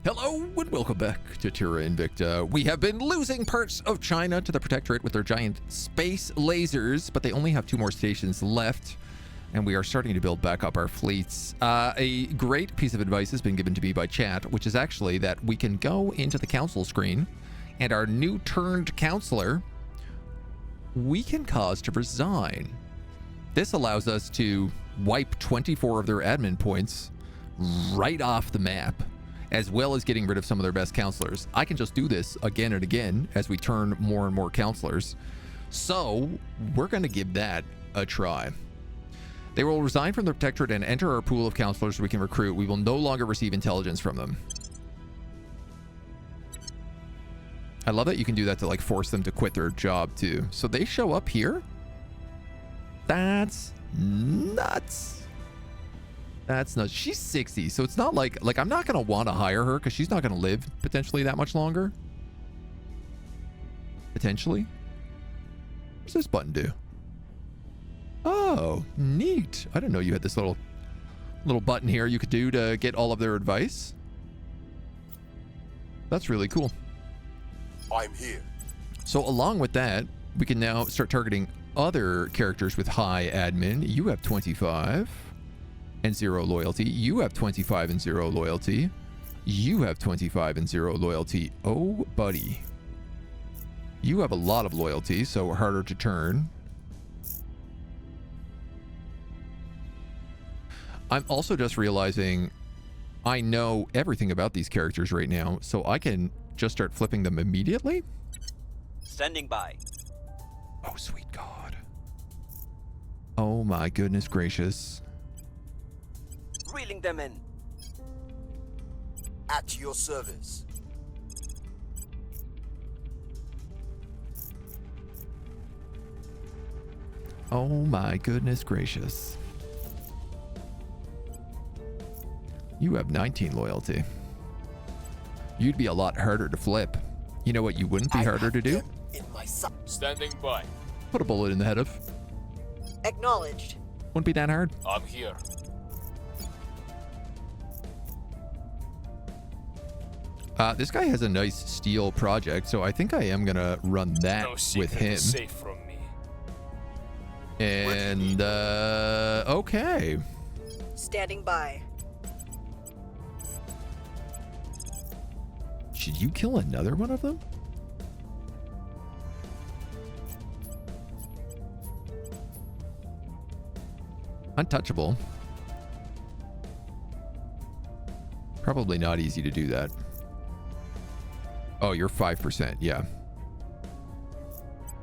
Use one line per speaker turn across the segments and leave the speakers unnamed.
Hello and welcome back to Terra Invicta. We have been losing parts of China to the protectorate with their giant space lasers, but they only have 2 more stations left, and we are starting to build back up our fleets. A great piece of advice has been given to me by chat, which is actually that we can go into the council screen, and our new turned counselor, we can cause to resign. This allows us to wipe 24 of their admin points right off the map, as well as getting rid of some of their best counselors. I can just do this again and again as we turn more and more counselors. So we're going to give that a try. They will resign from the protectorate and enter our pool of counselors we can recruit. We will no longer receive intelligence from them. I love that you can do that to like force them to quit their job too. So they show up here? That's nuts. That's nuts. She's 60, so it's not like I'm not going to want to hire her because she's not going to live potentially that much longer. Potentially. What's this button do? Oh, neat. I didn't know you had this little button here you could do to get all of their advice. That's really cool.
I'm here. So
along with that, we can now start targeting other characters with high admin. You have 25 and 0 loyalty. You have 25 and 0 loyalty. You have 25 and 0 loyalty. Oh, buddy. You have a lot of loyalty, so harder to turn. I'm also just realizing I know everything about these characters right now, so I can just start flipping them immediately.
Standing by.
Oh, sweet God. Oh my goodness gracious.
Reeling them in.
At your service.
Oh my goodness gracious. You have 19 loyalty. You'd be a lot harder to flip. You know what you wouldn't be harder to do?
Standing by.
Put a bullet in the head of.
Acknowledged.
Wouldn't be that hard.
I'm here.
This guy has a nice steel project, so I think I am gonna run that with him.
Safe from me.
And okay.
Standing by.
Should you kill another one of them? Untouchable. Probably not easy to do that. Oh, you're 5%. Yeah.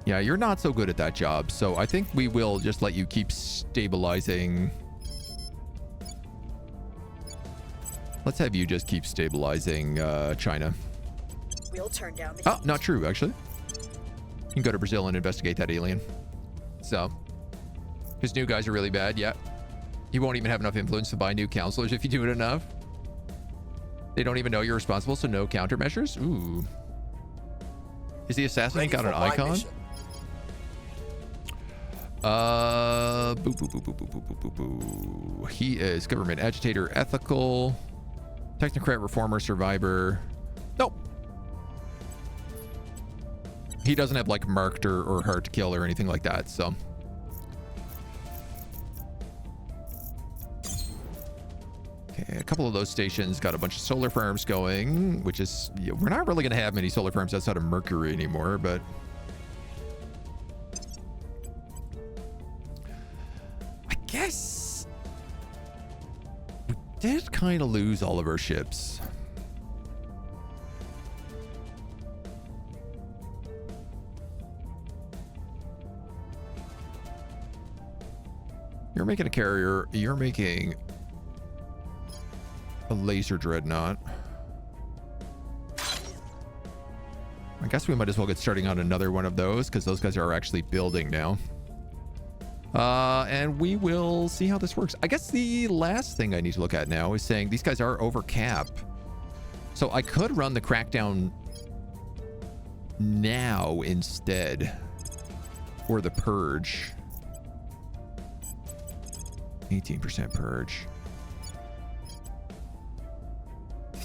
Yeah, you're not so good at that job. So I think we will just let you keep stabilizing. Let's have you just keep stabilizing China.
We'll turn down the heat.
Not true, actually. You can go to Brazil and investigate that alien. So, his new guys are really bad. Yeah. You won't even have enough influence to buy new counselors if you do it enough. They don't even know you're responsible, so no countermeasures? Ooh. Is the assassin got an icon? Boo, boo, boo, boo, boo, boo, boo, boo, boo. He is government agitator, ethical, technocrat, reformer, survivor. Nope. He doesn't have like marked or hard to kill or anything like that, so. Okay, a couple of those stations got a bunch of solar farms going, which is, we're not really going to have many solar farms outside of Mercury anymore, but I guess we did kind of lose all of our ships. You're making a carrier, you're making a laser dreadnought. I guess we might as well get starting on another one of those because those guys are actually building now. And we will see how this works. I guess the last thing I need to look at now is saying these guys are over cap. So I could run the crackdown now instead. Or the purge. 18% purge.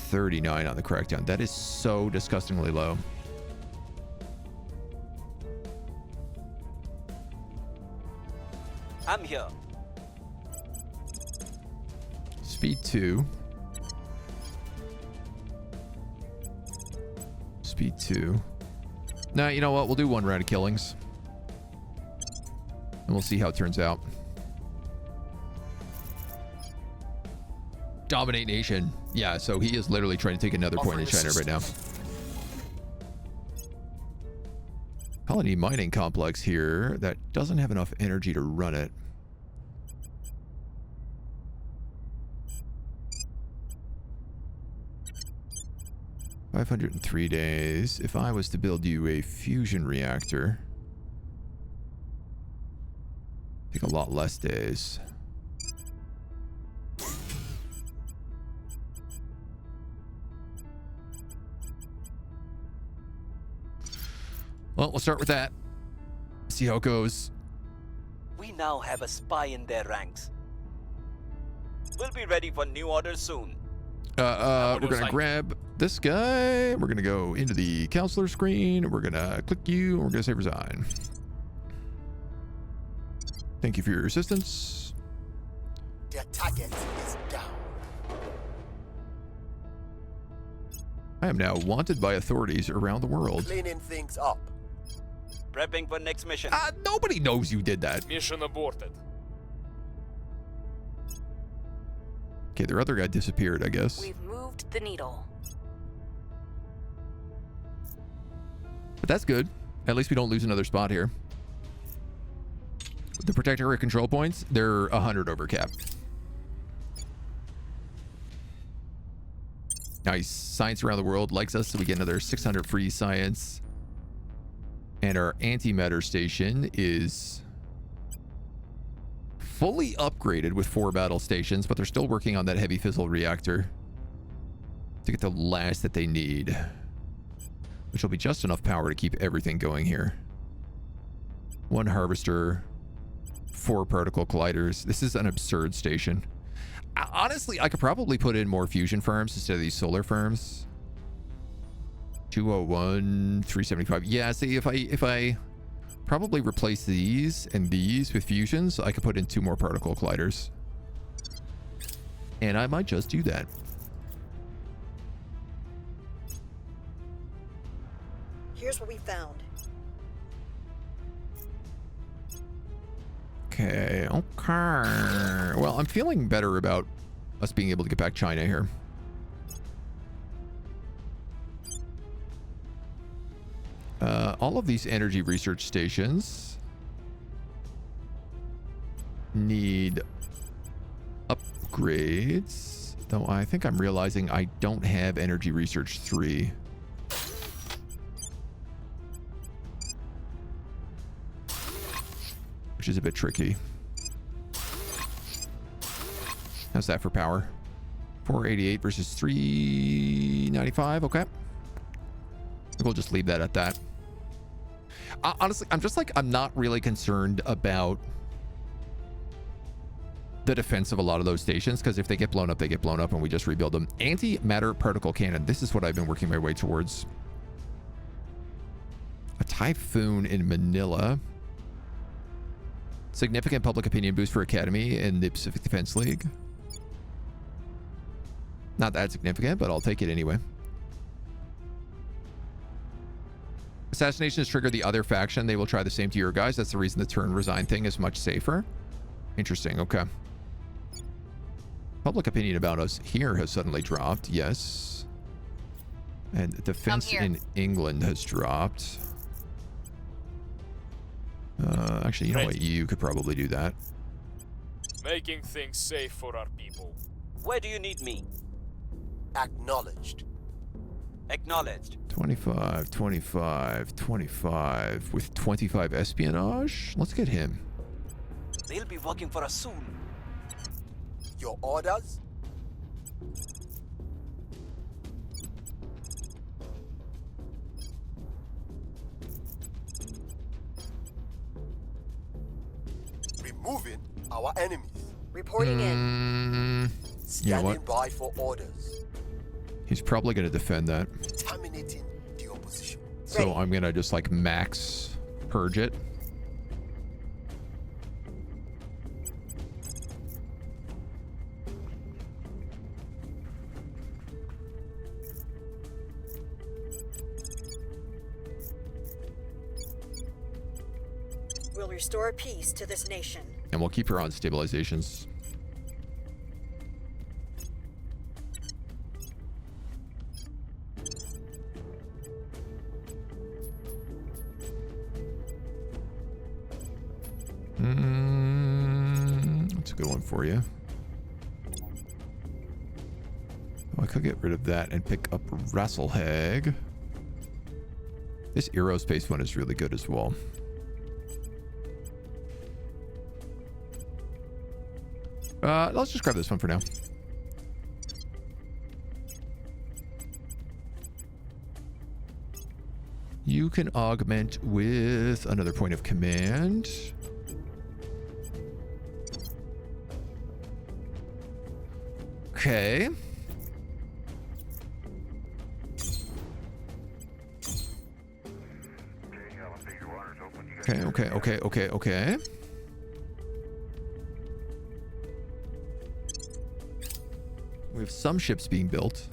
39 on the crackdown. That is so disgustingly low.
I'm here.
Speed 2. Speed 2. Now, you know what? We'll do one round of killings. And we'll see how it turns out. Dominate nation. Yeah, so he is literally trying to take another point in China right now. Colony mining complex here that doesn't have enough energy to run it. $503 days. If I was to build you a fusion reactor, take a lot less days. Well, we'll start with that. See how it goes.
We now have a spy in their ranks. We'll be ready for new orders soon.
We're gonna grab this guy. We're gonna go into the counselor screen. We're gonna click you. And we're gonna say resign. Thank you for your assistance.
Their target is down.
I am now wanted by authorities around the world.
Cleaning things up.
Prepping for next mission.
Nobody knows you did that.
Mission aborted.
Okay, their other guy disappeared, I guess.
We've moved the needle.
But that's good. At least we don't lose another spot here. The protectorate control points, they're 100 over cap. Nice. Science around the world likes us, so we get another 600 free science. And our antimatter station is fully upgraded with 4 battle stations, but they're still working on that heavy fissile reactor to get the last that they need, which will be just enough power to keep everything going here. 1 harvester, 4 particle colliders. This is an absurd station. Honestly, I could probably put in more fusion farms instead of these solar farms. 201, 375. Yeah, see, if I probably replace these and these with fusions, I could put in 2 more particle colliders. And I might just do that.
Here's what we found.
Okay. Well, I'm feeling better about us being able to get back China here. All of these energy research stations need upgrades, though I think I'm realizing I don't have energy research 3. Which is a bit tricky. How's that for power? 488 versus 395. Okay. We'll just leave that at that. Honestly, I'm not really concerned about the defense of a lot of those stations, because if they get blown up, they get blown up and we just rebuild them. Antimatter particle cannon. This is what I've been working my way towards. A typhoon in Manila. Significant public opinion boost for Academy in the Pacific Defense League. Not that significant, but I'll take it anyway. Assassinations trigger the other faction. They will try the same to your guys. That's the reason the turn resign thing is much safer. Interesting. Okay. Public opinion about us here has suddenly dropped. Yes. And defense in England has dropped. Actually, you know what? You could probably do that.
Making things safe for our people.
Where do you need me?
Acknowledged.
Acknowledged.
25, 25, 25 with 25 espionage. Let's get him.
They'll be working for us soon.
Your orders? Removing our enemies.
Reporting in.
You know what?
Standing by for orders.
He's probably going to defend that.
Terminating the opposition.
So
Ready.
I'm going to just like max purge it.
We'll restore peace to this nation.
And we'll keep her on stabilizations. That's a good one for you. Oh, I could get rid of that and pick up Rasselhag. This aerospace one is really good as well. Let's just grab this one for now. You can augment with another point of command. Okay. Okay. We have some ships being built.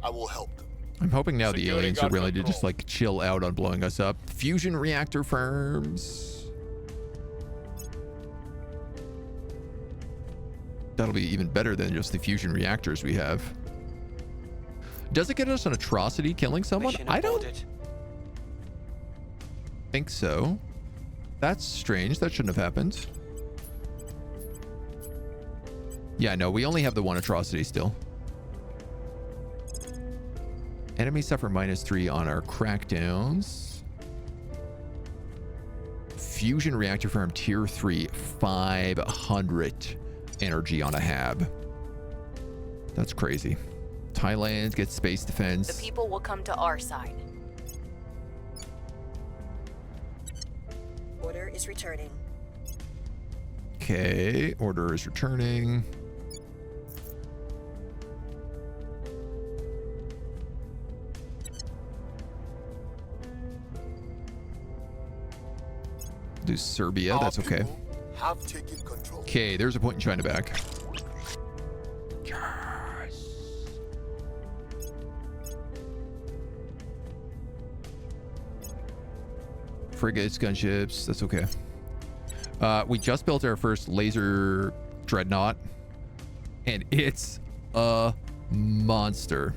I will help them.
I'm hoping now the
Securing
aliens are
our
willing to
control.
just like chill out on blowing us up. Fusion reactor farms. That'll be even better than just the fusion reactors we have. Does it get us an atrocity killing someone?
Mission
I don't
aborted.
think so. That's strange. That shouldn't have happened. Yeah, no, we only have the one atrocity still. Enemies suffer -3 on our crackdowns. Fusion reactor farm tier 3, 500 energy on a hab. That's crazy. Thailand gets space defense.
The people will come to our side.
Order is returning.
Okay, order is returning. Do Serbia,
Our
that's okay.
people have taken control.
Okay, there's a point in China back. Yes. Frigates, gunships, that's okay. We just built our first laser dreadnought, and it's a monster.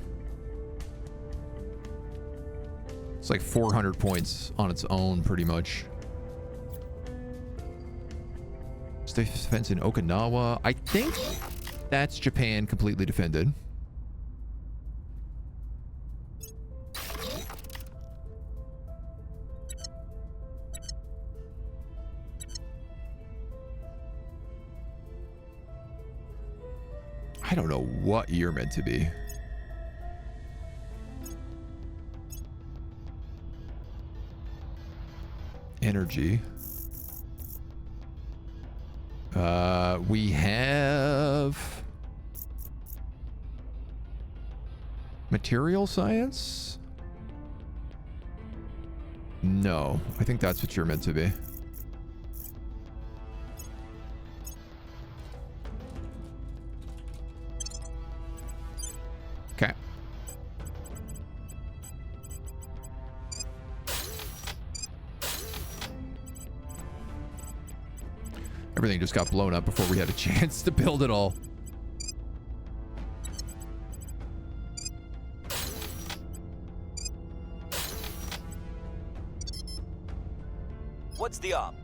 It's like 400 points on its own, pretty much. State defense in Okinawa. I think that's Japan completely defended. I don't know what you're meant to be. Energy. We have material science? No, I think that's what you're meant to be. Okay. Everything just got blown up before we had a chance to build it all.
What's the op?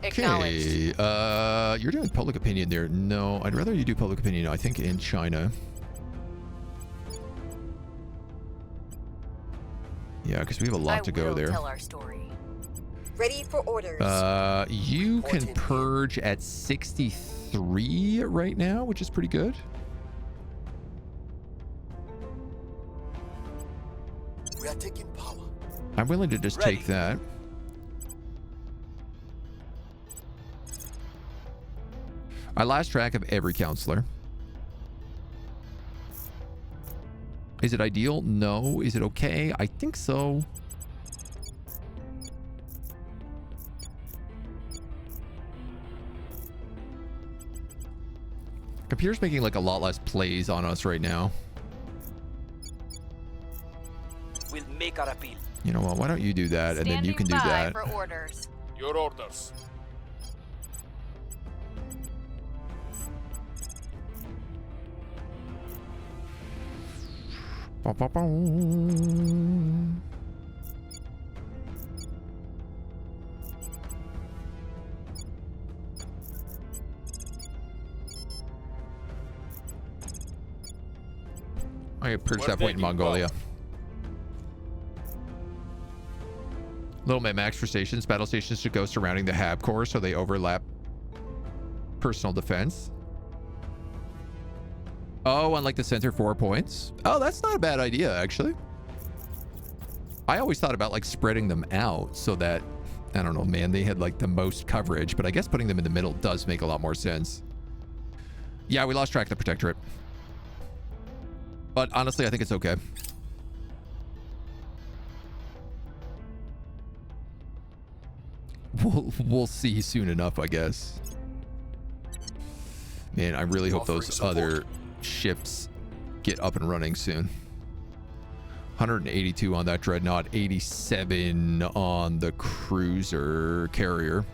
Acknowledged.
Okay, you're doing public opinion there. No, I'd rather you do public opinion, I think, in China. Yeah, because we have a lot to go
will
there.
Tell our story.
Ready for orders.
You can
Important.
purge at 63 right now, which is pretty good.
We are taking power.
I'm willing to just
Ready.
take that. I lost track of every counselor. Is it ideal? No. Is it okay? I think so. Computer's making like a lot less plays on us right now.
We'll make our appeal.
You know what? Why don't you do that, and then you can do that.
For orders.
Your orders.
I purchased
We're
that point in
taking
Mongolia.
Belt.
Little map max for stations. Battle stations should go surrounding the Hab core so they overlap personal defense. Oh, unlike the center 4 points. Oh, that's not a bad idea, actually. I always thought about like spreading them out so that, I don't know, man, they had like the most coverage, but I guess putting them in the middle does make a lot more sense. Yeah, we lost track of the protectorate. But honestly, I think it's okay. We'll see soon enough, I guess. Man, I really hope those other ships get up and running soon. 182 on that dreadnought, 87 on the cruiser carrier.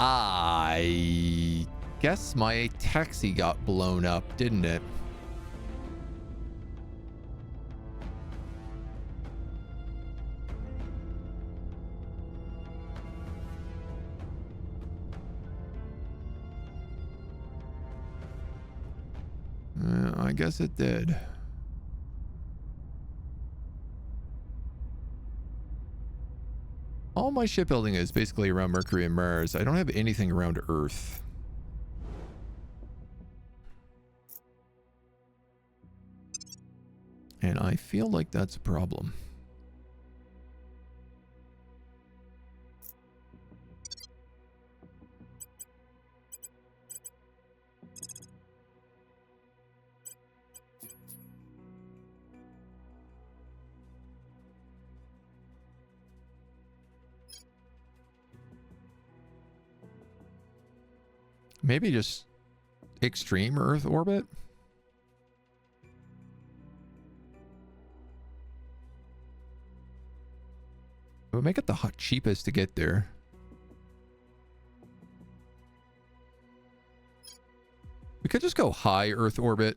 I guess my taxi got blown up, didn't it? I guess it did. All my shipbuilding is basically around Mercury and Mars. I don't have anything around Earth. And I feel like that's a problem. Maybe just extreme Earth orbit? It would make it the cheapest to get there. We could just go high Earth orbit,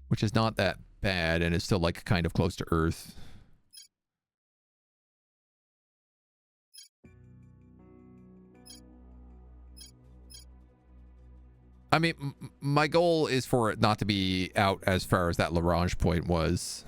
which is not that bad and is still like kind of close to Earth. I mean, my goal is for it not to be out as far as that Lagrange point was.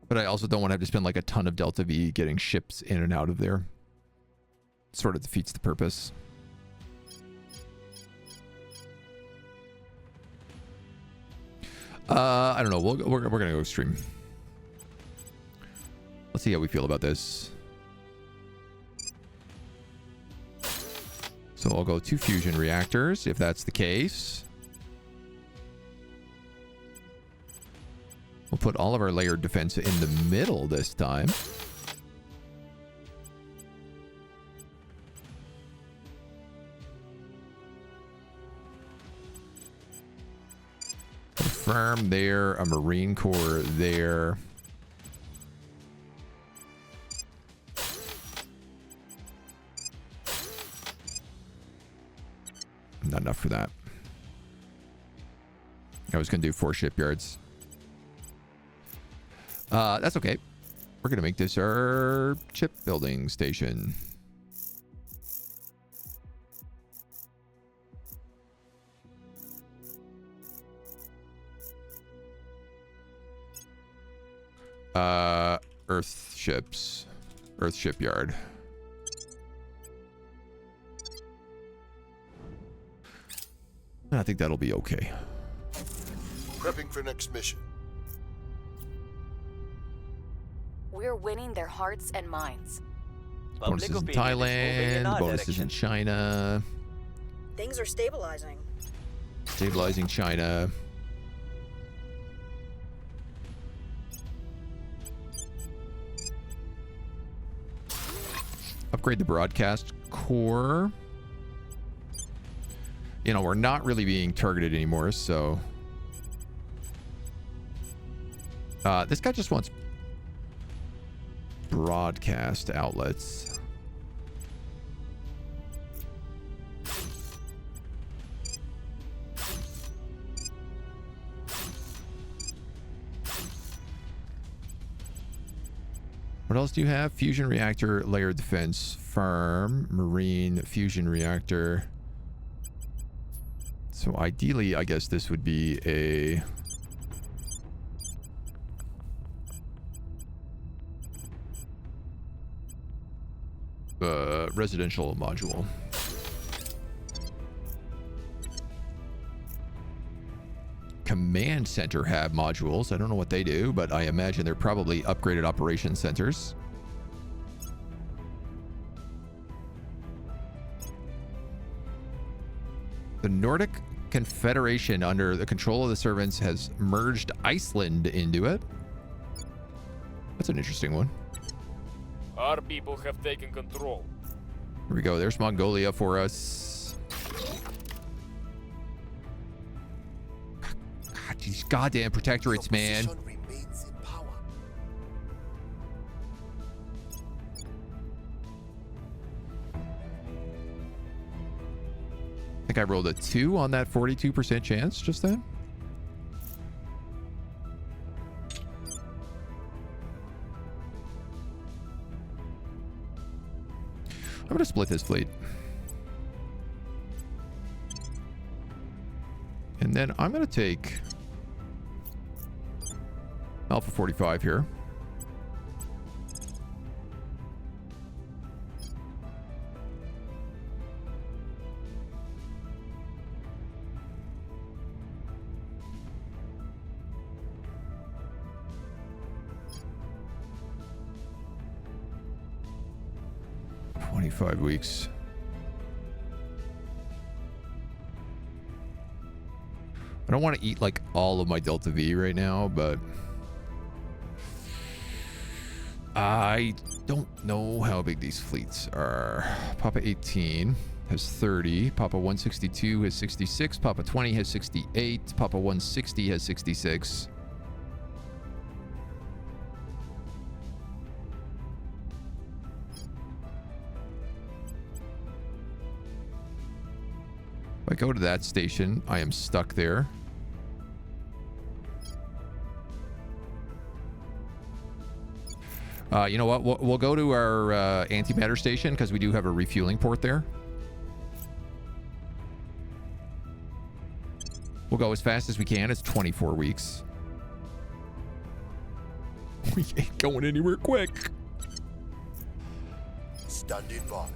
But I also don't want to have to spend like a ton of Delta V getting ships in and out of there. Sort of defeats the purpose. I don't know. We're gonna go extreme. Let's see how we feel about this. So I'll go 2 fusion reactors if that's the case. We'll put all of our layered defense in the middle this time. A firm there, a Marine Corps there. Not enough for that. I was going to do 4 shipyards. That's okay. We're going to make this our shipbuilding station. Earth ships. Earth shipyard. I think that'll be okay.
Prepping for next mission.
We're winning their hearts and minds.
Bonuses in
opinion is moving in
Thailand,
our
bonuses in
direction.
China,
Things are stabilizing.
stabilizing China. Upgrade the broadcast core. You know, we're not really being targeted anymore, so... this guy just wants broadcast outlets. What else do you have? Fusion reactor, layered defense, farm, marine, fusion reactor. So ideally, I guess this would be a... residential module. Command center have modules. I don't know what they do, but I imagine they're probably upgraded operation centers. The Nordic Confederation, under the control of the servants, has merged Iceland into it. That's an interesting one.
Our people have taken control.
Here we go. There's Mongolia for us. God, these goddamn protectorates, man.
The opposition remains in power.
I think I rolled a 2 on that 42% chance just then. I'm going to split this fleet. And then I'm going to take Alpha 45 here. Weeks. I don't want to eat like all of my Delta V right now, but I don't know how big these fleets are. Papa 18 has 30. Papa 162 has 66. Papa 20 has 68. Papa 160 has 66. If I go to that station, I am stuck there. You know what? We'll go to our antimatter station because we do have a refueling port there. We'll go as fast as we can. It's 24 weeks. We ain't going anywhere quick.
Standing by.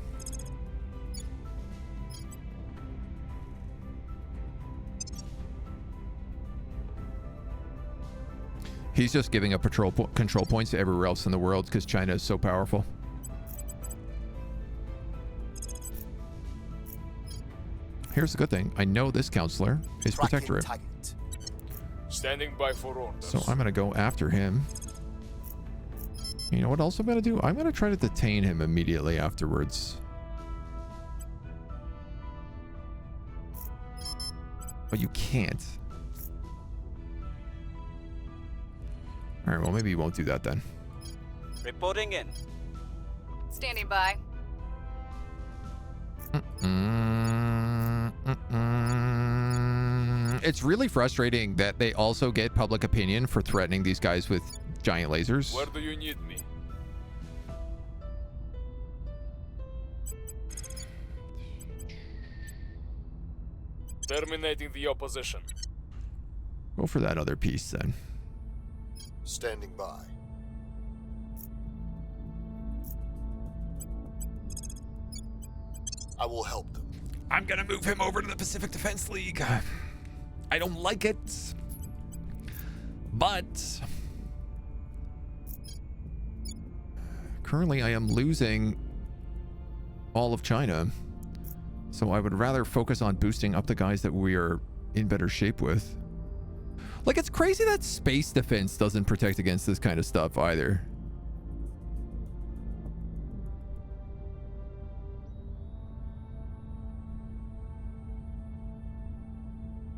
He's just giving up control points to everywhere else in the world because China is so powerful. Here's the good thing. I know this counselor is
Tracking
protectorate.
target.
Standing by for orders.
So I'm going to go after him. You know what else I'm going to do? I'm going to try to detain him immediately afterwards. But you can't. All right, well, maybe you won't do that then.
Reporting in.
Standing by.
It's really frustrating that they also get public opinion for threatening these guys with giant lasers.
Where do you need me? Terminating the opposition.
Go for that other piece then.
Standing by. I will help them.
I'm gonna move him over to the Pacific Defense League. I don't like it, but currently I am losing all of China, so I would rather focus on boosting up the guys that we are in better shape with. Like, it's crazy that space defense doesn't protect against this kind of stuff either.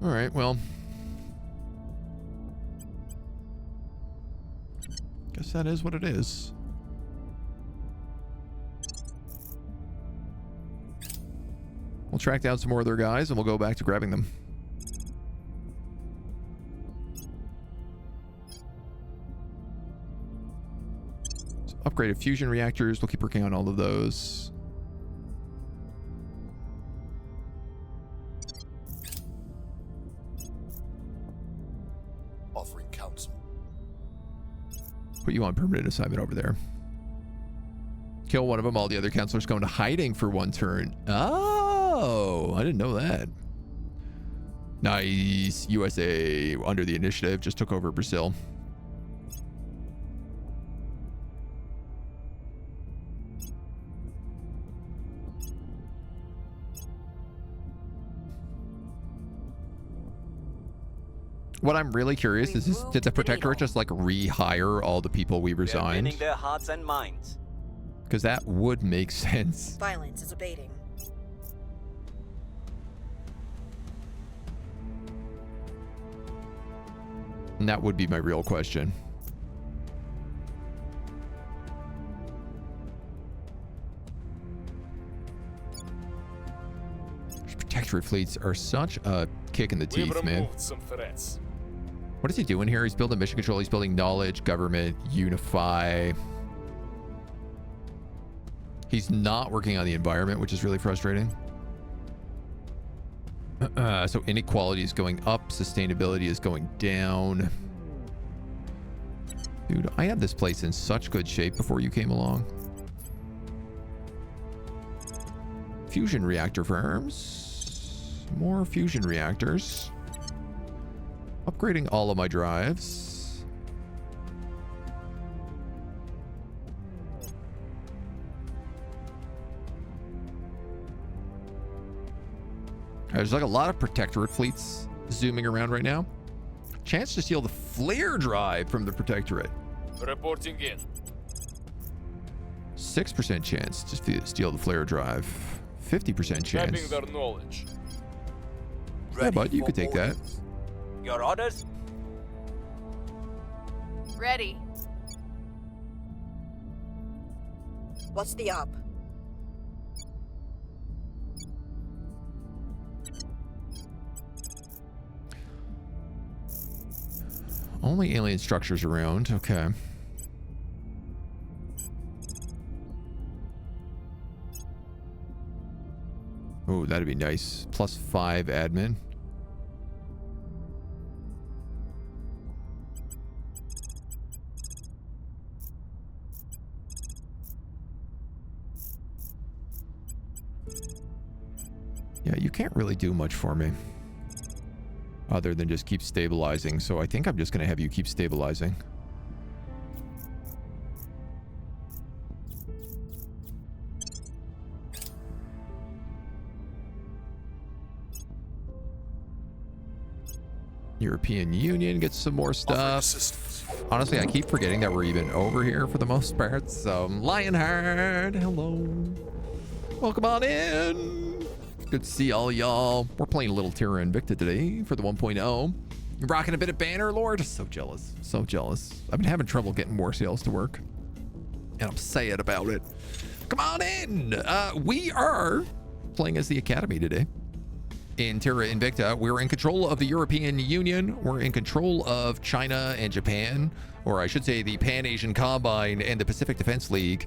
All right, well, guess that is what it is. We'll track down some more of their guys and we'll go back to grabbing them. So upgraded fusion reactors. We'll keep working on all of those.
Offering counsel.
Put you on permanent assignment over there. Kill one of them. All the other counselors go into hiding for one turn. Oh, I didn't know that. Nice. USA under the initiative just took over Brazil. What I'm really curious is, did the protectorate just like rehire all the people we
We're
resigned?
winning their hearts and minds.
Because that would make sense.
Violence is abating.
And that would be my real question. Protectorate fleets are such a kick in the
We've
teeth, man.
removed some threats.
What is he doing here? He's building mission control. He's building knowledge, government, unify. He's not working on the environment, which is really frustrating. So inequality is going up. Sustainability is going down. Dude, I had this place in such good shape before you came along. Fusion reactor farms. More fusion reactors. Upgrading all of my drives. There's like a lot of protectorate fleets zooming around right now. Chance to steal the flare drive from the protectorate.
Reporting in.
6% chance to steal the flare drive. 50% chance.
Mapping their knowledge.
Yeah, bud, you
for
could take that.
orders.
Your orders?
Ready.
What's the up?
Only alien structures around. Okay. Oh, that'd be nice. +5 admin. Yeah, you can't really do much for me other than just keep stabilizing. So I think I'm just going to have you keep stabilizing. European Union gets some more
Offering
stuff.
assistance.
Honestly, I keep forgetting that we're even over here for the most part. So, Lionheart, hello. Welcome on in. Good to see all y'all. We're playing a little Terra Invicta today for the 1.0. You're rocking a bit of Banner Lord. So jealous. So jealous. I've been having trouble getting more sales to work. And I'm sad about it. Come on in. We are playing as the Academy today. In Terra Invicta, we're in control of the European Union. We're in control of China and Japan, or I should say the Pan-Asian Combine and the Pacific Defense League.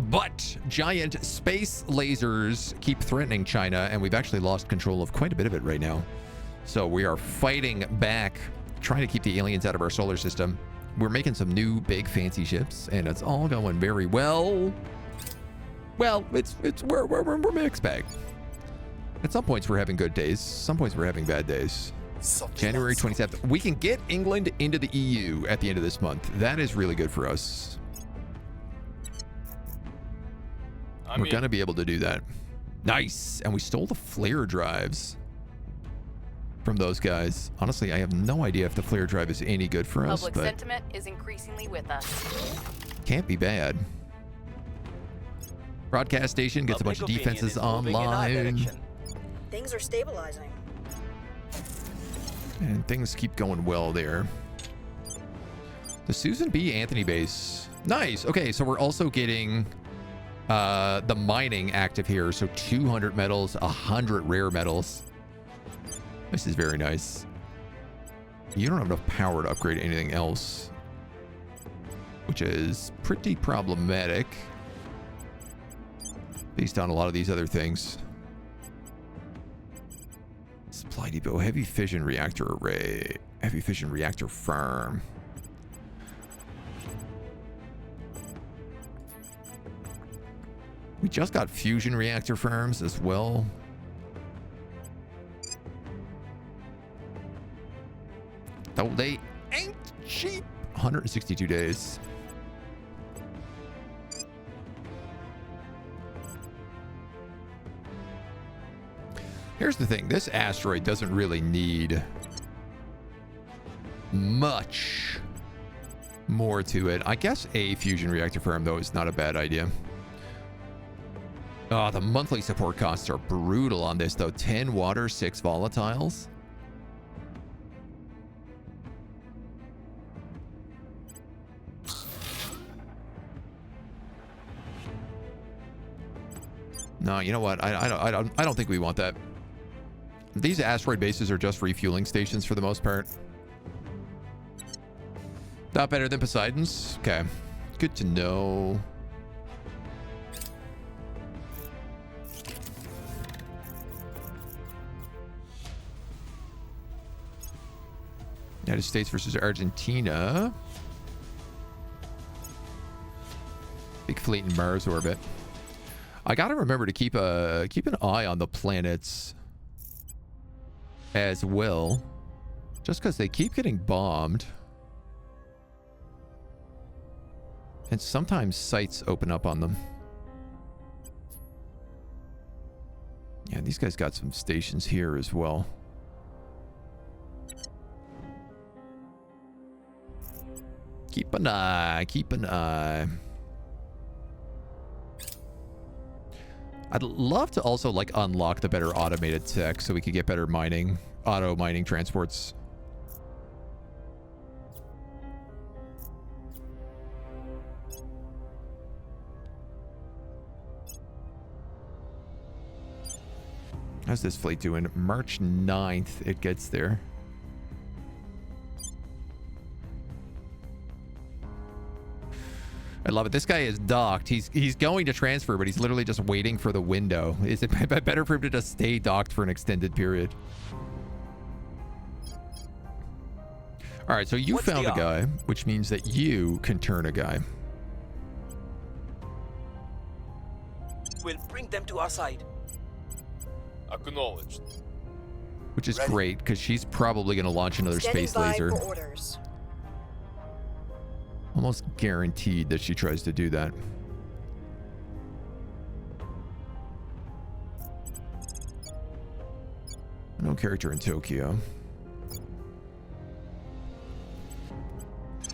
But giant space lasers keep threatening China, and we've actually lost control of quite a bit of it right now. So we are fighting back, trying to keep the aliens out of our solar system. We're making some new big fancy ships, and it's all going very well. Well, we're mixed bag. At some points, we're having good days. Some points, we're having bad days. January 27th. We can get England into the EU at the end of this month. That is really good for us. We're going to be able to do that. Nice. And we stole the flare drives from those guys. Honestly, I have no idea if the flare drive is any good for us.
Public
but
sentiment is increasingly with us.
can't be bad. Broadcast station gets a bunch of defenses online.
Things are stabilizing.
And things keep going well there. The Susan B. Anthony base. Nice. Okay, so we're also getting the mining active here. So 200 metals, 100 rare metals. This is very nice. You don't have enough power to upgrade anything else, which is pretty problematic based on a lot of these other things. Supply depot, heavy fission reactor array, heavy fission reactor farm. We just got fusion reactor farms as well. Though they ain't cheap. 162 days. Here's the thing. This asteroid doesn't really need much more to it. I guess a fusion reactor farm, though, is not a bad idea. Oh, the monthly support costs are brutal on this, though. 10 water, 6 volatiles. No, you know what? I don't think we want that. These asteroid bases are just refueling stations for the most part. Not better than Poseidon's. Okay, good to know. United States versus Argentina. Big fleet in Mars orbit. I gotta remember to keep an eye on the planets as well, just because they keep getting bombed, and sometimes sites open up on them. Yeah, these guys got some stations here as well. Keep an eye. Keep an eye. I'd love to also like unlock the better automated tech so we could get better mining, auto mining transports. How's this fleet doing? March 9th, it gets there. I love it. This guy is docked. He's going to transfer, but he's literally just waiting for the window. Is it better for him to just stay docked for an extended period? All right, so you found a guy, which means that you can turn a guy.
We'll bring them to our side.
Acknowledged.
Which is great, because she's probably going to launch another space laser.
For orders.
Almost guaranteed that she tries to do that. No character in Tokyo.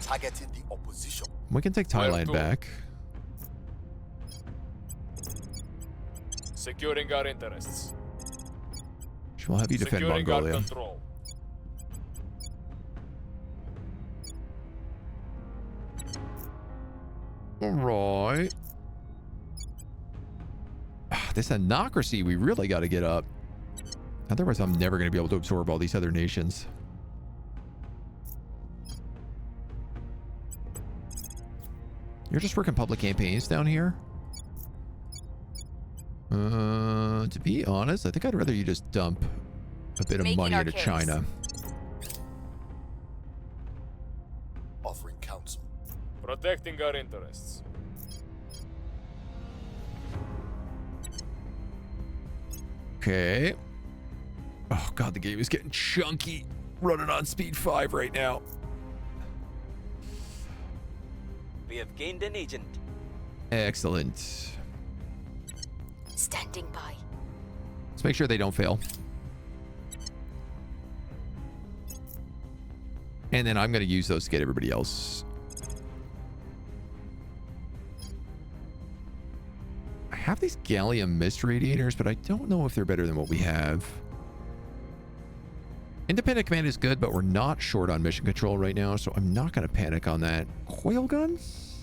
Targeting the opposition.
We can take Thailand back.
Securing our interests.
She'll have you defend
Securing
Mongolia.
our control.
All right. This anocracy we really got to get up. Otherwise, I'm never going to be able to absorb all these other nations. You're just working public campaigns down here? To be honest, I think I'd rather you just dump a bit of money into China.
Offering counsel.
Protecting our interests.
Okay. Oh god, the game is getting chunky. Running on speed 5 right now.
We have gained an agent.
Excellent.
Standing by.
Let's make sure they don't fail. And then I'm going to use those to get everybody else. I have these gallium mist radiators, but I don't know if they're better than what we have. Independent command is good, but we're not short on mission control right now, so I'm not going to panic on that. Coil guns?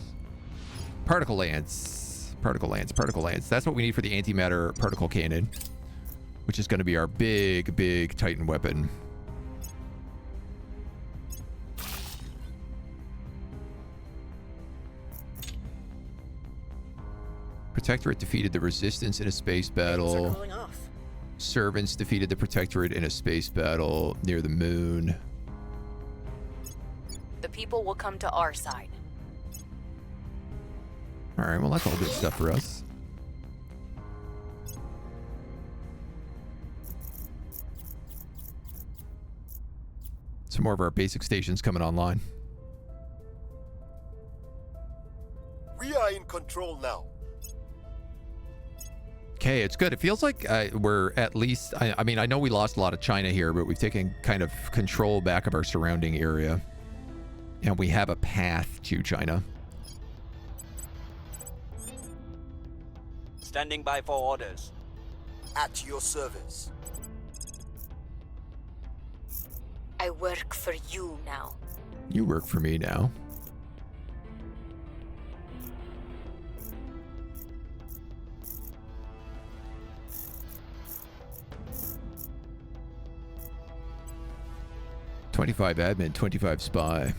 Particle lance. Particle lance. Particle lance. That's what we need for the antimatter particle cannon, which is going to be our big, big Titan weapon. Protectorate defeated the Resistance in a space battle.
Calling off.
Servants defeated the Protectorate in a space battle near the moon.
The people will come to our side.
All right, well, that's all good stuff for us. Some more of our basic stations coming online.
We are in control now.
Okay, it's good. It feels like we're at least... I mean, I know we lost a lot of China here, but we've taken kind of control back of our surrounding area. And we have a path to China.
Standing by for orders.
At your service.
I work for you now.
You work for me now. $25 admin, 25 spy.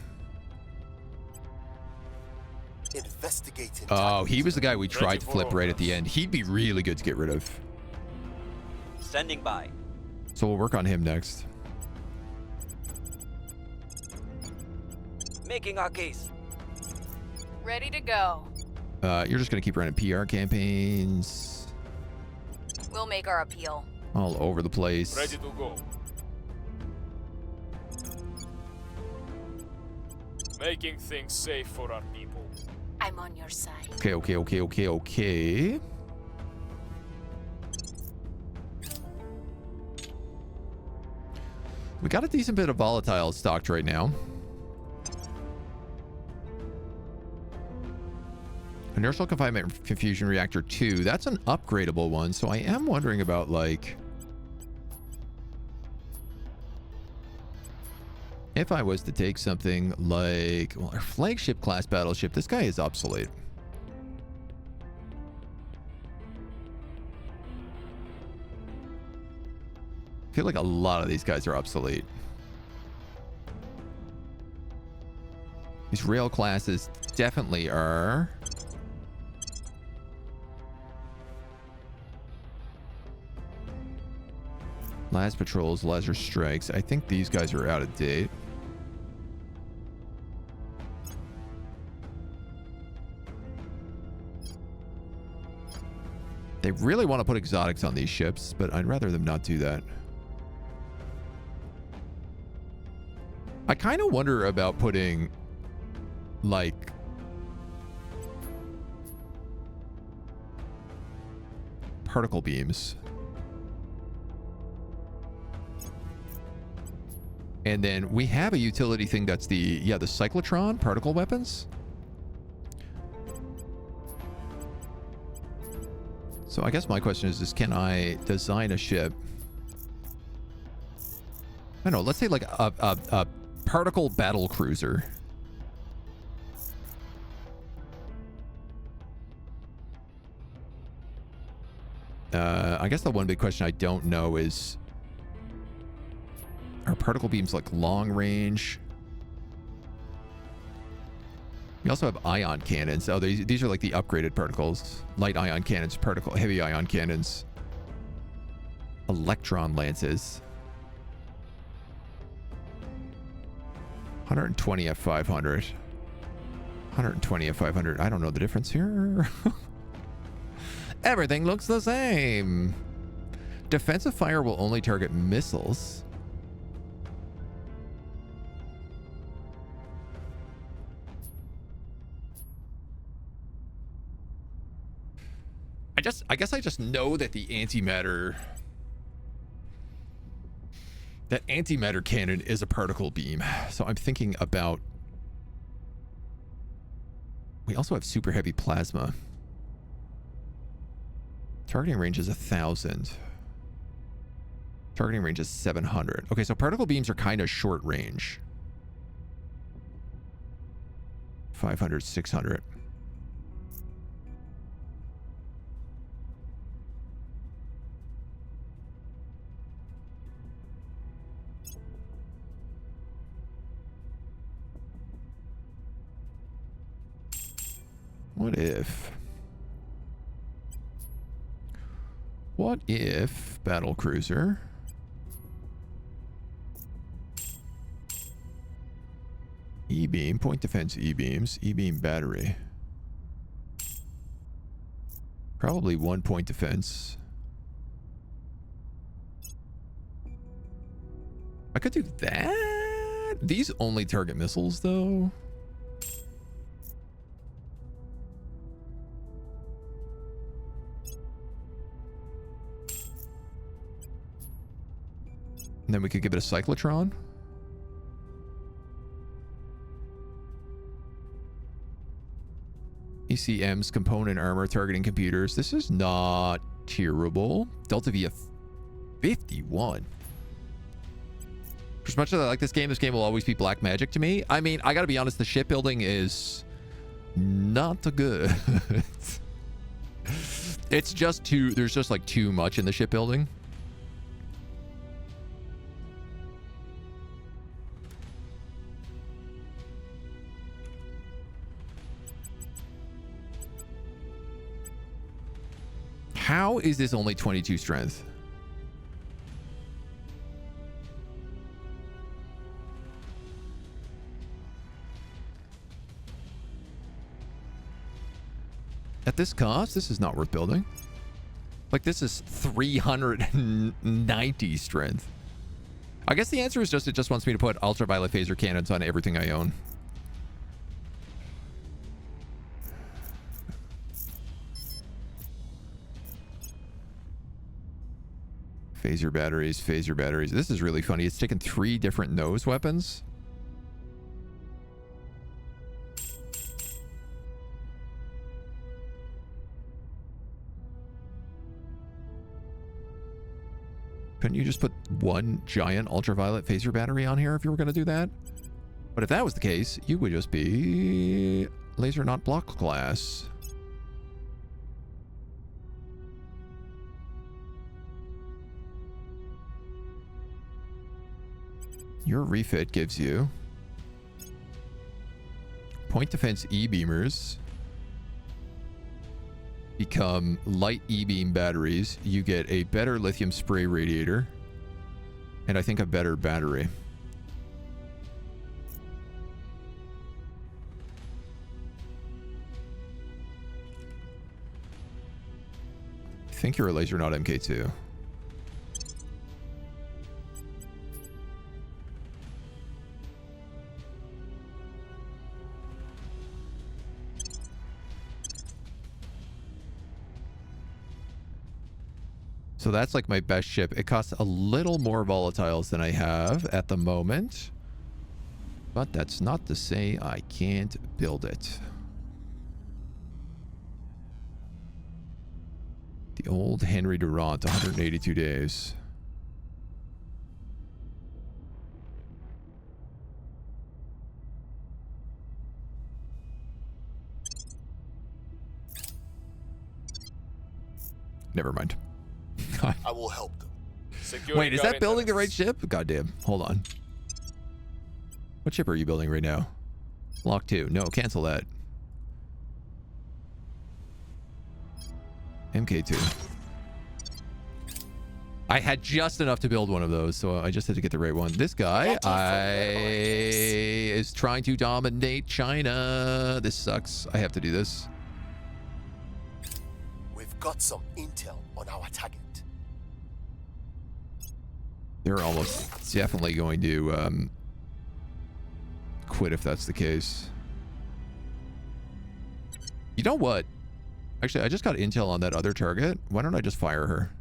Investigating.
Oh, he was the guy we tried to flip right at the
orders.
end. He'd be really good to get rid of.
Standing by.
So we'll work on him next.
Making our case.
Ready to go.
You're just going to keep running PR campaigns
We'll make our appeal.
all over the place.
Ready to go. Making things safe for our people.
I'm on your side.
Okay. We got a decent bit of volatile stocked right now. Inertial confinement fusion reactor 2. That's an upgradable one, so I am wondering about, like, if I was to take something like, well, our flagship class battleship. This guy is obsolete. I feel like a lot of these guys are obsolete. These rail classes definitely are. Las patrols, laser strikes. I think these guys are out of date. They really want to put exotics on these ships, but I'd rather them not do that. I kind of wonder about putting, like, particle beams. And then we have a utility thing that's the cyclotron particle weapons. So I guess my question is can I design a ship? I don't know, let's say like a particle battle cruiser. I guess the one big question I don't know is, are particle beams like long range? We also have ion cannons. Oh, these are like the upgraded particles. Light ion cannons, heavy ion cannons. Electron lances. 120 F500. 120 F500. I don't know the difference here. Everything looks the same. Defensive fire will only target missiles. I guess I just know that the antimatter cannon is a particle beam. So I'm thinking about, we also have super heavy plasma. Targeting range is 1,000. Targeting range is 700. Okay, so particle beams are kind of short range. 500, 600. What if battle cruiser E-beam, point defense E-beams, E-beam battery. Probably 1 point defense. I could do that. These only target missiles though. And then we could give it a cyclotron. ECM's component armor targeting computers. This is not terrible. Delta V of 51. For as much as I like this game will always be black magic to me. I mean, I gotta be honest, the shipbuilding is not good. It's just there's just like too much in the shipbuilding. How is this only 22 strength? At this cost, this is not worth building. Like, this is 390 strength. I guess the answer is just, it just wants me to put ultraviolet phaser cannons on everything I own. Phaser batteries, phaser batteries. This is really funny. It's taken 3 different nose weapons. Couldn't you just put 1 giant ultraviolet phaser battery on here if you were going to do that? But if that was the case, you would just be laser not block class. Your refit gives you point defense E-beamers become light E-beam batteries. You get a better lithium spray radiator and I think a better battery. I think you're a laser not MK2. So that's like my best ship. It costs a little more volatiles than I have at the moment. But that's not to say I can't build it. The old Henry Durant, 182 days. Never mind.
I will help them.
Wait, is that building the right ship? Goddamn. Hold on. What ship are you building right now? Lock 2. No, cancel that. MK2. I had just enough to build one of those, so I just had to get the right one. This guy is trying to dominate China. This sucks. I have to do this.
We've got some intel on our target.
They're almost definitely going to quit if that's the case. You know what? Actually, I just got intel on that other target. Why don't I just fire her?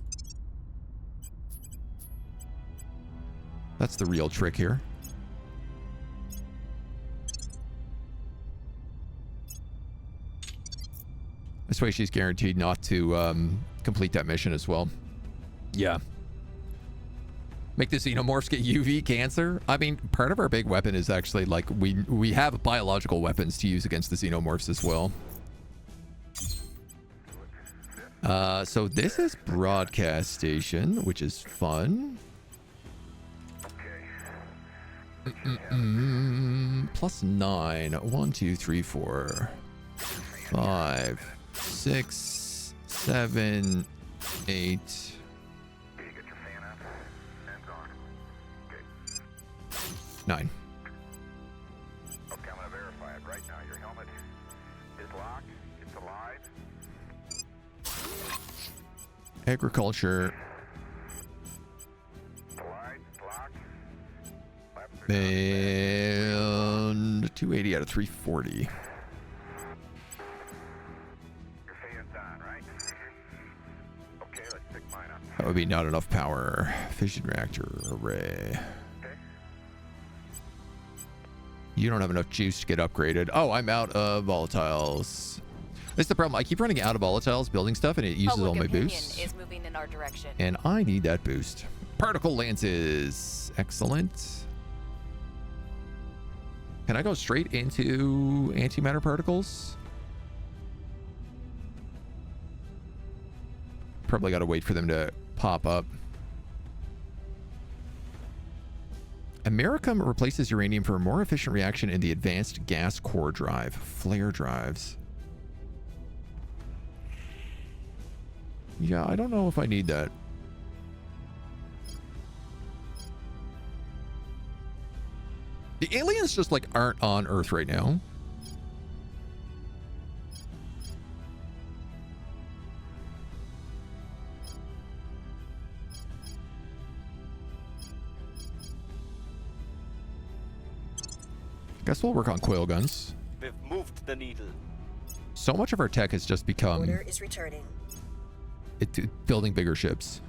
That's the real trick here. This way she's guaranteed not to complete that mission as well. Yeah. Make the xenomorphs get UV cancer? I mean, part of our big weapon is actually like we have biological weapons to use against the xenomorphs as well. So this is broadcast station, which is fun. +9. 1, 2, 3, 4, 5, 6, 7, 8. 9.
Okay, I'm gonna verify it right now. Your helmet is locked. It's alive.
Agriculture.
Alive. Locked.
And 280 out of 340.
Your fan's on, right? Okay, let's pick mine up.
That would be not enough power. Fission reactor array. You don't have enough juice to get upgraded. Oh, I'm out of volatiles. That's the problem. I keep running out of volatiles building stuff, and it uses all my boosts.
Is moving in our direction.
And I need that boost. Particle lances. Excellent. Can I go straight into antimatter particles? Probably got to wait for them to pop up. Americum replaces uranium for a more efficient reaction in the advanced gas core drive. Flare drives. Yeah, I don't know if I need that. The aliens just like aren't on Earth right now. Guess we'll work on coil guns.
We've moved the needle.
So much of our tech has just become
Order is returning.
Building bigger ships.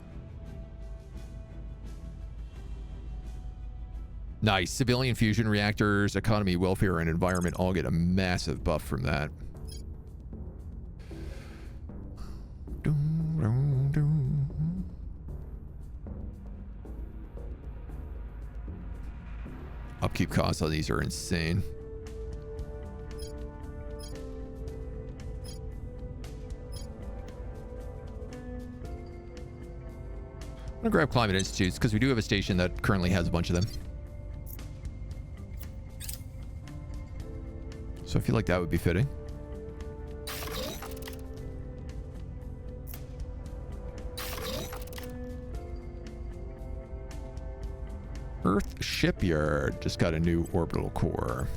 Nice. Civilian fusion reactors, economy, welfare, and environment all get a massive buff from that. Upkeep costs on these are insane. I'm gonna grab Climate Institutes because we do have a station that currently has a bunch of them. So I feel like that would be fitting. Earth Shipyard just got a new orbital core.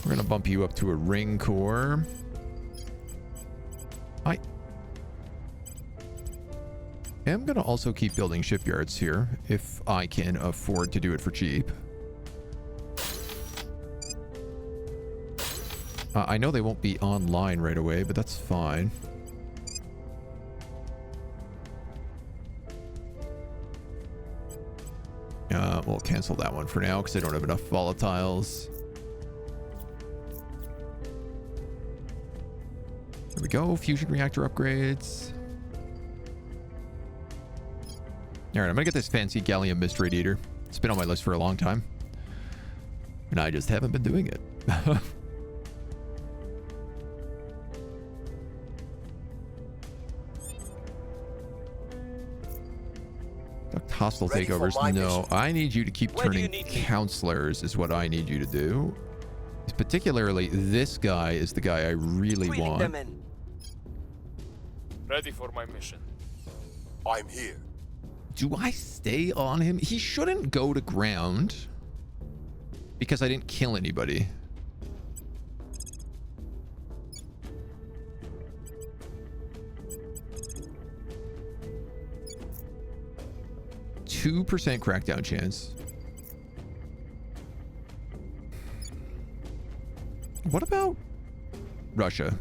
We're gonna bump you up to a ring core. I am gonna also keep building shipyards here if I can afford to do it for cheap. I know they won't be online right away, but that's fine. We'll cancel that one for now because I don't have enough volatiles. There we go. Fusion reactor upgrades. All right, I'm gonna get this fancy gallium mist radiator. It's been on my list for a long time, and I just haven't been doing it. Hostile
Ready for
takeovers.
my
No,
mission.
I need you to keep
Where do you
turning
need me?
counselors is what I need you to do. Particularly this guy is the guy I really
Wheeling
want.
them in.
Ready for my mission.
I'm here.
Do I stay on him? He shouldn't go to ground because I didn't kill anybody. 2% crackdown chance. What about Russia?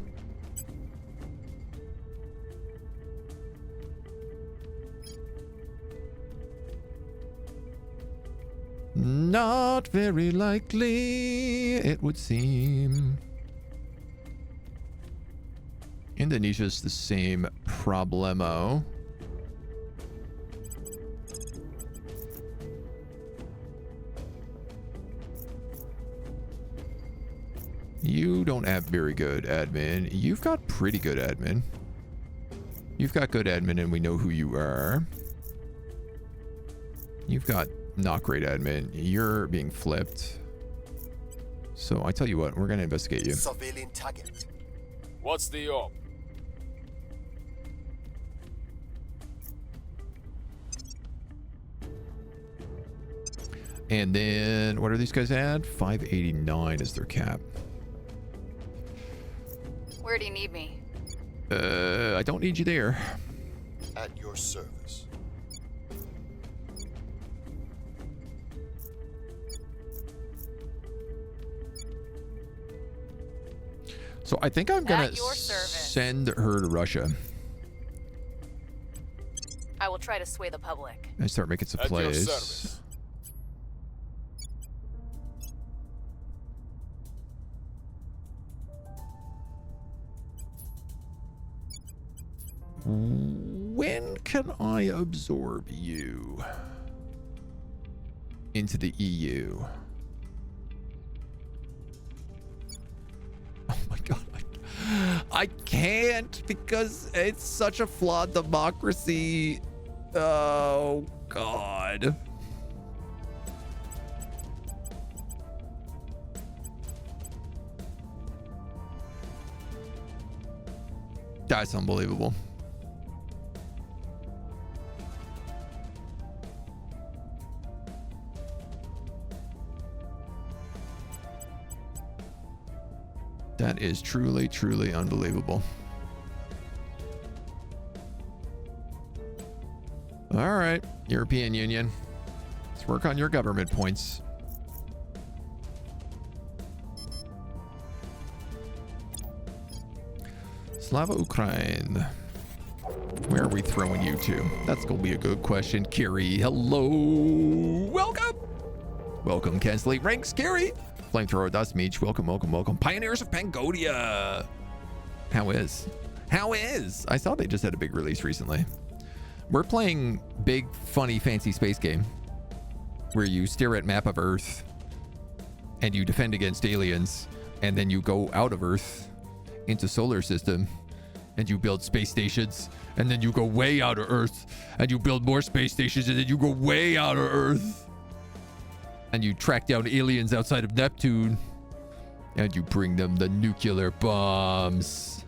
Not very likely, it would seem. Indonesia's the same problemo. You don't have very good admin. You've got pretty good admin. You've got good admin and we know who you are. You've got not great admin. You're being flipped. So I tell you what, we're going to investigate you.
Civilian target.
What's the op?
And then what are these guys at? 589 is their cap.
Where do you need me?
I don't need you there.
At your service.
So I think I'm gonna
At your service.
send her to Russia
I will try to sway the public.
and start making some
At your
plays.
service.
When can I absorb you into the EU? Oh my god. I can't because it's such a flawed democracy. Oh god. That's unbelievable. That is truly, truly unbelievable. All right, European Union. Let's work on your government points. Slava Ukraine. Where are we throwing you to? That's going to be a good question. Kiri, hello. Welcome. Welcome, Kensley. Ranks, Kiri. Flamethrower Dust Meech. Welcome, welcome, welcome. Pioneers of Pangodia. How is? How is? I saw they just had a big release recently. We're playing big, funny, fancy space game where you stare at map of Earth and you defend against aliens, and then you go out of Earth into solar system and you build space stations, and then you go way out of Earth and you build more space stations, and then you go way out of Earth and you track down aliens outside of Neptune and you bring them the nuclear bombs.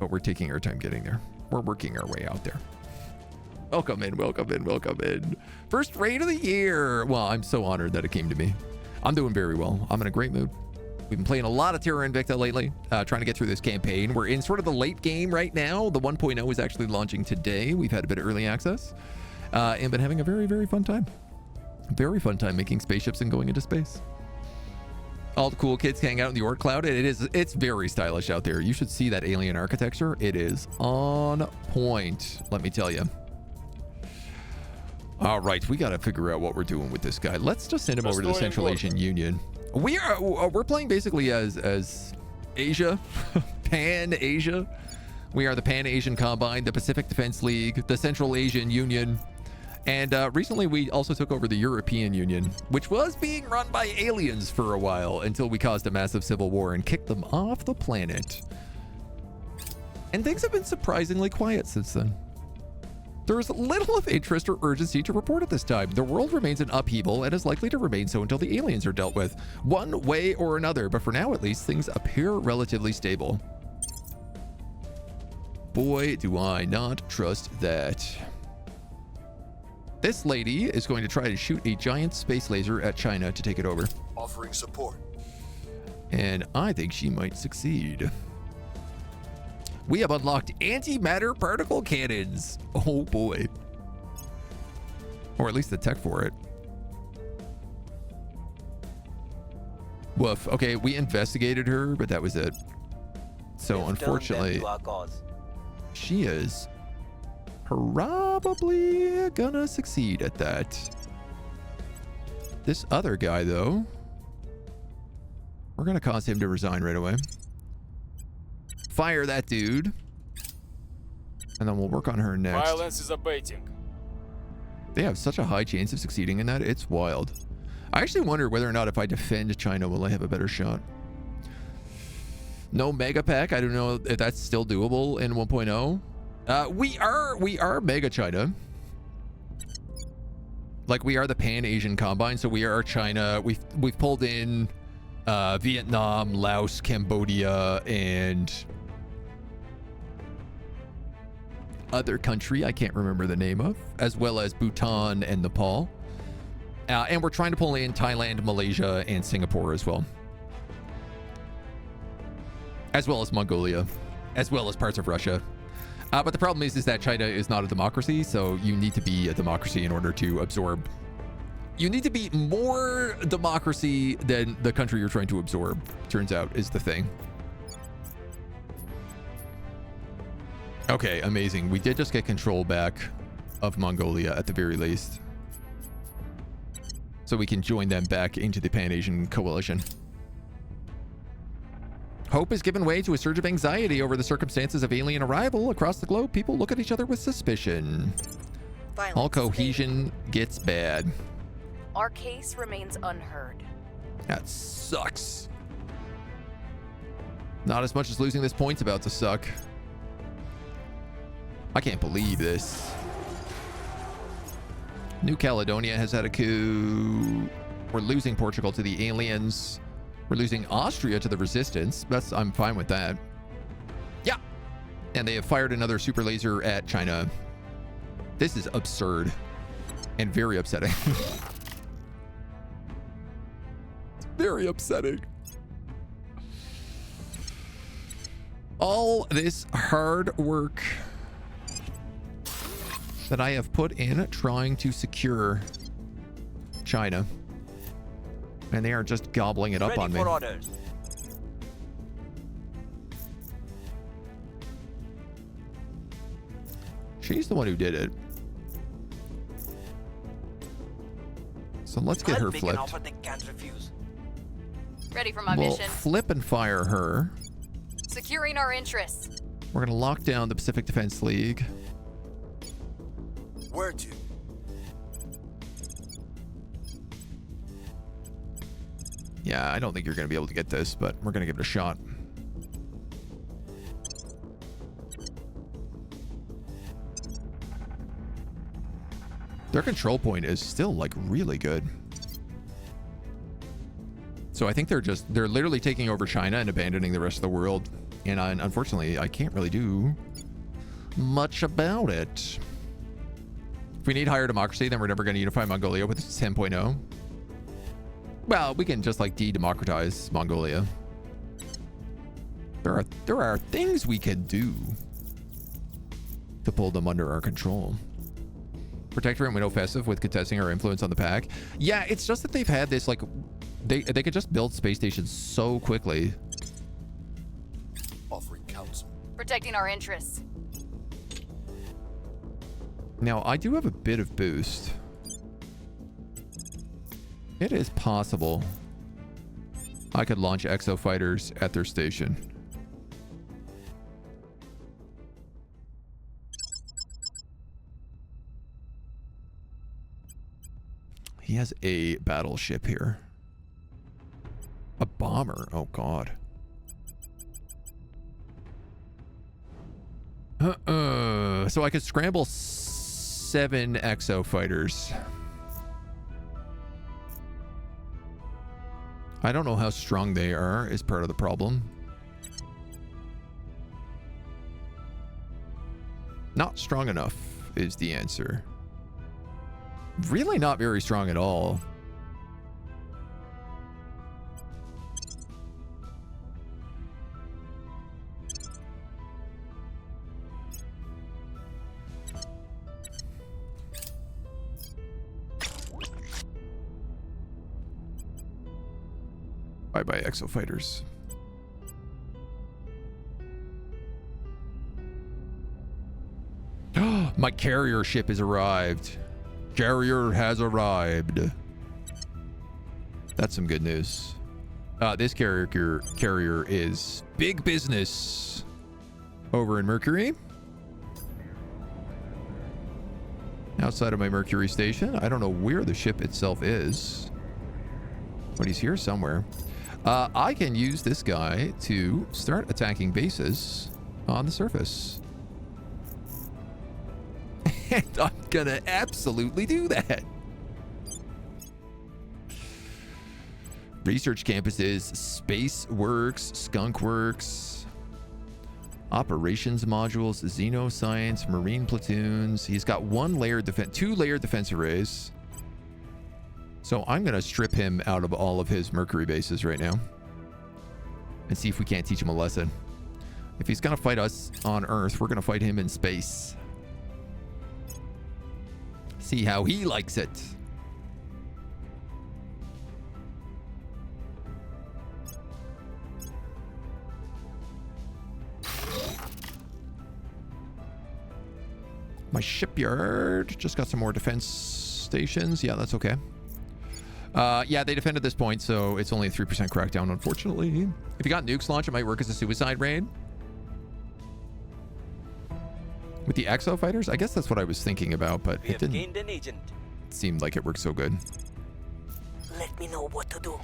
But we're taking our time getting there. We're working our way out there. Welcome in, welcome in, welcome in. First raid of the year. Well, I'm so honored that it came to me. I'm doing very well. I'm in a great mood. We've been playing a lot of Terra Invicta lately, trying to get through this campaign. We're in sort of the late game right now. The 1.0 is actually launching today. We've had a bit of early access and been having a very, very fun time. Very fun time making spaceships and going into space. All the cool kids hang out in the Oort Cloud. It's very stylish out there. You should see that alien architecture. It is on point, let me tell you. All right, we got to figure out what we're doing with this guy. Let's just send him over to the Central Asian Union. We're playing basically as Asia, Pan-Asia. We are the Pan-Asian Combine, the Pacific Defense League, the Central Asian Union. And recently we also took over the European Union, which was being run by aliens for a while until we caused a massive civil war and kicked them off the planet. And things have been surprisingly quiet since then. There's little of interest or urgency to report at this time. The world remains in upheaval and is likely to remain so until the aliens are dealt with, one way or another. But for now, at least, things appear relatively stable. Boy, do I not trust that. This lady is going to try to shoot a giant space laser at China to take it over.
Offering support.
And I think she might succeed. We have unlocked antimatter particle cannons. Oh boy. Or at least the tech for it. Woof. Okay, we investigated her, but that was it. So
We've turned them
unfortunately,
to our cause.
she is probably gonna succeed at that. This other guy, though, we're gonna cause him to resign right away. Fire that dude. And then we'll work on her next.
Violence is abating.
They have such a high chance of succeeding in that. It's wild. I actually wonder whether or not if I defend China, will I have a better shot? No mega pack. I don't know if that's still doable in 1.0. We are mega China. Like, we are the Pan-Asian Combine, so we are China. We've pulled in Vietnam, Laos, Cambodia, and other country I can't remember the name of, as well as Bhutan and Nepal. And we're trying to pull in Thailand, Malaysia, and Singapore as well. As well as Mongolia, as well as parts of Russia. But the problem is that China is not a democracy, so you need to be a democracy in order to absorb. You need to be more democracy than the country you're trying to absorb, turns out, is the thing. Okay, amazing. We did just get control back of Mongolia at the very least. So we can join them back into the Pan-Asian coalition. Hope has given way to a surge of anxiety over the circumstances of alien arrival across the globe. People look at each other with suspicion.
Violence
All
is abating.
cohesion gets bad.
Our case remains unheard.
That sucks. Not as much as losing this point's about to suck. I can't believe this. New Caledonia has had a coup. We're losing Portugal to the aliens. We're losing Austria to the resistance. I'm fine with that. Yeah. And they have fired another super laser at China. This is absurd and very upsetting. It's very upsetting. All this hard work that I have put in trying to secure China, and they are just gobbling it up
Ready
on me.
for orders.
She's the one who did it. So let's get her
I'll make an
flipped.
offer they can't refuse.
Ready for my
We'll
mission.
flip and fire her.
Securing our interests.
We're going to lock down the Pacific Defense League.
Where to?
Yeah, I don't think you're going to be able to get this, but we're going to give it a shot. Their control point is still like really good. So I think they're literally taking over China and abandoning the rest of the world. And unfortunately, I can't really do much about it. If we need higher democracy, then we're never going to unify Mongolia with 10.0. Well, we can just like de-democratize Mongolia. There are things we can do to pull them under our control. Protectorate went offensive with contesting our influence on the pack. Yeah, it's just that they've had this like they could just build space stations so quickly.
Offering counsel.
Protecting our interests.
Now, I do have a bit of boost. It is possible I could launch exo fighters at their station. He has a battleship here. A bomber. Oh, God. So I could scramble 7 exo fighters. I don't know how strong they are is part of the problem. Not strong enough is the answer. Really not very strong at all. Bye-bye, exo fighters. My carrier ship has arrived. Carrier has arrived. That's some good news. This carrier is big business over in Mercury. Outside of my Mercury station. I don't know where the ship itself is, but he's here somewhere. I can use this guy to start attacking bases on the surface. And I'm gonna absolutely do that. Research campuses, Space Works, Skunk Works, operations modules, xenoscience, marine platoons. He's got two layered defense arrays. So I'm gonna strip him out of all of his Mercury bases right now and see if we can't teach him a lesson. If he's gonna fight us on Earth, we're gonna fight him in space. See how he likes it. My shipyard just got some more defense stations. Yeah, that's okay. Yeah, they defended this point, so it's only a 3% crackdown, unfortunately. If you got nukes launched, it might work as a suicide raid. With the exo fighters? I guess that's what I was thinking about, but
We
it
have
didn't
gained an agent.
seem like it worked so good.
Let me know what to do.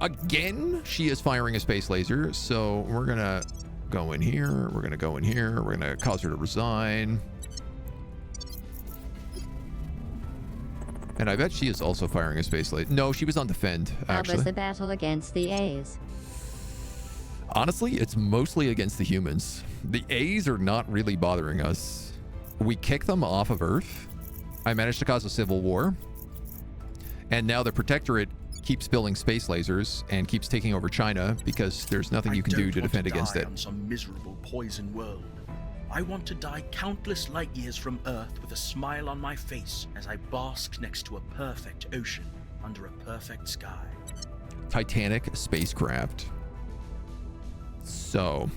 Again, she is firing a space laser, so we're gonna go in here. We're gonna go in here. We're gonna cause her to resign. And I bet she is also firing a space laser. No, she was on defend,
How
actually.
was the battle against the A's?
Honestly, it's mostly against the humans. The A's are not really bothering us. We kick them off of Earth. I managed to cause a civil war. And now the protectorate keeps building space lasers and keeps taking over China because there's nothing you can do to defend against it.
On some miserable poison world. I want to die countless light years from Earth with a smile on my face as I bask next to a perfect ocean under a perfect sky.
Titanic spacecraft. So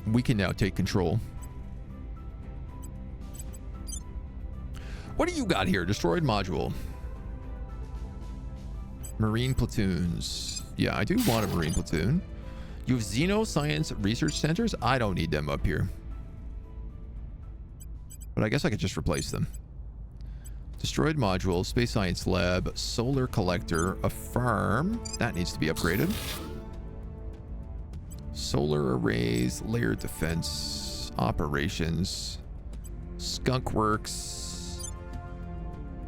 we can now take control. What do you got here? Destroyed module. Marine platoons. Yeah, I do want a marine platoon. You have xenoscience research centers? I don't need them up here. But I guess I could just replace them. Destroyed module, space science lab, solar collector, a farm. That needs to be upgraded. Solar arrays, layered defense, operations, skunk works,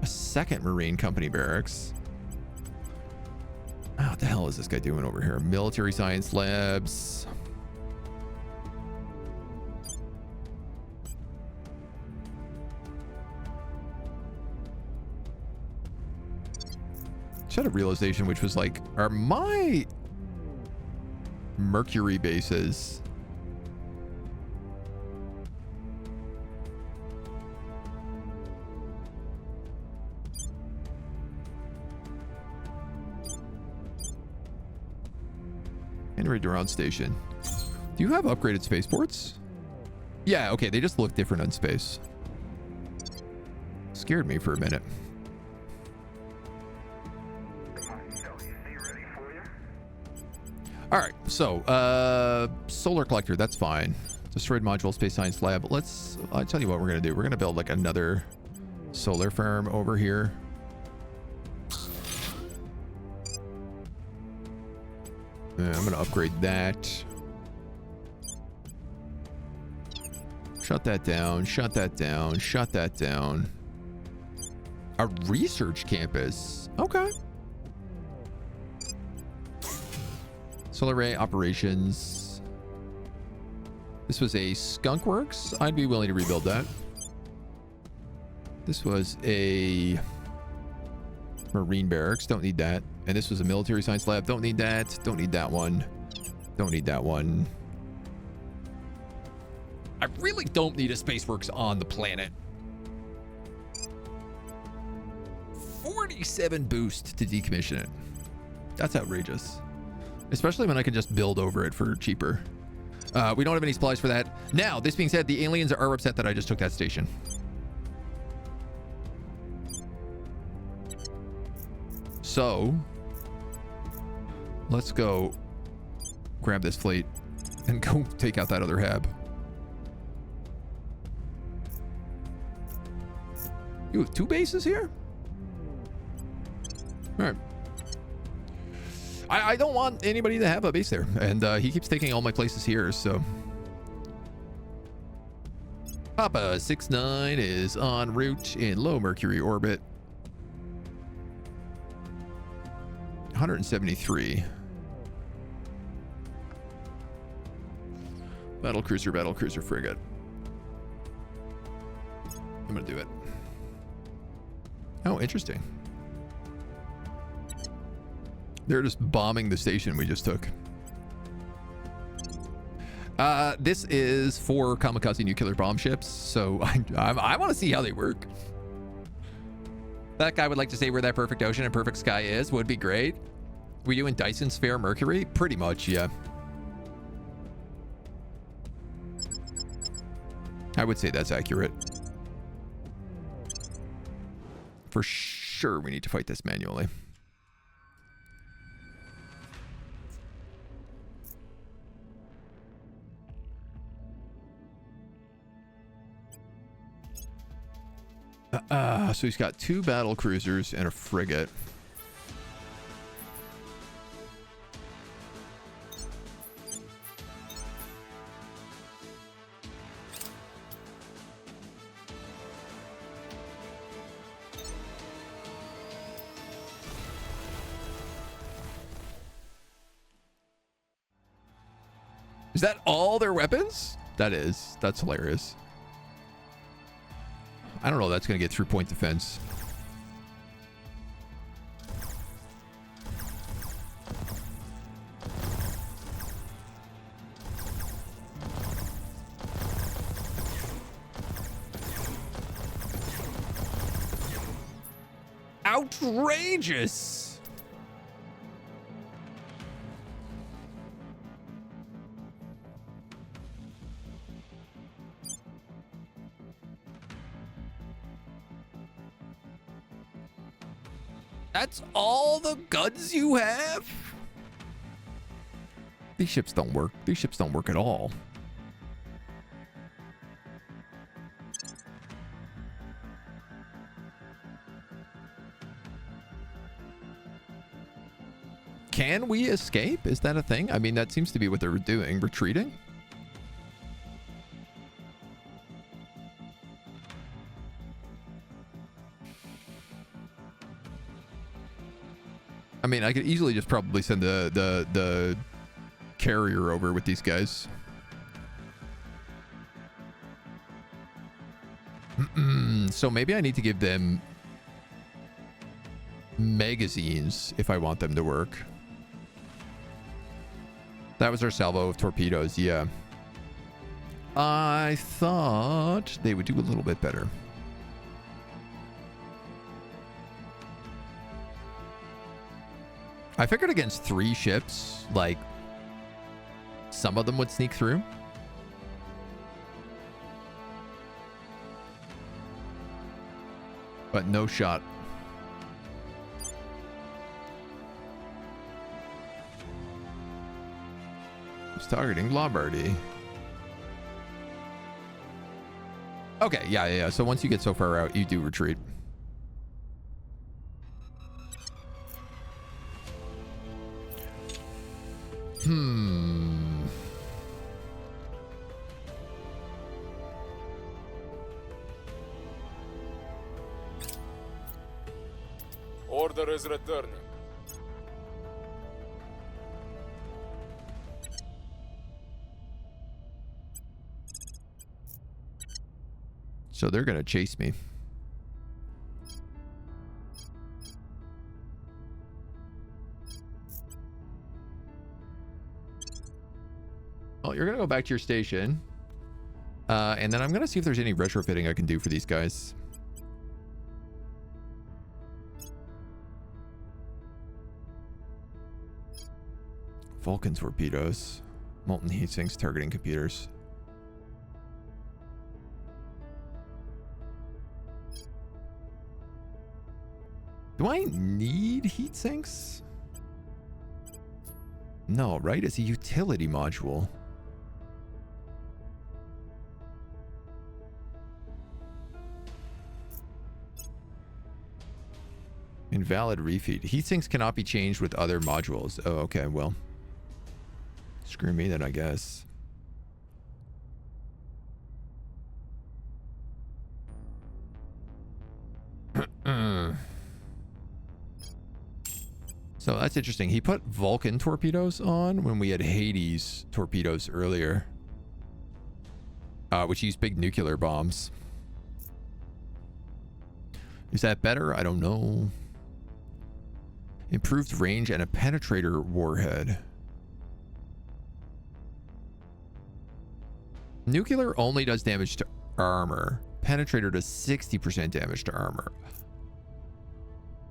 a second marine company barracks. Oh, what the hell is this guy doing over here? Military science labs. Just had a realization, which was like, are my Mercury bases Henry Durant Station? Do you have upgraded spaceports? Yeah, okay, they just look different in space. Scared me for a minute. All right, so solar collector, that's fine. Destroyed module, space science lab. I'll tell you what we're gonna do. We're gonna build like another solar farm over here. I'm gonna upgrade that. Shut that down, shut that down, shut that down. A research campus. Okay. Solar array operations. This was a skunk works. I'd be willing to rebuild that. This was a marine barracks. Don't need that. And this was a military science lab. Don't need that. Don't need that one. Don't need that one. I really don't need a spaceworks on the planet. 47 boost to decommission it. That's outrageous. Especially when I can just build over it for cheaper. We don't have any supplies for that. Now, this being said, the aliens are upset that I just took that station. So, let's go grab this fleet and go take out that other hab. You have 2 bases here? All right. I don't want anybody to have a base there. And he keeps taking all my places here, so. Papa 69 is en route in low Mercury orbit. 173. Battlecruiser, frigate. I'm gonna do it. Oh, interesting. They're just bombing the station we just took. This is for kamikaze nuclear bomb ships, so I want to see how they work. That guy would like to say where that perfect ocean and perfect sky is. Would be great. We doing Dyson Sphere Mercury? Pretty much, yeah. I would say that's accurate. For sure, we need to fight this manually. So he's got 2 battle cruisers and a frigate. Is that all their weapons? That's hilarious. I don't know if that's going to get through point defense. Outrageous! That's all the guns you have? These ships don't work. These ships don't work at all. Can we escape? Is that a thing? I mean, that seems to be what they're doing. Retreating? I mean, I could easily just probably send the carrier over with these guys. So maybe I need to give them magazines if I want them to work. That was our salvo of torpedoes, yeah. I thought they would do a little bit better. I figured against 3 ships, like, some of them would sneak through. But no shot. He's targeting Lombardy. Okay, yeah. So once you get so far out, you do retreat.
Order is returning.
So they're gonna chase me. Well, you're gonna go back to your station. And then I'm gonna see if there's any retrofitting I can do for these guys. Vulcan torpedoes. Molten heat sinks targeting computers. Do I need heat sinks? No, right? It's a utility module. Invalid refeed. Heat sinks cannot be changed with other modules. Oh, okay, well. Screw me then, I guess. So that's interesting. He put Vulcan torpedoes on when we had Hades torpedoes earlier. Which use big nuclear bombs. Is that better? I don't know. Improved range and a penetrator warhead. Nuclear only does damage to armor. Penetrator does 60% damage to armor.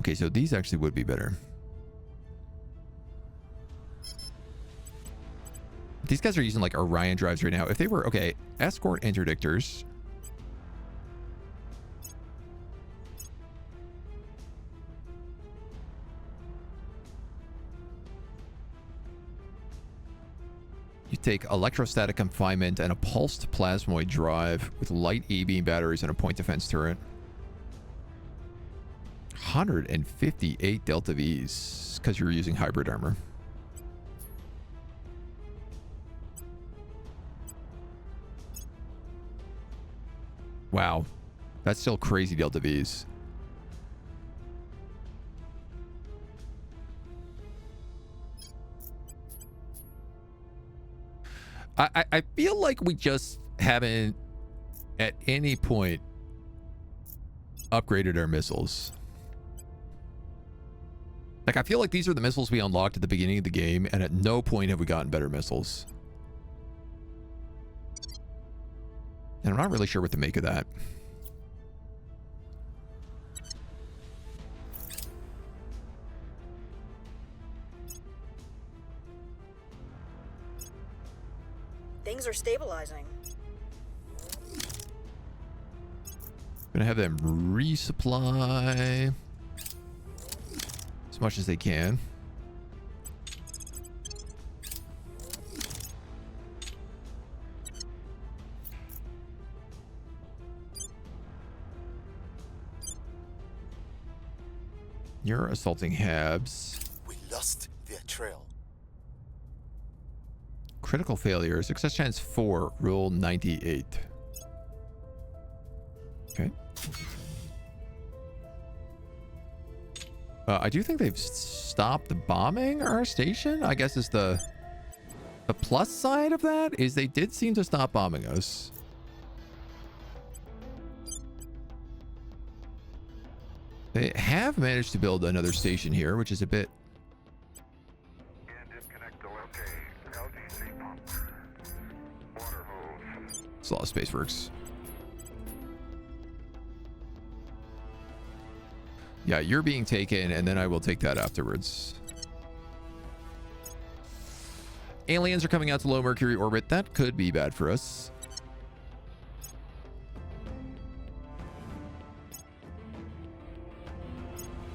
Okay, so these actually would be better. These guys are using like Orion drives right now. If they were, okay, escort interdictors. You take electrostatic confinement and a pulsed plasmoid drive with light E-beam batteries and a point defense turret. 158 Delta Vs because you're using hybrid armor. Wow. That's still crazy Delta Vs. I feel like we just haven't at any point upgraded our missiles. Like, I feel like these are the missiles we unlocked at the beginning of the game, and at no point have we gotten better missiles. And I'm not really sure what to make of that.
Things are stabilizing.
Gonna have them resupply as much as they can. You're assaulting Habs.
We lost their trail.
Critical failure. Success chance 4. Rule 98. Okay. I do think they've stopped bombing our station. I guess is the plus side of that is they did seem to stop bombing us. They have managed to build another station here, which is a bit... It's a lot of space works. Yeah, you're being taken, and then I will take that afterwards. Aliens are coming out to low Mercury orbit. That could be bad for us.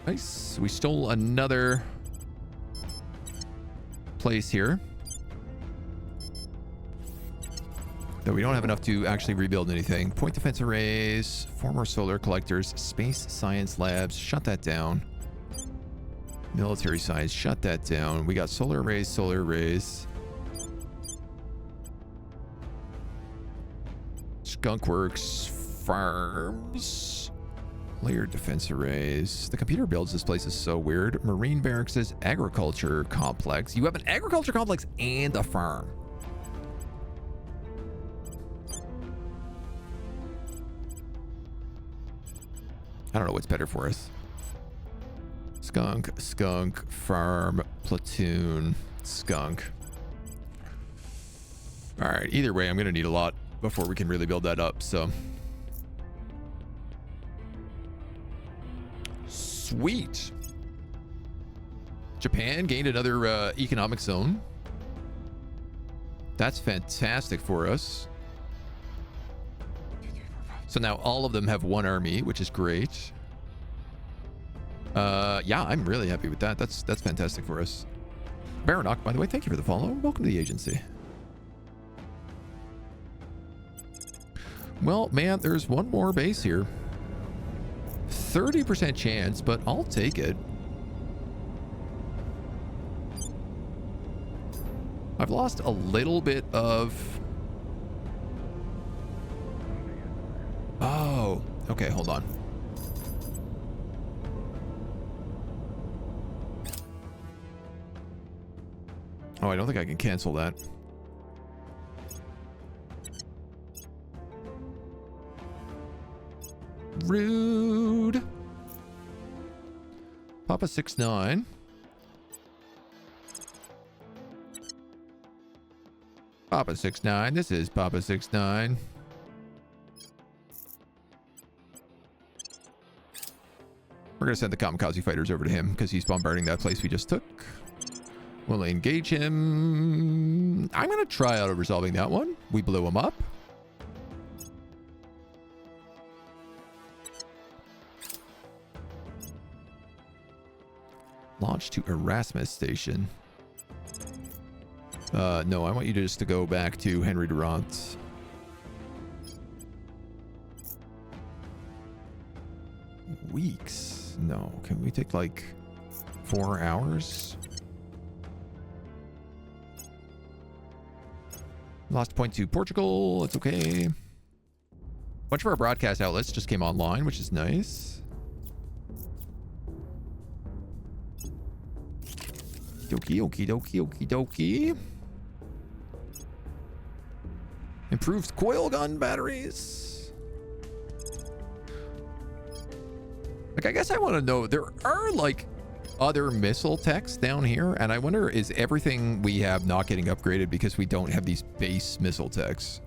Nice. We stole another place here. Though we don't have enough to actually rebuild anything. Point defense arrays, former solar collectors, space science labs, shut that down. Military science, shut that down. We got solar arrays, solar arrays. Skunkworks, farms, layered defense arrays. The computer builds this place is so weird. Marine barracks, agriculture complex. You have an agriculture complex and a farm. I don't know what's better for us. Skunk, skunk, farm, platoon, skunk. All right, either way, I'm going to need a lot before we can really build that up, so. Sweet. Japan gained another economic zone. That's fantastic for us. So now all of them have one army, which is great. Yeah, I'm really happy with that. That's fantastic for us. Baronok, by the way, thank you for the follow. Welcome to the agency. Well, man, there's one more base here. 30% chance, but I'll take it. I've lost a little bit of... Oh, okay, hold on. Oh, I don't think I can cancel that. Rude. Papa 6-9. Papa 6-9. This is Papa 6-9. We're going to send the kamikaze fighters over to him because he's bombarding that place we just took. We'll engage him. I'm going to try out resolving that one. We blew him up. Launch to Erasmus Station. No, I want you to just to go back to Henry Durant. Weeks? No. Can we take like 4 hours? Lost point to Portugal. It's okay. A bunch of our broadcast outlets just came online, which is nice. Dokie, okie dokie, okie dokie. Improved coil gun batteries. Like, I guess I want to know, there are like other missile techs down here, and I wonder, is everything we have not getting upgraded because we don't have these base missile techs?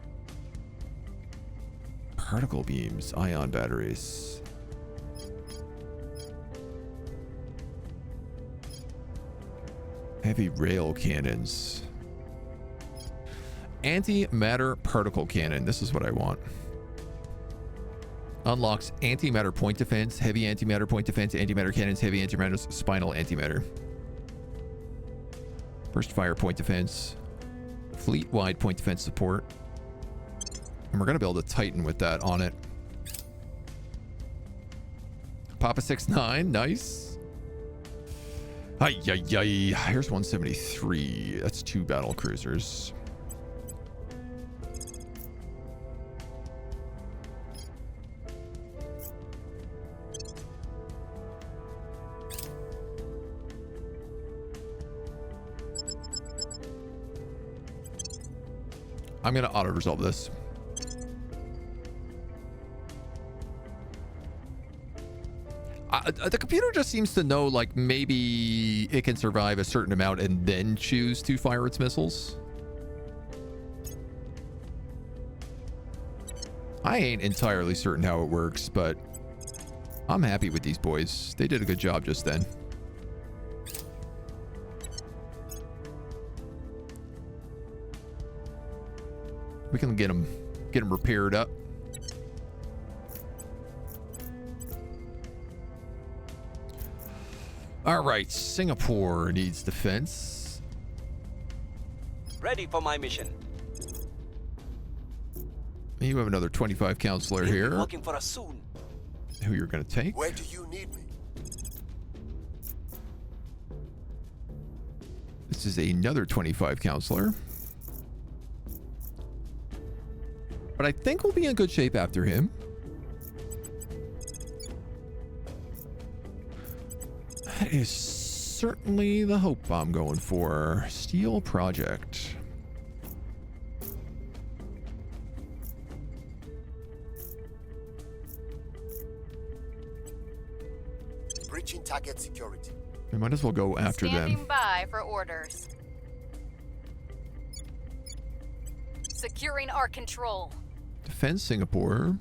Particle beams, ion batteries. Heavy rail cannons. Antimatter particle cannon. This is what I want. Unlocks antimatter point defense, heavy antimatter point defense, antimatter cannons, heavy antimatter, spinal antimatter. Burst fire point defense. Fleet-wide point defense support. And we're going to build a Titan with that on it. Papa 6-9. Nice. Ay, ay, ay. Here's 173. That's 2 battle cruisers. I'm going to auto-resolve this. The computer just seems to know, like, maybe it can survive a certain amount and then choose to fire its missiles. I ain't entirely certain how it works, but I'm happy with these boys. They did a good job just then. We can get them repaired up. All right, Singapore needs defense.
Ready for my mission.
You have another 25 counselor here.
Looking for us soon.
Who you're going to take?
Where do you need me?
This is another 25 counselor. But I think we'll be in good shape after him. That is certainly the hope I'm going for. Steel project.
Breaching target security.
We might as well go after
Standing
them.
by for orders. Securing our control.
Defend Singapore.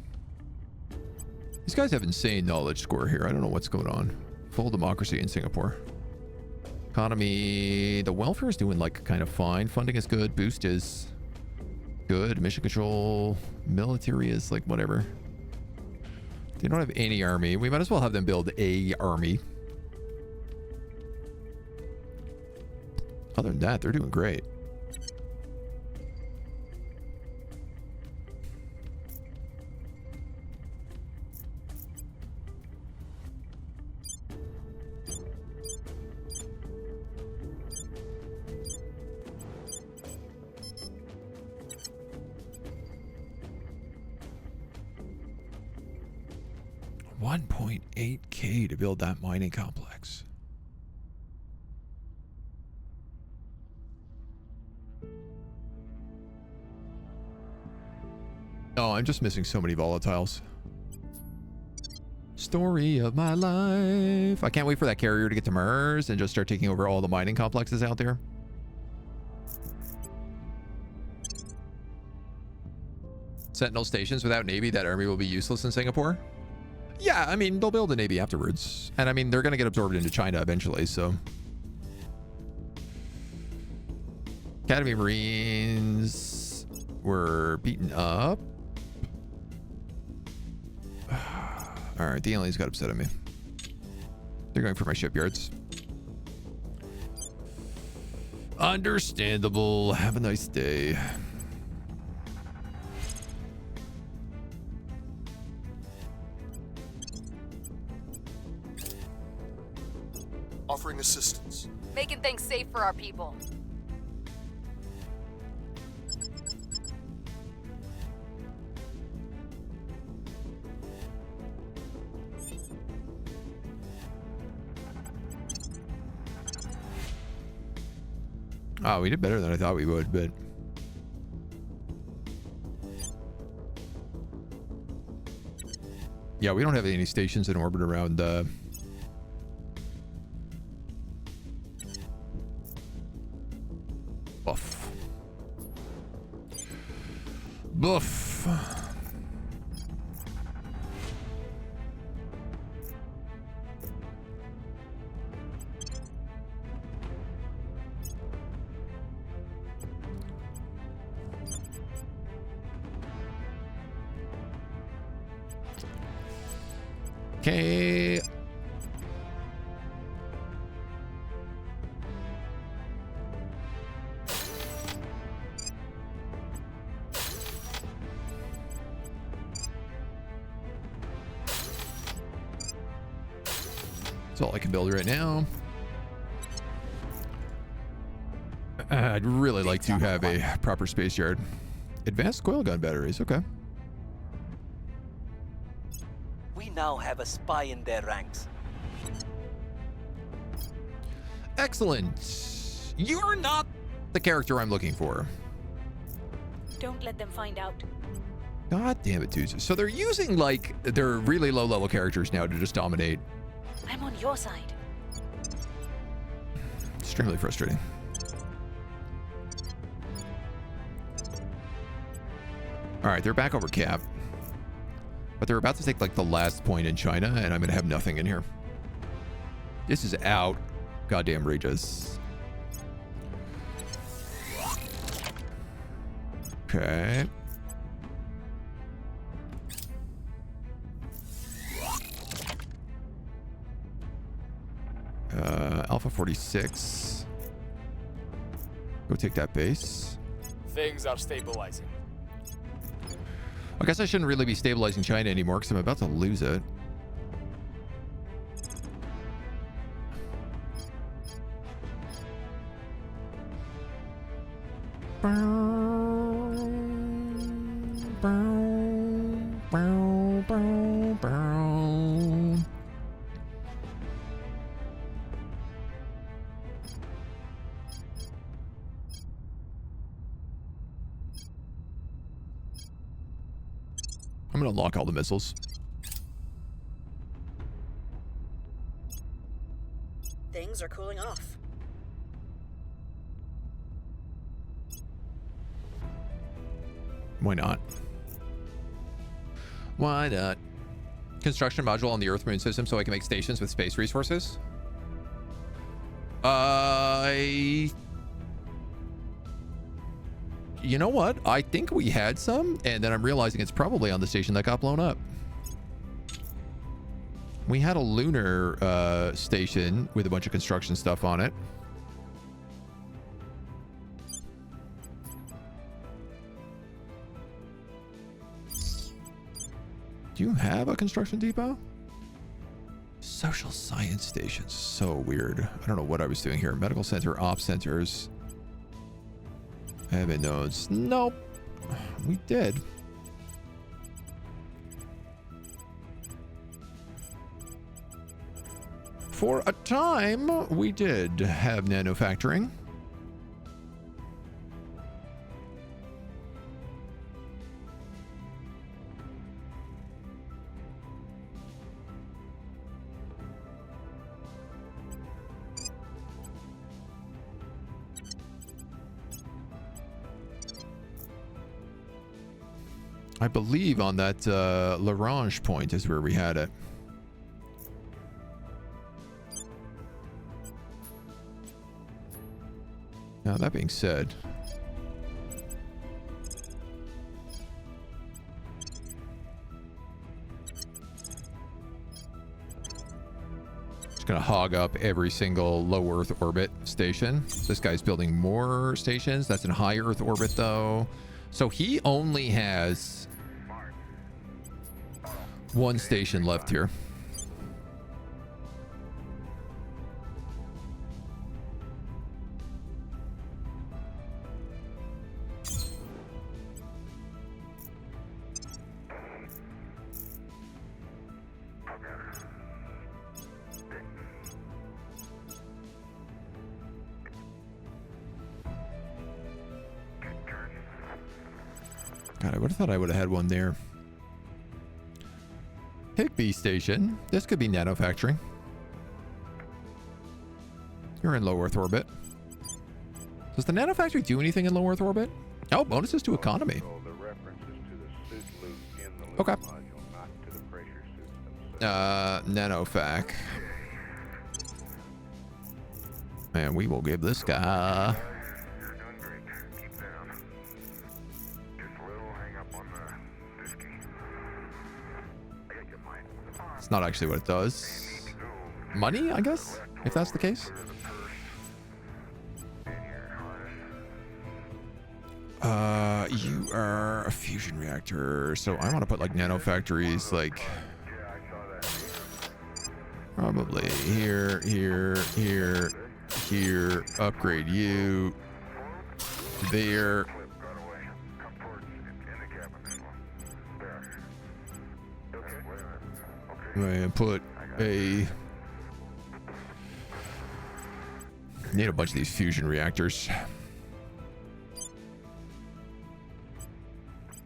These guys have insane knowledge score here. I don't know what's going on. Full democracy in Singapore. Economy. The welfare is doing like kind of fine. Funding is good. Boost is Good. Mission control. Military is like whatever. They don't have any army. We might as well have them build a army. Other than that, they're doing great. $1.8K to build that mining complex. Oh, I'm just missing so many volatiles. Story of my life. I can't wait for that carrier to get to Mars and just start taking over all the mining complexes out there. Sentinel stations without Navy, that army will be useless in Singapore. Yeah, I mean, they'll build a Navy afterwards. And I mean, they're going to get absorbed into China eventually, so. Academy Marines were beaten up. All right, the aliens got upset at me. They're going for my shipyards. Understandable. Have a nice day.
Offering assistance.
Making things safe for our people.
Oh, we did better than I thought we would, but... Yeah, we don't have any stations in orbit around, Buff. Buff. Okay. That's all I can build right now. I'd really like to have a proper space yard. Advanced coil gun batteries, okay.
We now have a spy in their ranks.
Excellent. You're not the character I'm looking for.
Don't let them find out.
God damn it, dudes. So they're using, like, their really low-level characters now to just dominate.
I'm on your side.
Extremely frustrating. All right, they're back over cap. But they're about to take, like, the last point in China, and I'm going to have nothing in here. This is out. Goddamn rages. Okay. Alpha 46. Go take that base.
Things are stabilizing.
I guess I shouldn't really be stabilizing China anymore because I'm about to lose it. I'm gonna unlock all the missiles.
Things are cooling off.
Why not? Why not? Construction module on the Earth moon system so I can make stations with space resources? you know what? I think we had some, and then I'm realizing it's probably on the station that got blown up. We had a lunar station with a bunch of construction stuff on it. Do you have a construction depot? Social science stations. So weird. I don't know what I was doing here. Medical center, ops centers. Admin nodes. Nope. We did. For a time, we did have nanofactoring. I believe on that Larange point is where we had it. Now, that being said, just gonna hog up every single low Earth orbit station. This guy's building more stations. That's in high Earth orbit, though. So he only has one station left here. God, I would have thought I would have had one there. Higby station. This could be nanofactoring. You're in low Earth orbit. Does the nanofactory do anything in low Earth orbit? Oh, bonuses to economy. Okay. Nanofac. And we will give this guy... It's not actually what it does. Money, I guess, if that's the case. You are a fusion reactor, so I want to put like nanofactories, like probably here, here, here, here. Upgrade you there. And put a... Need a bunch of these fusion reactors.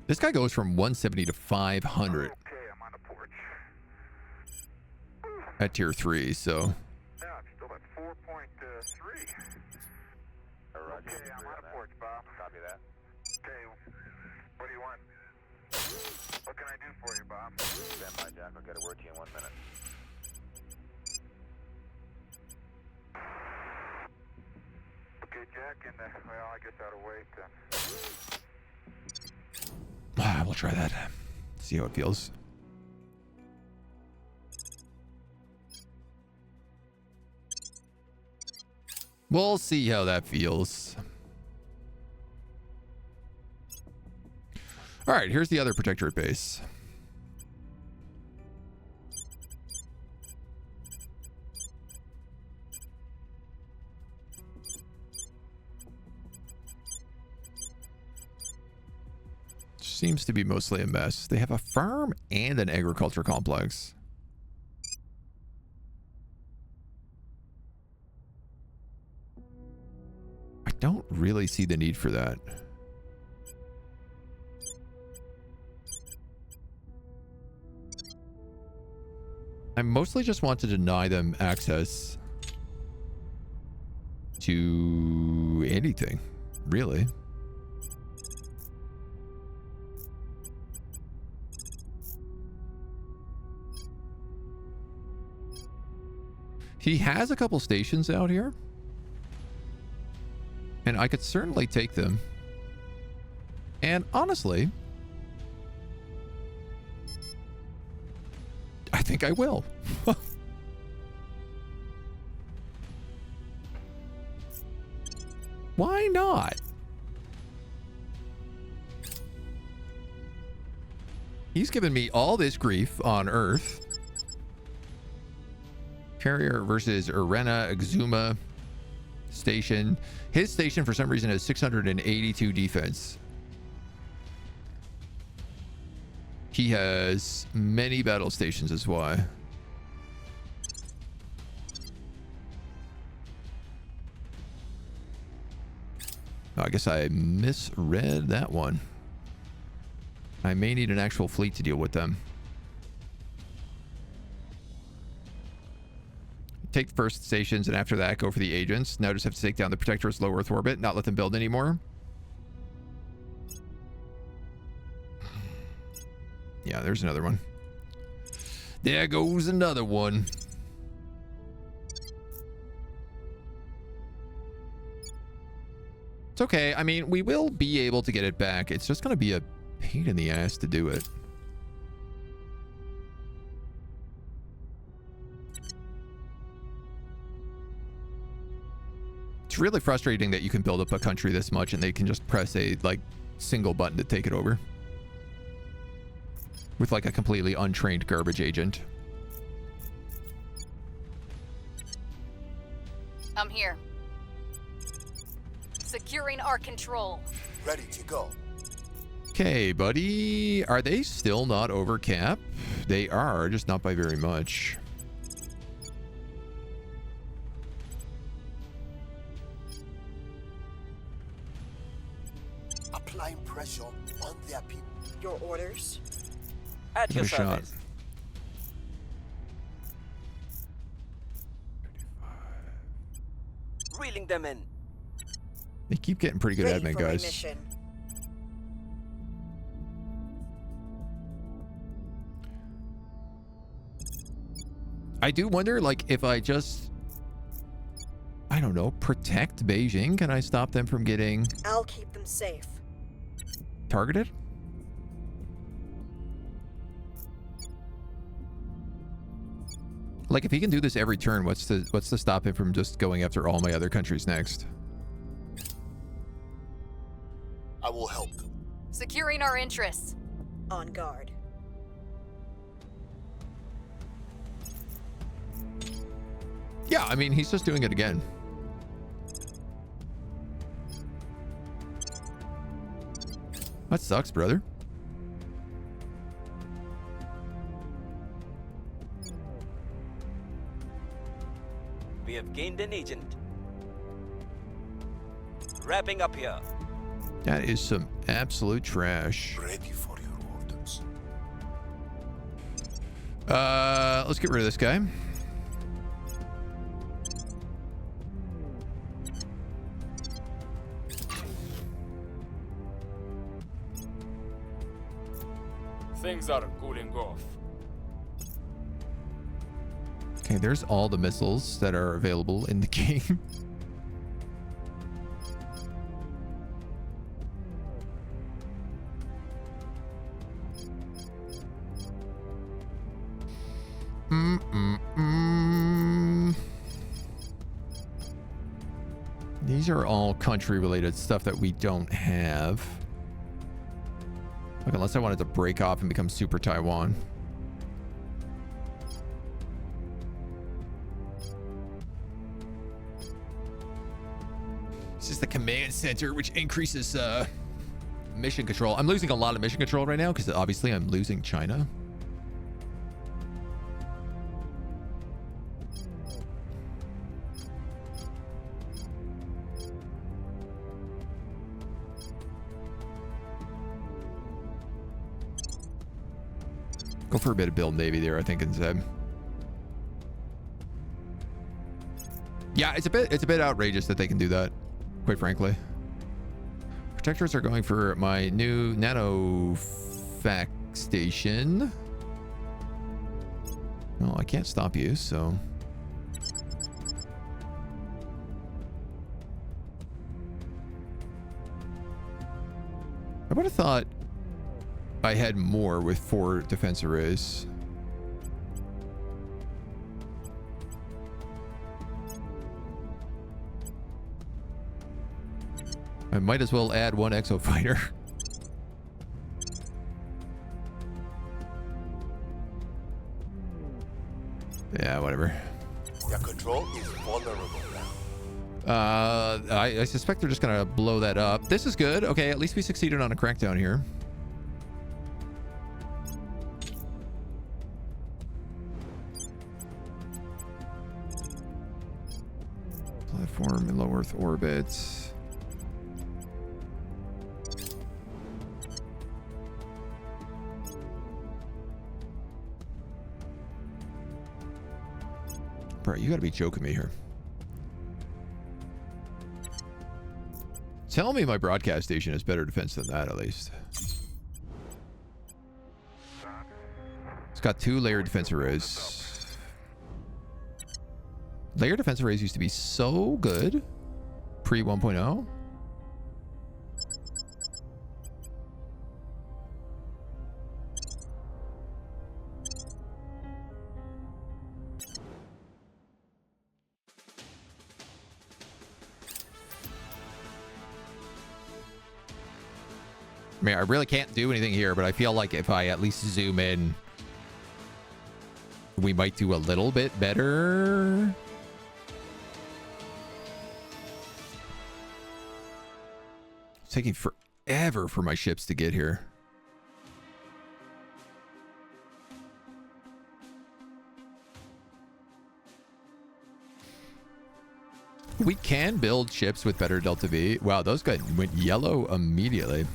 This guy goes from 170 to 500 at tier 3, so...
Yeah, I'm still at 4.3. Okay, I'm on a porch, Bob. Copy that. Okay, what do you want? What can I do for you, Bob? Stand by, Jack. I'll get a word to you in 1 minute. Okay, Jack, and well, I guess I'll wait.
We'll try that. See how it feels. We'll see how that feels. All right, here's the other protectorate base. Seems to be mostly a mess. They have a farm and an agriculture complex. I don't really see the need for that. I mostly just want to deny them access to anything, really. He has a couple stations out here, and I could certainly take them. And honestly, I think I will. Why not? He's given me all this grief on Earth. Carrier versus Arena Exuma station. His station, for some reason, has 682 defense. He has many battle stations, is why. Oh, I guess I misread that one. I may need an actual fleet to deal with them. Take the first stations, and after that, go for the agents. Now just have to take down the Protectorate's low Earth orbit, not let them build anymore. Yeah, there's another one. There goes another one. It's okay. I mean, we will be able to get it back. It's just going to be a pain in the ass to do it. It's really frustrating that you can build up a country this much and they can just press a like single button to take it over with like a completely untrained garbage agent.
I'm here. Securing our control.
Ready to go.
Okay, buddy. Are they still not over cap? They are, just not by very much.
Applying pressure on their people.
Your orders?
At
Give
your
it a shot.
service. Reeling them in.
They keep getting pretty good
Ready
admin,
for my
guys.
mission.
I do wonder, like, if I just, I don't know, protect Beijing, can I stop them from getting
I'll keep them safe.
targeted? Like, if he can do this every turn, what's to stop him from just going after all my other countries next?
I will help them.
Securing our interests.
On guard.
Yeah, I mean, he's just doing it again. That sucks, brother.
We have gained an agent. Wrapping up here.
That is some absolute trash.
Ready for your orders.
Let's get rid of this guy.
Things are cooling off.
Okay, there's all the missiles that are available in the game. These are all country-related stuff that we don't have. Like, unless I wanted to break off and become Super Taiwan. This is the command center, which increases mission control. I'm losing a lot of mission control right now because obviously I'm losing China. Go for a bit of build navy there, I think, instead. Yeah, it's a bit outrageous that they can do that, quite frankly. Protectors are going for my new nano fac station. Well, I can't stop you, so. I would have thought I had more with 4 defense arrays. I might as well add 1 exo fighter. Yeah, whatever.
Your control is vulnerable now.
I suspect they're just gonna blow that up. This is good. Okay, at least we succeeded on a crackdown here. Platform in low Earth orbit. Bro, you gotta be joking me here. Tell me my broadcast station has better defense than that, at least. It's got 2 layered defense arrays. Layered defense arrays used to be so good pre 1.0. I mean, I really can't do anything here, but I feel like if I at least zoom in, we might do a little bit better. It's taking forever for my ships to get here. We can build ships with better Delta V. Wow, those guys went yellow immediately.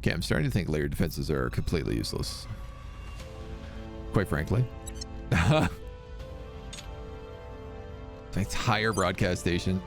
Okay, I'm starting to think layered defenses are completely useless. Quite frankly. It's higher broadcast station.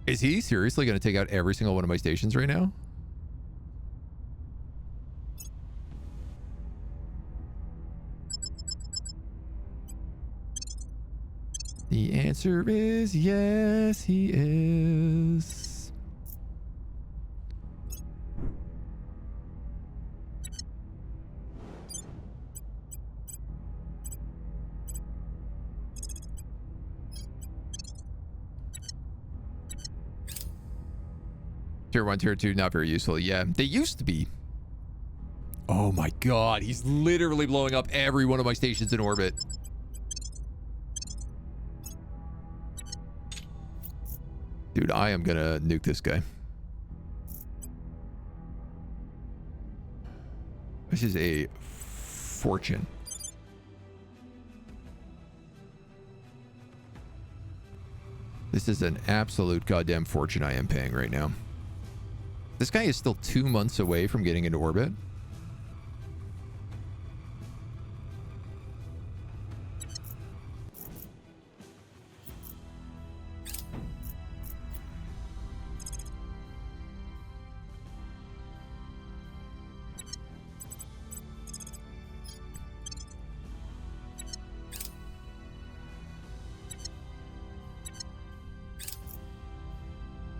Is he seriously going to take out every single one of my stations right now? The answer is yes, he is. Tier 1, Tier 2, not very useful. Yeah, they used to be. Oh my god, he's literally blowing up every one of my stations in orbit. Dude, I am gonna nuke this guy. This is a fortune. This is an absolute goddamn fortune I am paying right now. This guy is still 2 months away from getting into orbit.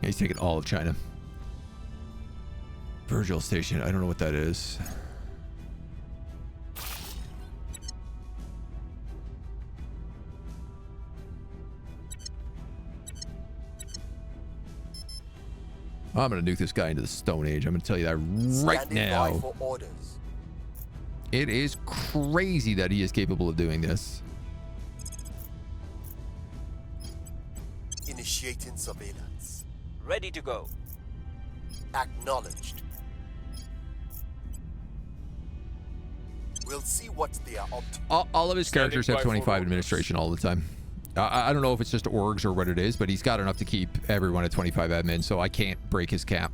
He's taking all of China. Virgil Station. I don't know what that is. I'm going to nuke this guy into the Stone Age. I'm going to tell you that right now.
For orders.
It is crazy that he is capable of doing this.
Initiating surveillance.
Ready to go.
Acknowledged. We'll see what they are up to.
All of his characters have
Standing by
25
for orders.
administration all the time. I don't know if it's just orgs or what it is, but he's got enough to keep everyone at 25 admin, so I can't break his cap.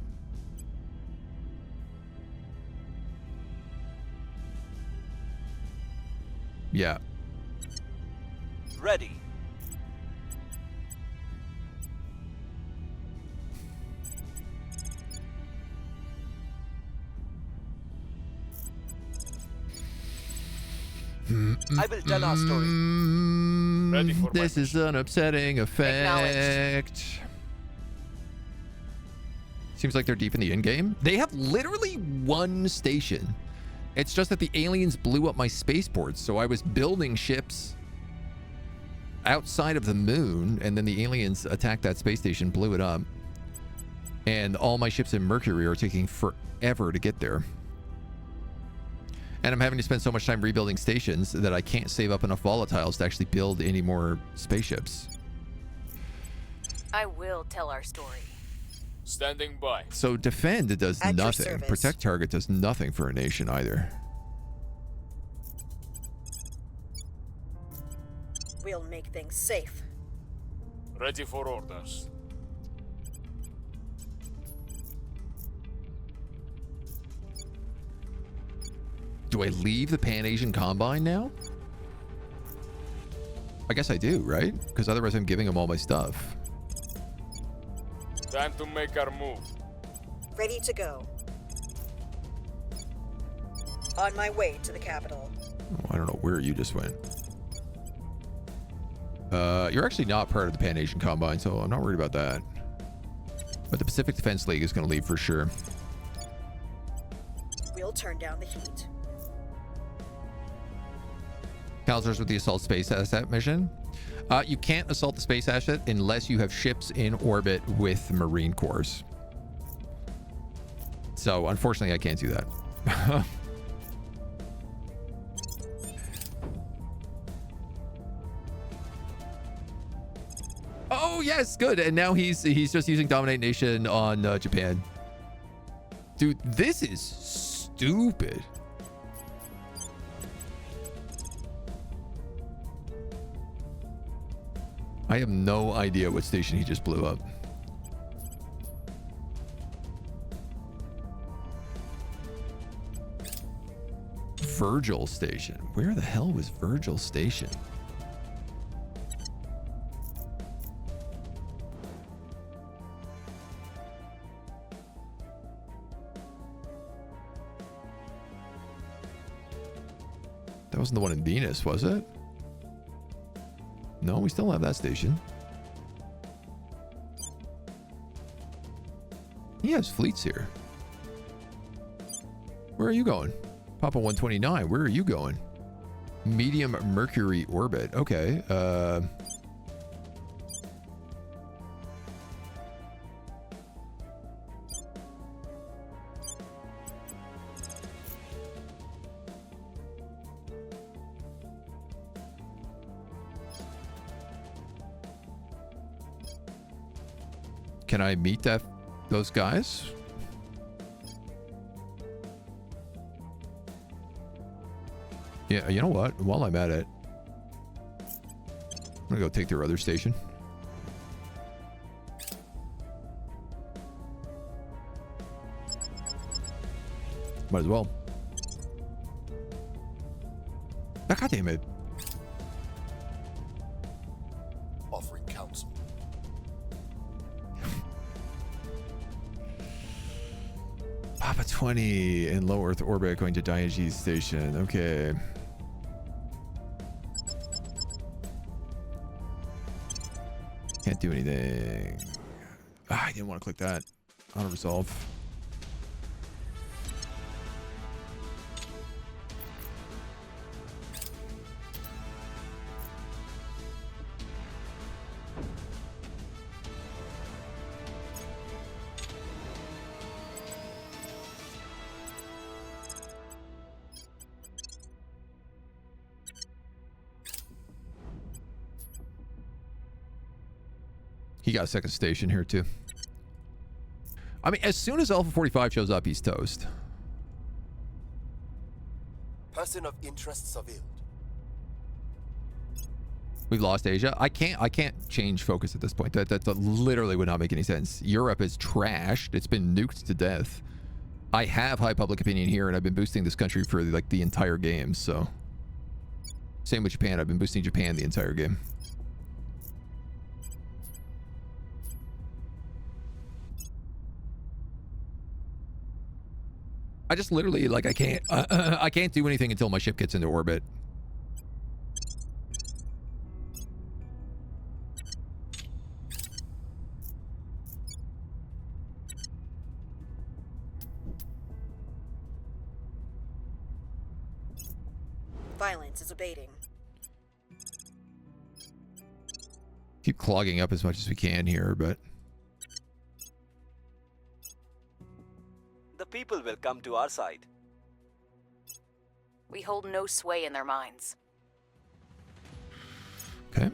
Yeah.
Ready. I will tell our story.
Ready for my
This is an upsetting effect. Seems like they're deep in the in-game. They have literally one station. It's just that the aliens blew up my spaceport, so I was building ships outside of the moon, and then the aliens attacked that space station, blew it up. And all my ships in Mercury are taking forever to get there. And I'm having to spend so much time rebuilding stations that I can't save up enough volatiles to actually build any more spaceships.
I will tell our story.
Standing by.
So defend does
At your
nothing.
service.
Protect target does nothing for a nation either.
We'll make things safe.
Ready for orders.
Do I leave the Pan-Asian Combine now? I guess I do, right? Because otherwise I'm giving him all my stuff.
Time to make our move.
Ready to go. On my way to the capital.
Oh, I don't know where you just went. You're actually not part of the Pan-Asian Combine, so I'm not worried about that. But the Pacific Defense League is going to leave for sure.
We'll turn down the heat.
Counselors with the Assault Space Asset mission. You can't assault the space asset unless you have ships in orbit with Marine Corps. So, unfortunately, I can't do that. Oh, yes, good. And now he's just using Dominate Nation on Japan. Dude, this is stupid. I have no idea what station he just blew up. Virgil Station. Where the hell was Virgil Station? That wasn't the one in Venus, was it? No, we still have that station. He has fleets here. Where are you going? Papa 129, where are you going? Medium Mercury orbit. Okay. Can I meet those guys? Yeah, you know what? While I'm at it, I'm gonna go take their other station. Might as well. God damn it.
Offering counsel.
Papa 20 in low Earth orbit going to Diage's station. Okay. Can't do anything. I didn't want to click that. Auto resolve. He got a second station here too. I mean, as soon as Alpha 45 shows up, he's toast.
Person of interest surveilled.
We've lost Asia. I can't change focus at this point. That literally would not make any sense. Europe is trashed. It's been nuked to death. I have high public opinion here, and I've been boosting this country for like the entire game. So, same with Japan. I've been boosting Japan the entire game. I just literally like I can't do anything until my ship gets into orbit.
Violence is abating.
Keep clogging up as much as we can here, but
The people will come to our side.
We hold no sway in their minds.
okay.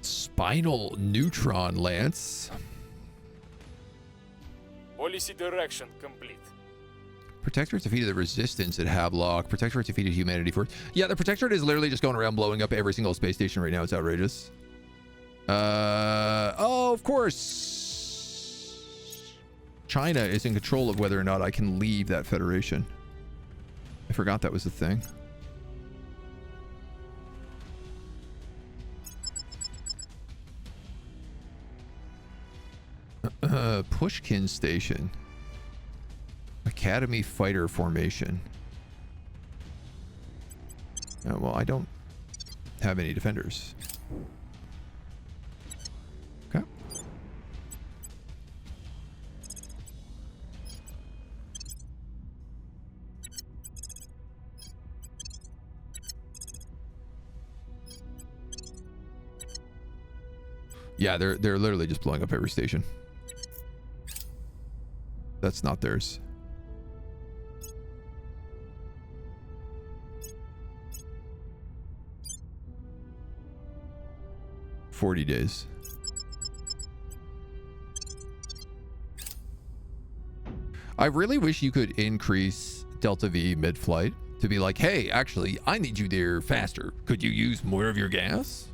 Spinal neutron lance.
Policy direction complete.
Protectorate defeated the resistance at Havelock. Protectorate defeated humanity for... Yeah, the Protectorate is literally just going around blowing up every single space station right now. It's outrageous. Oh, of course. China is in control of whether or not I can leave that federation. I forgot that was the thing. Pushkin Station. Academy Fighter Formation. Well, I don't have any defenders. Okay. Yeah, they're literally just blowing up every station. That's not theirs. $40 days. I really wish you could increase Delta V mid-flight to be like, hey, actually, I need you there faster. Could you use more of your gas?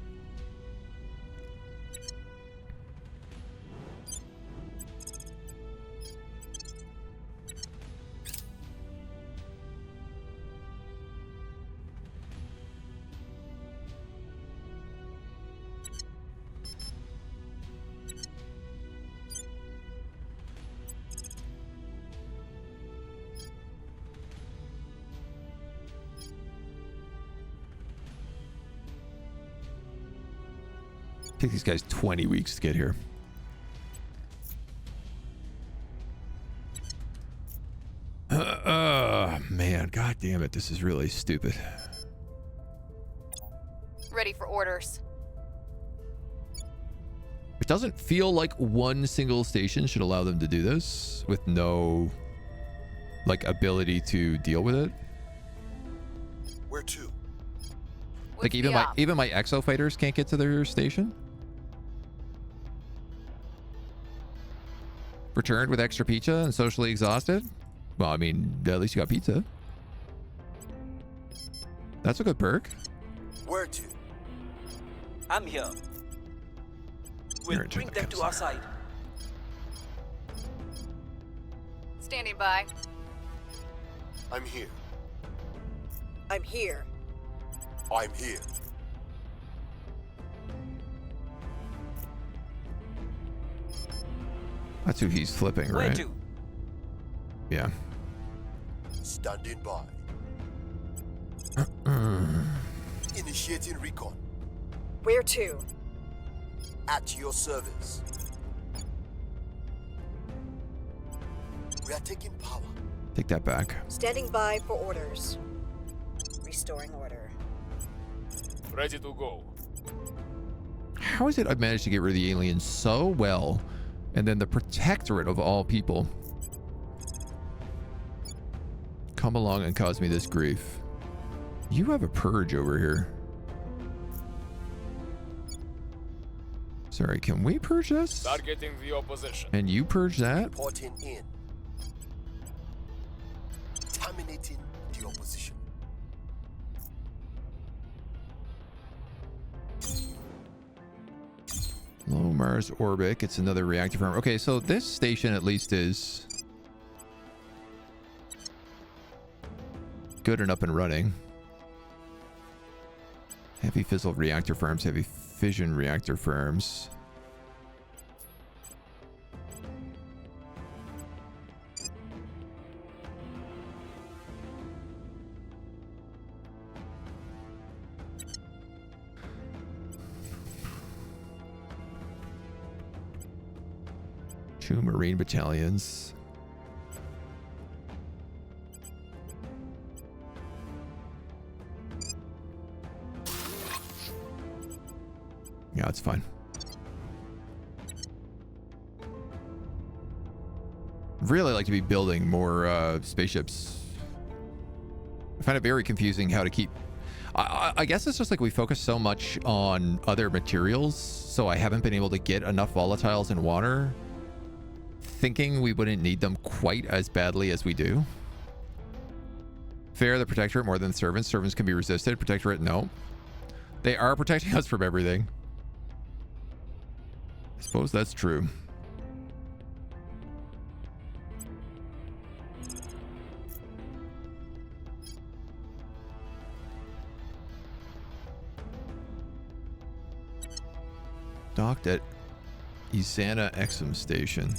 Take these guys 20 weeks to get here. Man, god damn it, this is really stupid.
Ready for orders.
It doesn't feel like one single station should allow them to do this with no like ability to deal with it.
Where to?
Like even my exo fighters can't get to their station. Returned with extra pizza and socially exhausted. Well, I mean, at least you got pizza. That's a good perk.
Where to?
I'm here. We'll
You're
bring them to our side.
Standing by.
I'm here.
I'm here.
I'm here.
That's who he's flipping,
Where
right?
to?
Yeah.
Standing by. Initiating recon.
Where to?
At your service. We are taking power.
Take that back.
Standing by for orders. Restoring order.
Ready to go.
How is it I've managed to get rid of the aliens so well, and then the protectorate of all people come along and cause me this grief? You have a purge over here. Sorry, can we purge this?
Targeting the opposition.
And you purge that?
Reporting in. Terminating the opposition.
Low Mars orbit. It's another reactor farm. Okay, so this station at least is good and up and running. Heavy fissile reactor farms, heavy fission reactor farms. Two Marine battalions. Yeah, it's fine. Really like to be building more spaceships. I find it very confusing how to keep... I guess it's just like we focus so much on other materials, so I haven't been able to get enough volatiles in water, thinking we wouldn't need them quite as badly as we do. Fair the protectorate more than servants. Servants can be resisted. Protectorate, no. They are protecting us from everything. I suppose that's true. Docked at Isana Exum Station.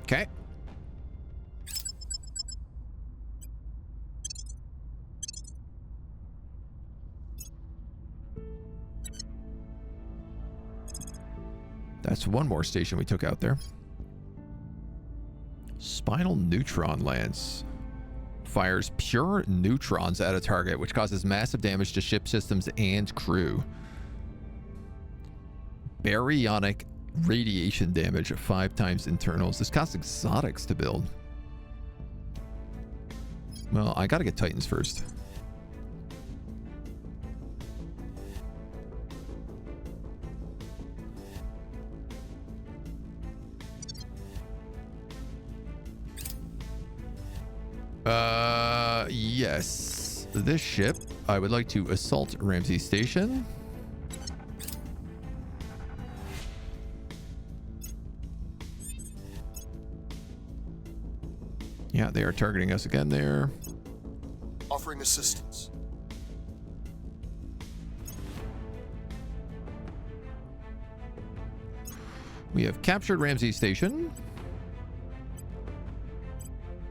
Okay. That's one more station we took out there. Spinal neutron lance. Fires pure neutrons at a target, which causes massive damage to ship systems and crew. Baryonic radiation damage of 5 times internals. This costs exotics to build. Well, I gotta get Titans first. Yes. This ship, I would like to assault Ramsey Station. Yeah, they are targeting us again there.
Offering assistance.
We have captured Ramsey Station.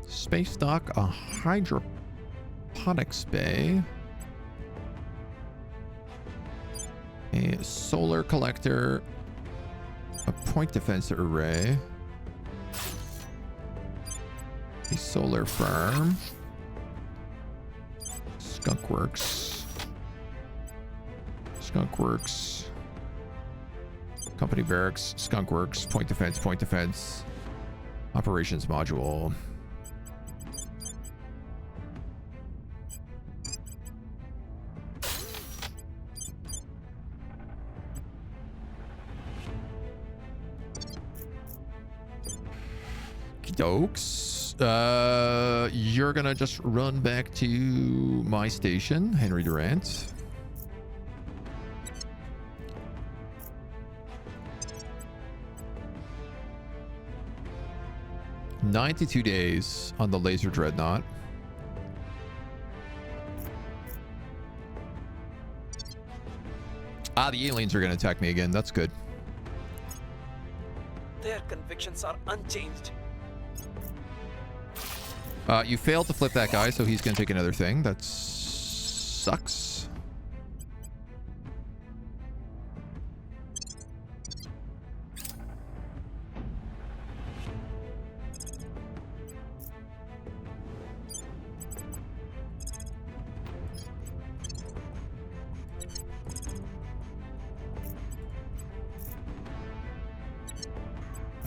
Space dock, a hydroponics bay. A solar collector. A point defense array. A solar farm. Skunkworks. Skunkworks. Company barracks. Skunkworks. Point defense. Point defense. Operations module. Dokes. You're gonna just run back to my station, Henry Durant. "92 days on the laser dreadnought. Ah, the aliens are gonna attack me again. That's good.
Their convictions are unchanged.
You failed to flip that guy, so he's gonna take another thing. That sucks.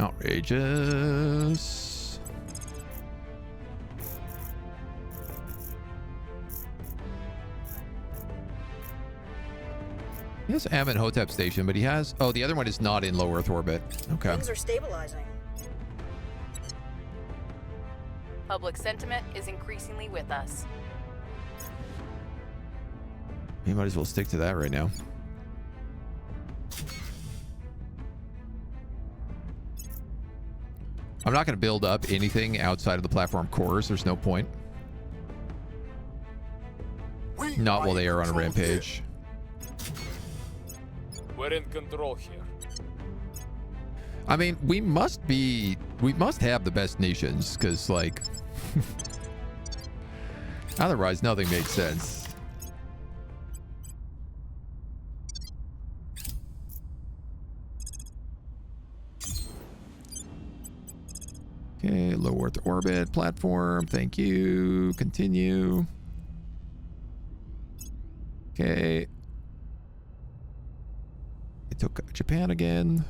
Outrageous. He has Amenhotep Station, but he has... Oh, the other one is not in low Earth orbit. Okay.
Things are stabilizing.
Public sentiment is increasingly with us.
You might as well stick to that right now. I'm not going to build up anything outside of the platform cores. There's no point. Not while they are on a rampage.
We're in control here.
I mean, we must have the best nations, because, like, otherwise nothing makes sense. Okay, low Earth orbit platform. Thank you. Continue. Okay. It took Japan again.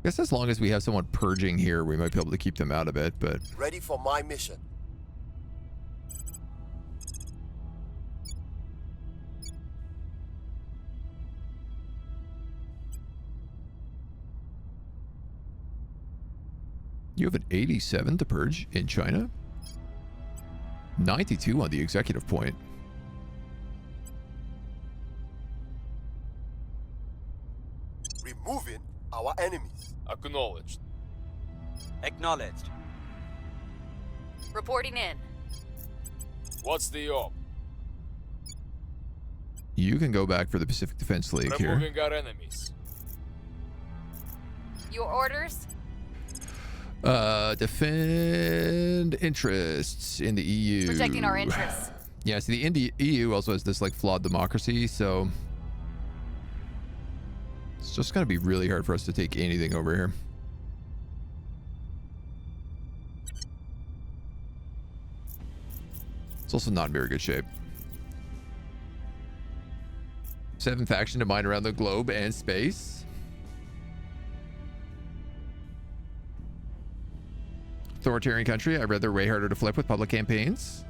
I guess as long as we have someone purging here, we might be able to keep them out of it, but...
Ready for my mission.
You have an 87 to purge in China? 92 on the executive point.
Removing our enemies.
Acknowledged.
Acknowledged.
Reporting in.
What's the op?
You can go back for the Pacific Defense League here.
Removing our enemies.
Your orders?
Defend interests in the EU.
Protecting our interests.
Yeah, see, the EU also has this, like, flawed democracy, so... It's just going to be really hard for us to take anything over here. It's also not in very good shape. 7 faction to mine around the globe and space. Authoritarian country. I'd rather way harder to flip with public campaigns.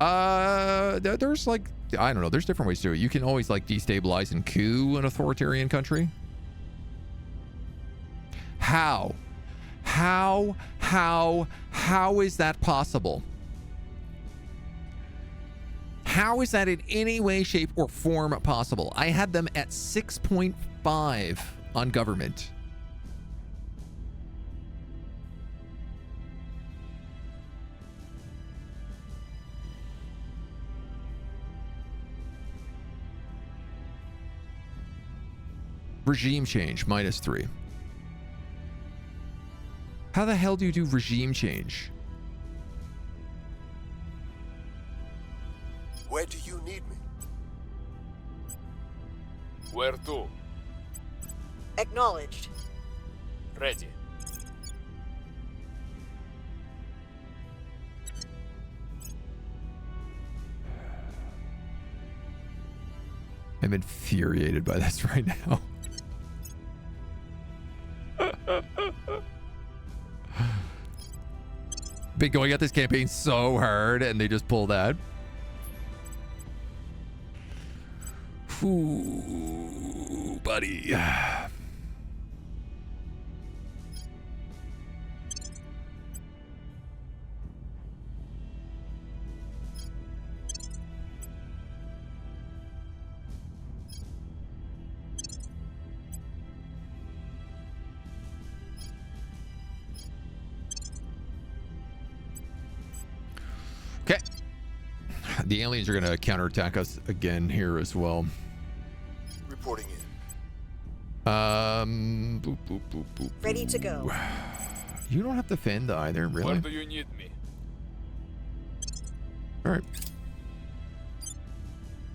There's like, I don't know, there's different ways to do it. You can always like destabilize and coup an authoritarian country. How is that possible? How is that in any way, shape, or form possible? I had them at 6.5 on government. Regime change, -3. How the hell do you do regime change?
Where do you need me?
Where to?
Acknowledged.
Ready.
I'm infuriated by this right now. Been going at this campaign so hard and they just pull that. Ooh, buddy. Okay. The aliens are going to counterattack us again here as well.
Reporting in.
Boop, boop, boop, boop.
Ready to go.
You don't have to fend either, really.
Where do you need me?
All right.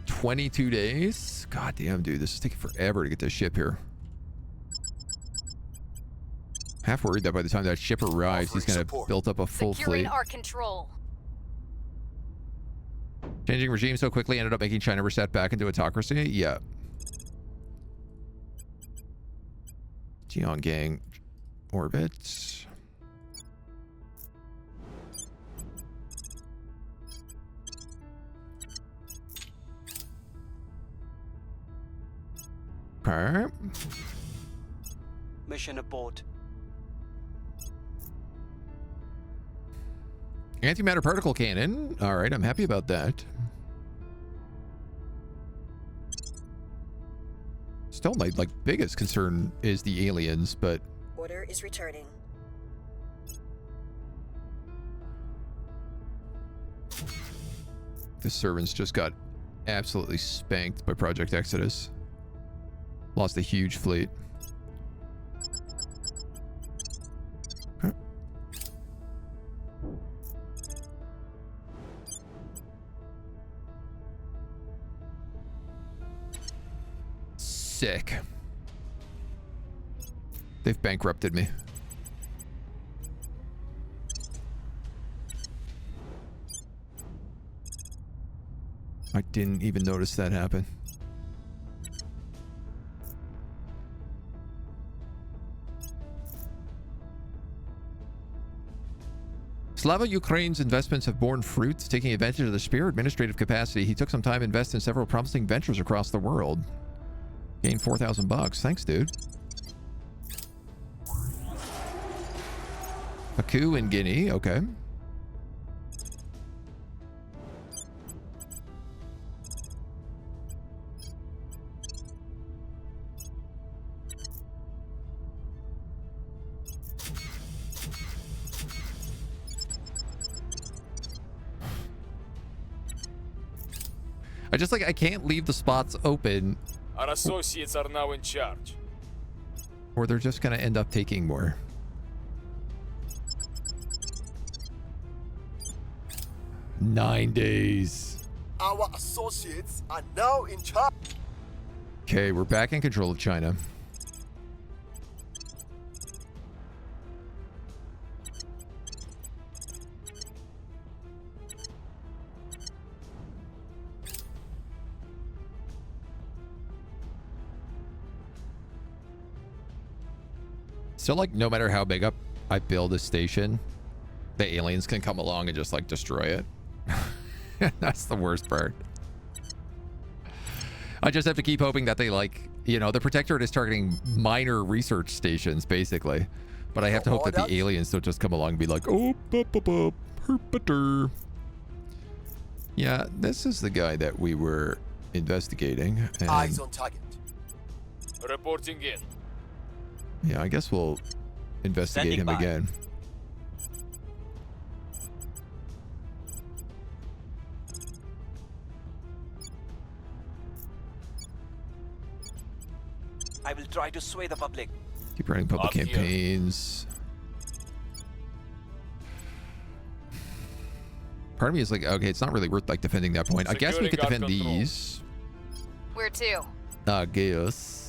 22 days? God damn, dude. This is taking forever to get this ship here. Half worried that by the time that ship arrives, he's going to build up a full
Securing
fleet.
our control.
Changing regime so quickly ended up making China reset back into autocracy? Yeah. Tiangang orbit. Okay.
Mission abort.
Antimatter particle cannon. All right, I'm happy about that. Still, my biggest concern is the aliens, but
Order is returning.
the servants just got absolutely spanked by Project Exodus. Lost a huge fleet. Okay. Sick. They've bankrupted me. I didn't even notice that happen. Slava Ukraine's investments have borne fruits. Taking advantage of the spare administrative capacity, he took some time to invest in several promising ventures across the world. Gained $4,000. Thanks, dude. A coup in Guinea. Okay. I can't leave the spots open.
Our associates are now in charge.
Or they're just going to end up taking more. Nine days.
Our associates are now in charge.
Okay, we're back in control of China. So, no matter how big up I build a station, the aliens can come along and just, destroy it. That's the worst part. I just have to keep hoping that they, the protectorate is targeting minor research stations, basically. But I have to hope that the aliens don't just come along and be like, oh, herpeter. Yeah, this is the guy that we were investigating. And
Eyes on target.
Reporting in.
yeah, I guess we'll investigate him again.
I will try to sway the public.
Keep running public
Up here.
campaigns. Part of me is like, okay, it's not really worth defending that point. I guess we could
Securing
defend
our control.
these.
Where to?
I guess.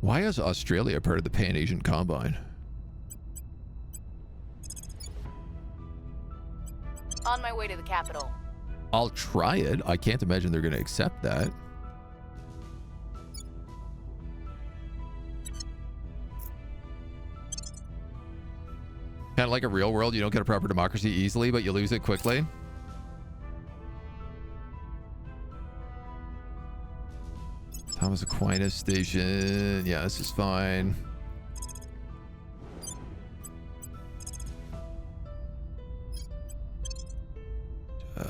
Why is Australia part of the Pan-Asian Combine?
On my way to the capital.
I'll try it. I can't imagine they're going to accept that. Kind of like a real world, you don't get a proper democracy easily, but you lose it quickly. Thomas Aquinas Station. Yeah, this is fine.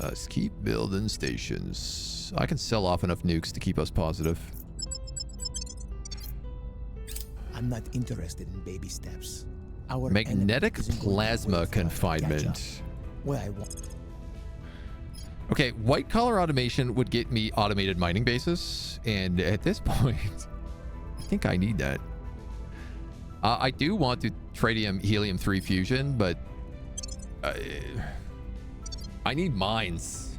Just keep building stations. I can sell off enough nukes to keep us positive.
I'm not interested in baby steps. Our
Magnetic
enemy isn't going to
plasma
wait for us to catch up.
confinement.
Where I want.
Okay, white collar automation would get me automated mining bases, and at this point, I think I need that. I do want to tritium helium-3 fusion, but I need mines,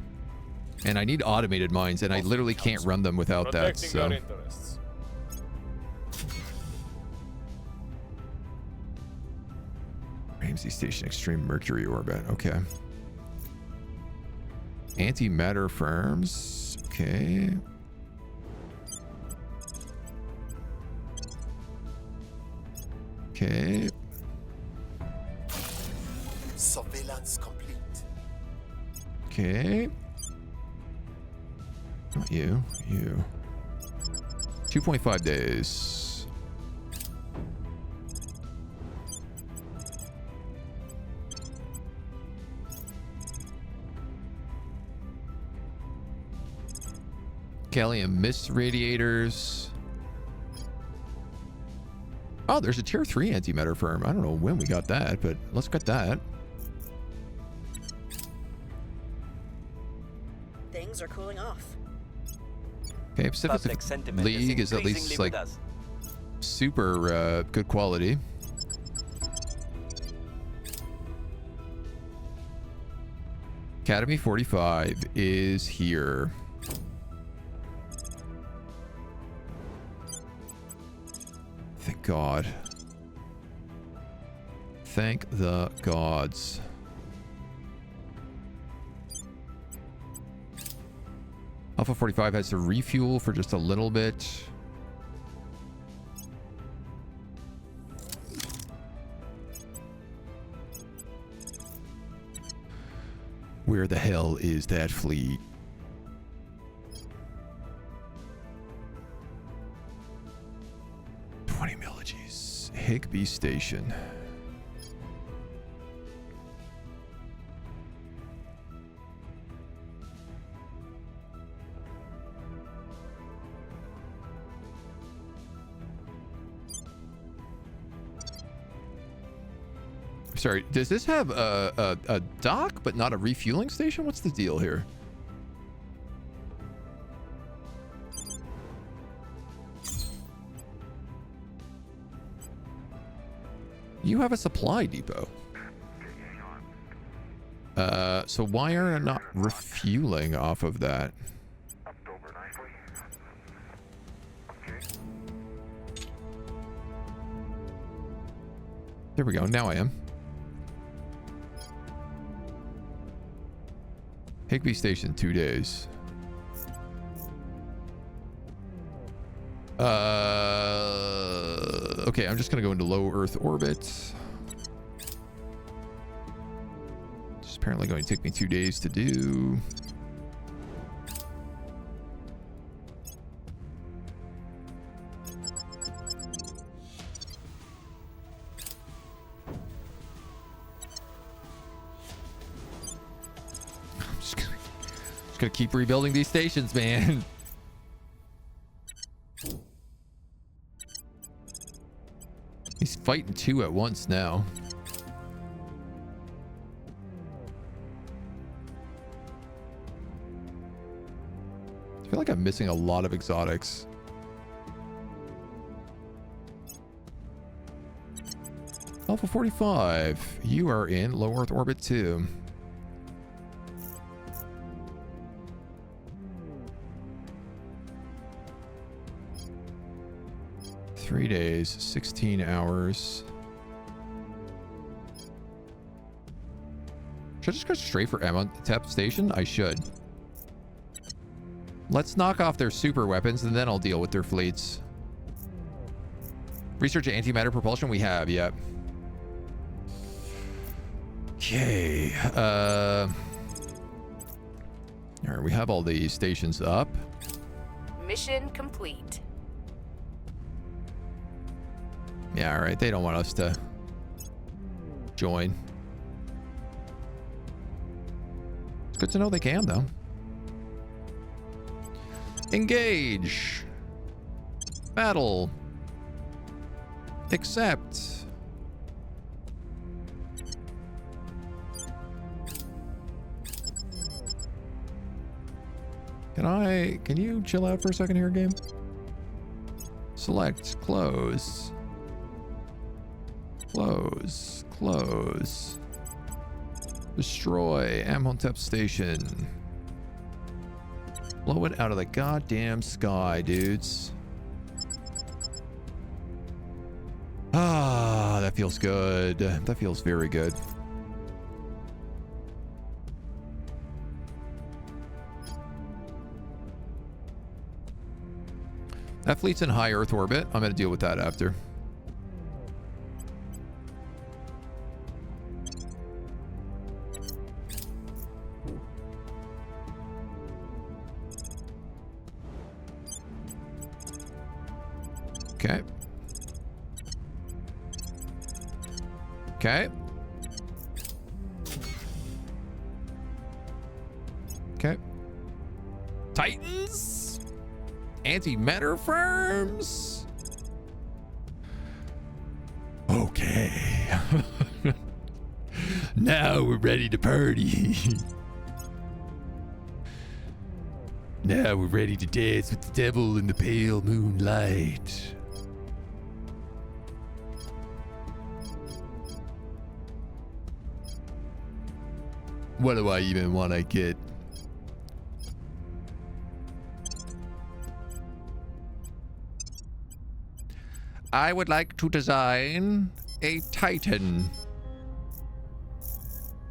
and I need automated mines, and I literally can't run them without that.
Protecting
So
our interests.
AMC station, extreme Mercury orbit. Okay. Antimatter firms. Okay. Okay.
Surveillance complete.
Okay. Not you. You. 2.5 days. Gallium mist radiators. Oh, there's a tier 3 antimatter firm. I don't know when we got that, but let's get that.
Things are cooling off.
Okay, Pacific
Public sentiment
League is at least
increasingly
like
with us.
super good quality. Academy 45 is here. Thank God. Thank the gods. Alpha 45 has to refuel for just a little bit. Where the hell is that fleet? Higby Station. Sorry, does this have a dock but not a refueling station? What's the deal here? You have a supply depot. So why are you not refueling off of that? There we go. Now I am. Higby Station, 2 days. Okay, I'm just gonna go into low Earth orbit. It's apparently going to take me 2 days to do. I'm just gonna keep rebuilding these stations, man. He's fighting 2 at once now. I feel like I'm missing a lot of exotics. Alpha 45, you are in low Earth orbit 2. Three days, 16 hours. Should I just go straight for Amotep Station? I should. Let's knock off their super weapons and then I'll deal with their fleets. Research antimatter propulsion we have, yep. Okay. Alright, we have all the stations up.
Mission complete.
Yeah, all right. They don't want us to join. It's good to know they can, though. Engage. Battle. Accept. Can you chill out for a second here, game? Select, close. Close. Close. Destroy Amotep Station. Blow it out of the goddamn sky, dudes. Ah, that feels good. That feels very good. That fleet's in high Earth orbit. I'm going to deal with that after. Okay. Okay. Okay. Titans. Antimatter firms. Okay. Now we're ready to party. Now we're ready to dance with the devil in the pale moonlight. What do I even want to get? I would like to design a Titan.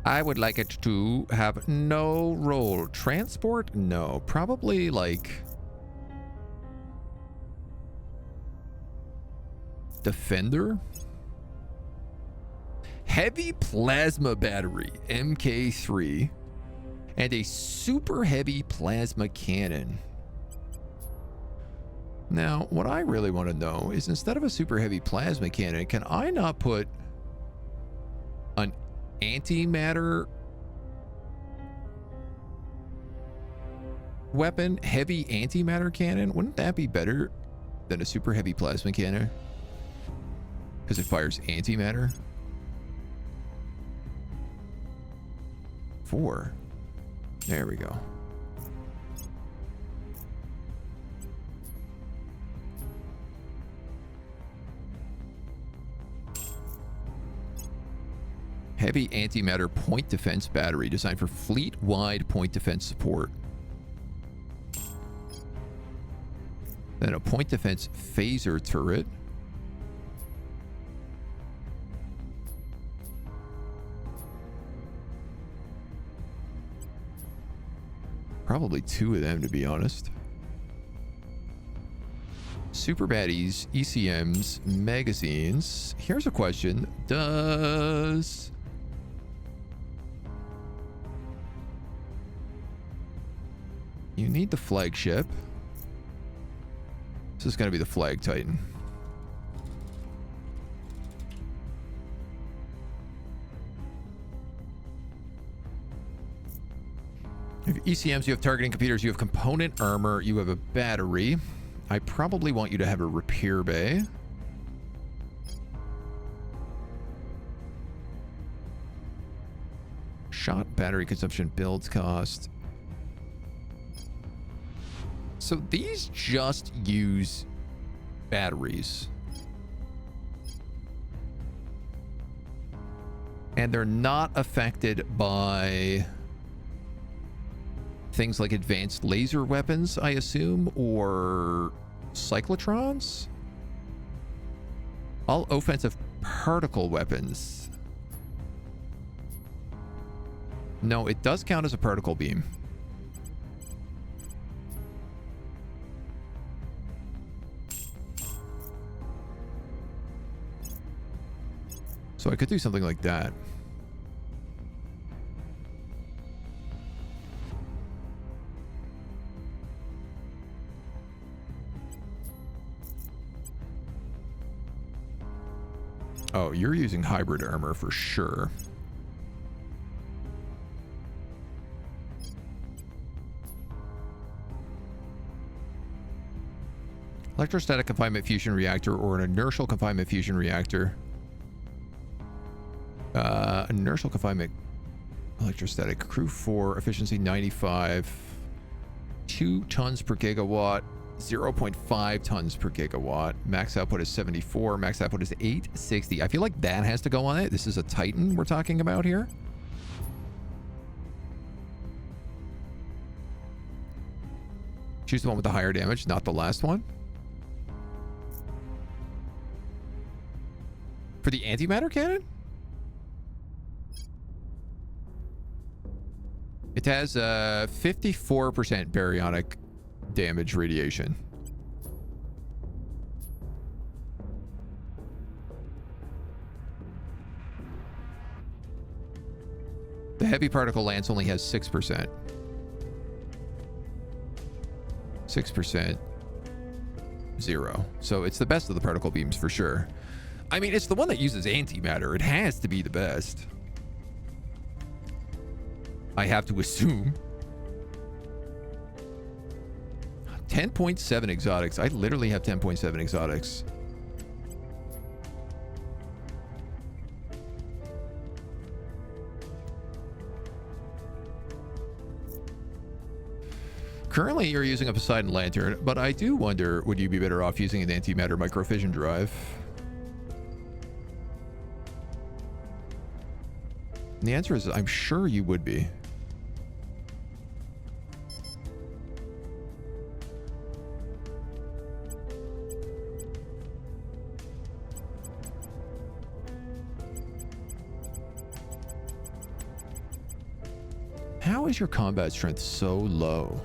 I would like it to have no role. Transport? No. Probably like Defender? Heavy plasma battery, MK3, and a super heavy plasma cannon. Now, what I really want to know is, instead of a super heavy plasma cannon, can I not put an antimatter weapon, heavy antimatter cannon? Wouldn't that be better than a super heavy plasma cannon? Because it fires antimatter. 4. There we go. Heavy antimatter point defense battery designed for fleet-wide point defense support. Then a point defense phaser turret. Probably 2 of them, to be honest. Super baddies, ECMs, magazines. Here's a question. Does... You need the flagship. This is going to be the Flag Titan. You have ECMs, you have targeting computers, you have component armor, you have a battery. I probably want you to have a repair bay. Shot battery consumption, build cost. So these just use batteries. And they're not affected by things like advanced laser weapons, I assume, or cyclotrons? All offensive particle weapons. No, it does count as a particle beam. So I could do something like that. Oh, you're using hybrid armor for sure. Electrostatic confinement fusion reactor or an inertial confinement fusion reactor. Inertial confinement electrostatic crew 4 efficiency 95, 2 tons per gigawatt, 0.5 tons per gigawatt. Max output is 74. Max output is 860. I feel like that has to go on it. This is a Titan we're talking about here. Choose the one with the higher damage, not the last one. For the antimatter cannon? It has 54% baryonic damage radiation. The heavy particle lance only has 6%. 6%. 0. So it's the best of the particle beams for sure. I mean, it's the one that uses antimatter. It has to be the best. I have to assume. 10.7 exotics. I literally have 10.7 exotics. Currently, you're using a Poseidon Lantern, but I do wonder, would you be better off using an antimatter microfission drive? And the answer is, I'm sure you would be. How is your combat strength so low?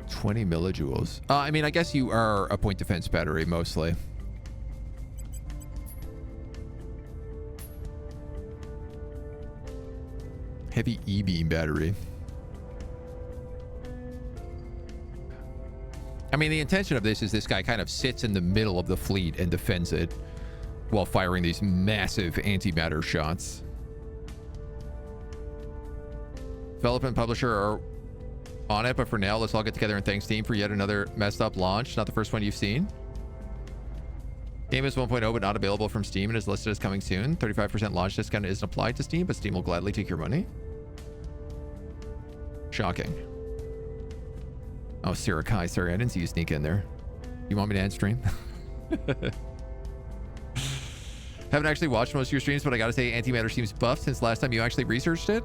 $20 millijoules. I mean, I guess you are a point defense battery mostly. Heavy E-beam battery. I mean, the intention of this is this guy kind of sits in the middle of the fleet and defends it while firing these massive antimatter shots. Developer and publisher are on it, but for now, let's all get together and thanks Steam for yet another messed up launch. Not the first one you've seen. Game is 1.0, but not available from Steam and is listed as coming soon. 35% launch discount isn't applied to Steam, but Steam will gladly take your money. Shocking. Oh, Sarah Kai. Sorry, I didn't see you sneak in there. You want me to end stream? Haven't actually watched most of your streams, but I gotta say, antimatter seems buffed since last time you actually researched it.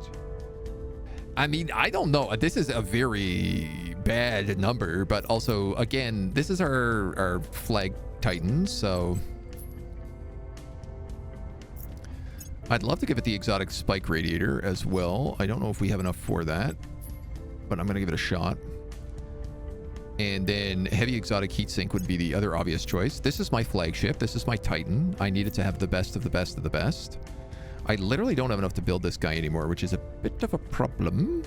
I mean, I don't know. This is a very bad number, but also, again, this is our flag titan, so I'd love to give it the exotic spike radiator as well. I don't know if we have enough for that, but I'm going to give it a shot. And then heavy exotic heatsink would be the other obvious choice. This is my flagship. This is my titan. I need it to have the best of the best of the best. I literally don't have enough to build this guy anymore, which is a bit of a problem.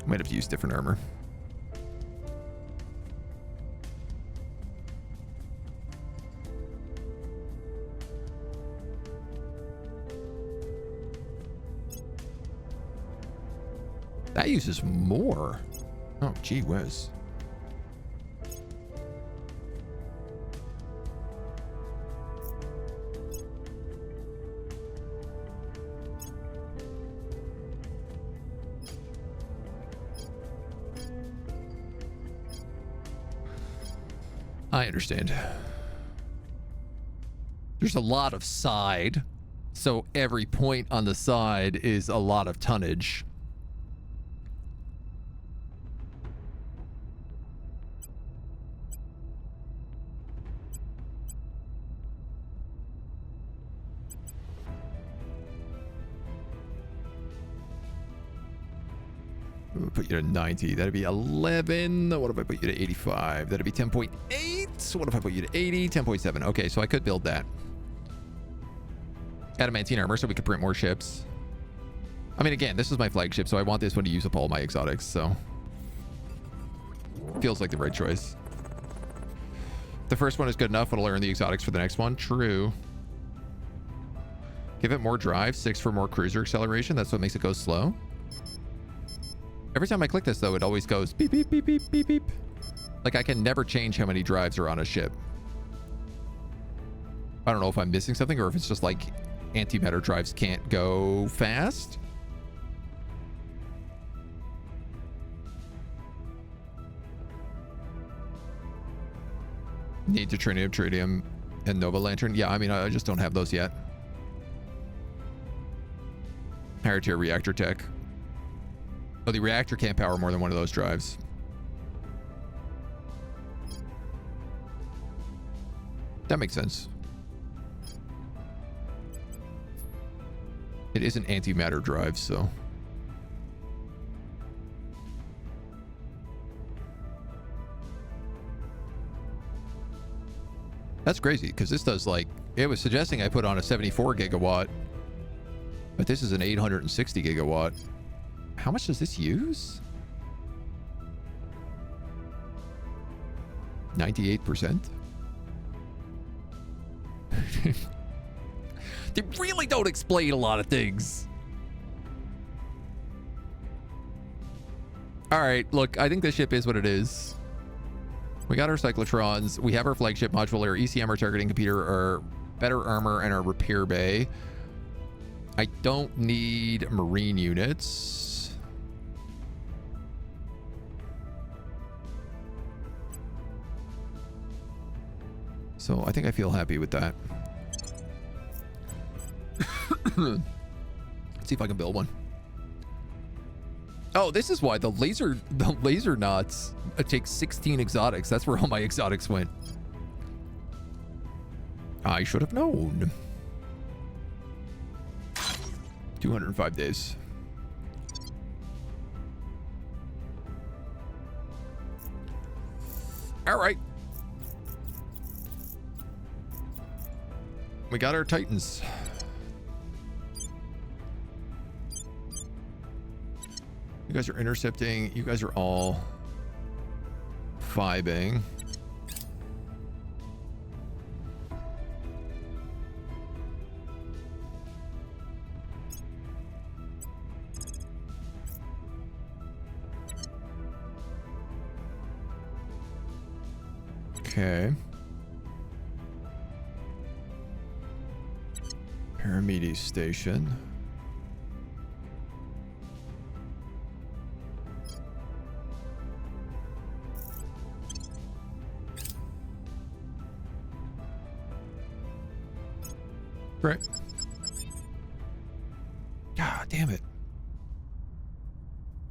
Might have to use different armor. That uses more. Oh, gee whiz. I understand. There's a lot of side, so every point on the side is a lot of tonnage. We'll put you to 90. That'd be 11. What if I put you to 85? That'd be 10.8. What if I put you to 80? 10.7. Okay, so I could build that. Adamantine armor so we could print more ships. I mean, again, this is my flagship, so I want this one to use up all my exotics, so feels like the right choice. The first one is good enough. It'll earn the exotics for the next one. True. Give it more drive. 6 for more cruiser acceleration. That's what makes it go slow. Every time I click this, though, it always goes beep, beep, beep, beep, beep, beep. Like, I can never change how many drives are on a ship. I don't know if I'm missing something or if it's just like antimatter drives can't go fast. Need to tritium and Nova Lantern. Yeah, I mean, I just don't have those yet. Higher tier reactor tech. Oh, the reactor can't power more than one of those drives. That makes sense. It is an antimatter drive, so. That's crazy, because this does, like, it was suggesting I put on a 74 gigawatt, but this is an 860 gigawatt. How much does this use? 98%? They really don't explain a lot of things. All right, look, I think this ship is what it is. We got our cyclotrons. We have our flagship module, our ECM, our targeting computer, our better armor, and our repair bay. I don't need marine units. So I think I feel happy with that. Let's see if I can build one. Oh, this is why the laser knots take 16 exotics. That's where all my exotics went. I should have known. 205 days. All right. We got our Titans. You guys are intercepting. You guys are all vibing. Okay. Paramedes Station. Right. God damn it.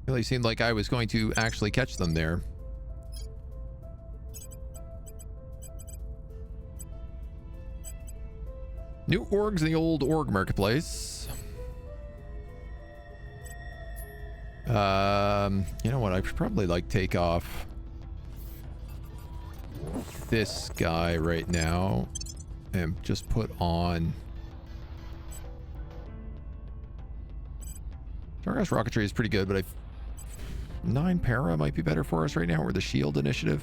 Really seemed like I was going to actually catch them there. New orgs in the old org marketplace. You know what? I should probably like take off this guy right now and just put on Targas rocketry is pretty good, but 9 para might be better for us right now, or the shield initiative.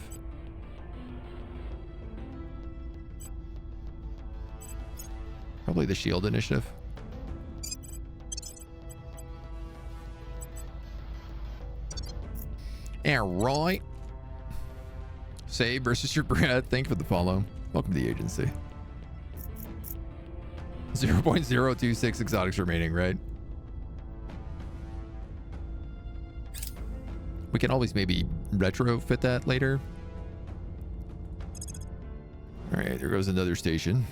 Probably the shield initiative. All right. Save versus your breath. Thank you for the follow. Welcome to the agency. 0.026 exotics remaining, right? We can always maybe retrofit that later. All right, there goes another station.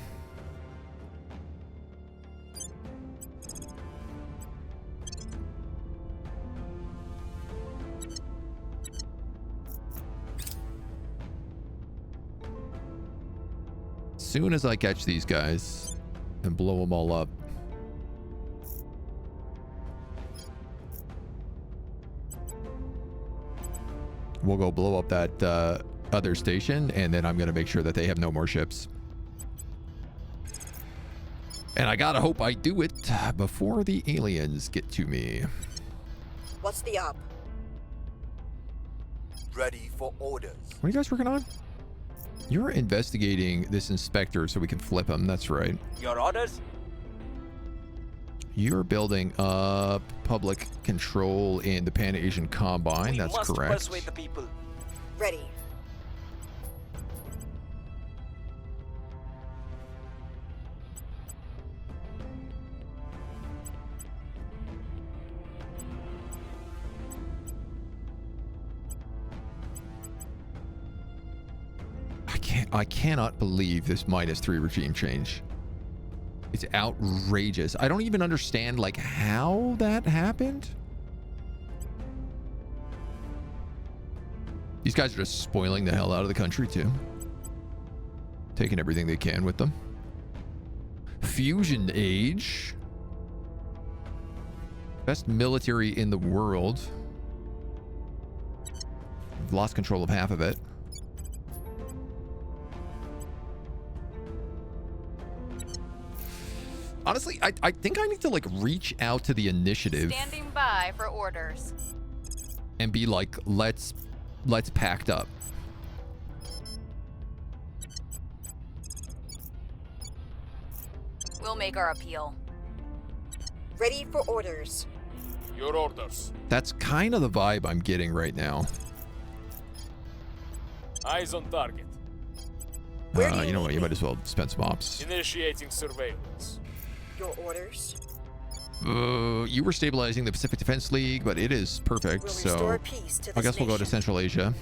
Soon as I catch these guys and blow them all up, we'll go blow up that other station, and then I'm going to make sure that they have no more ships. And I gotta hope I do it before the aliens get to me.
What's the up?
Ready for orders.
What are you guys working on? You're investigating this inspector so we can flip him. That's right.
Your orders?
You're building up public control in the Pan-Asian Combine.
We
That's
must
correct.
persuade the people.
Ready.
I cannot believe this -3 regime change. It's outrageous. I don't even understand like how that happened. These guys are just spoiling the hell out of the country too. Taking everything they can with them. Fusion age. Best military in the world. We've lost control of half of it. Honestly, I think I need to like reach out to the initiative.
Standing by for orders.
And be like, let's pact up.
We'll make our appeal.
Ready for orders.
Your orders.
That's kind of the vibe I'm getting right now.
Eyes on target.
You know what? You might as well spend some ops.
Initiating surveillance.
Your orders.
You were stabilizing the Pacific Defense League, but it is perfect.
We'll
So
restore peace to
I
this
guess we'll go to
nation.
Central Asia.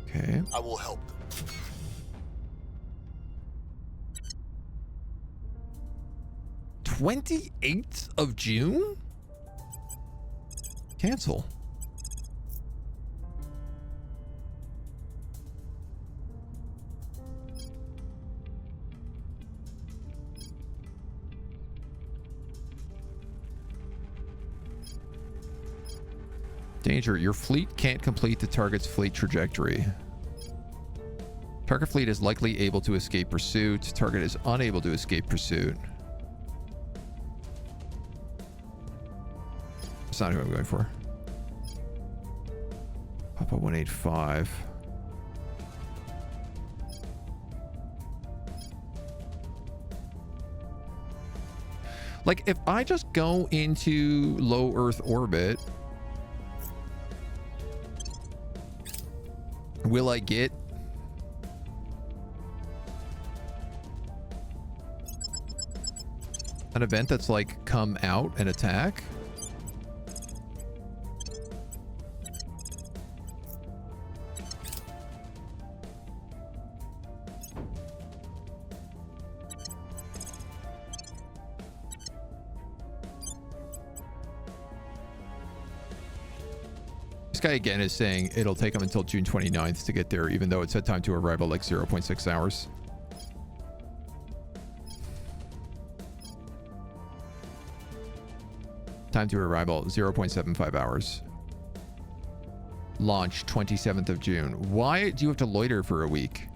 Okay.
I will help them.
28th of June? Cancel. Danger, your fleet can't complete the target's fleet trajectory. Target fleet is likely able to escape pursuit. Target is unable to escape pursuit. That's not who I'm going for. Papa 185. Like, if I just go into low Earth orbit, will I get an event that's like come out and attack? This guy again is saying it'll take him until June 29th to get there, even though it said time to arrival like 0.6 hours. Time to arrival 0.75 hours. Launch 27th of June. Why do you have to loiter for a week?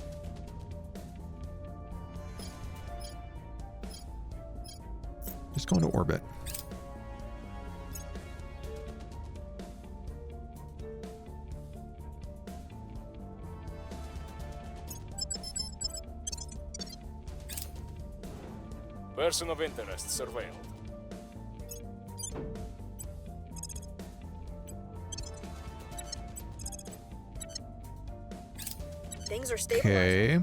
Just go into orbit.
Person of interest surveilled.
Things are stabilizing.
Okay.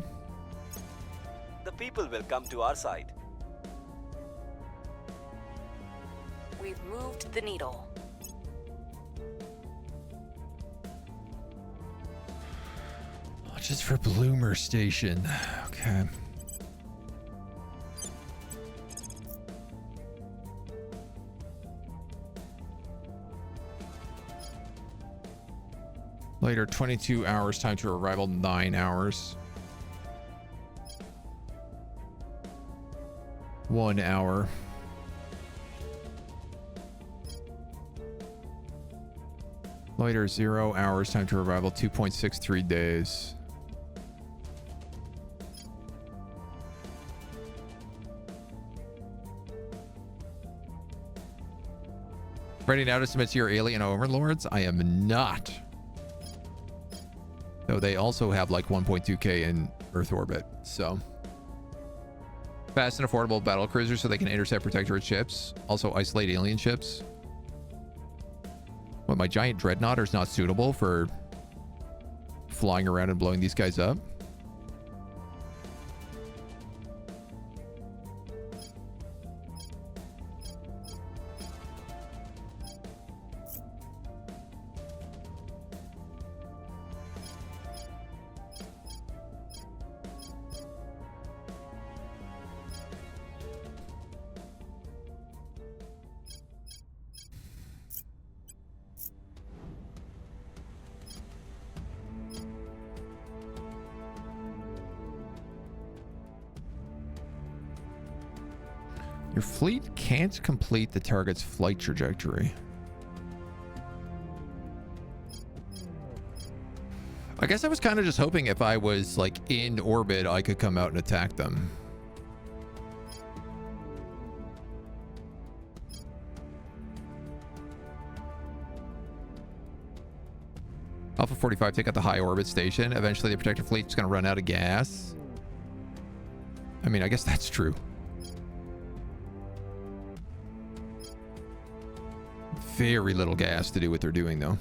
The people will come to our side.
We've moved the needle.
Just for Bloomer Station. Okay. Later, 22 hours, time to arrival, 9 hours. 1 hour. Later, 0 hours, time to arrival, 2.63 days. Ready now to submit to your alien overlords? I am not. Though they also have like 1.2k in Earth orbit, so. Fast and affordable battle cruisers so they can intercept protectorate ships. Also isolate alien ships. What, my giant dreadnought is not suitable for flying around and blowing these guys up? Your fleet can't complete the target's flight trajectory. I guess I was kind of just hoping if I was like in orbit, I could come out and attack them. Alpha 45, take out the high orbit station. Eventually the protector fleet's going to run out of gas. I mean, I guess that's true. Very little gas to do what they're doing, though.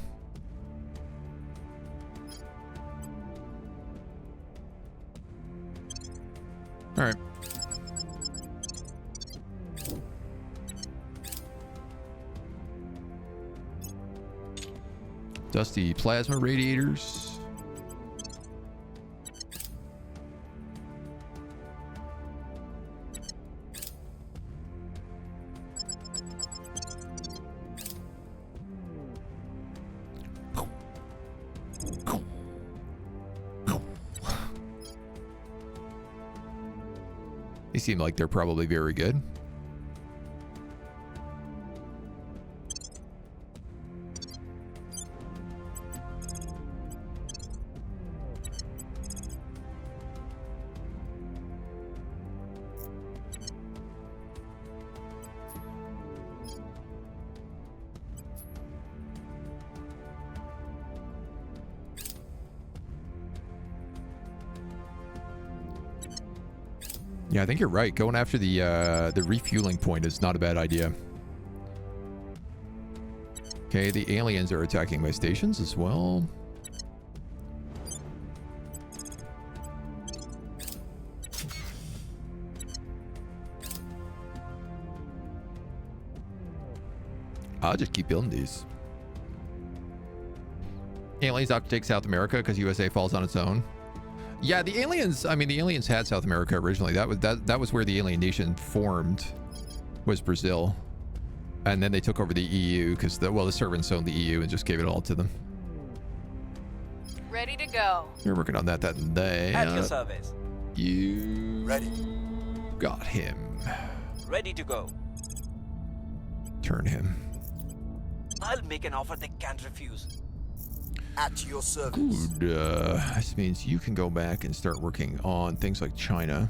All right. Dusty plasma radiators. They seem like they're probably very good. Yeah, I think you're right. Going after the refueling point is not a bad idea. Okay, the aliens are attacking my stations as well. I'll just keep building these. Aliens have to take South America because USA falls on its own. Yeah, the aliens, I mean, the aliens had South America originally. That was where the alien nation formed, was Brazil. And then they took over the EU because, the servants owned the EU and just gave it all to them.
Ready to go.
You're working on that day.
At your service.
You...
Ready.
Got him.
Ready to go.
Turn him.
I'll make an offer they can't refuse.
At your service.
Good. This means you can go back and start working on things like China.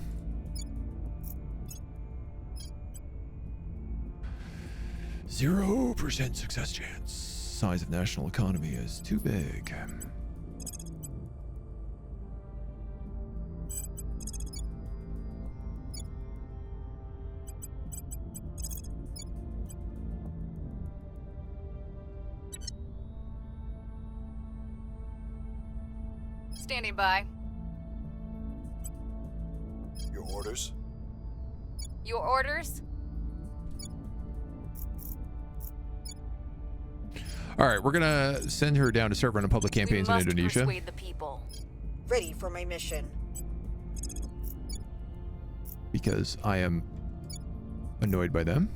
%0 success chance. Size of national economy is too big.
Standing by.
Your orders?
Your orders?
All right, we're gonna send her down to serve on a public campaigns in Indonesia.
Persuade the people.
Ready for my mission.
Because I am annoyed by them.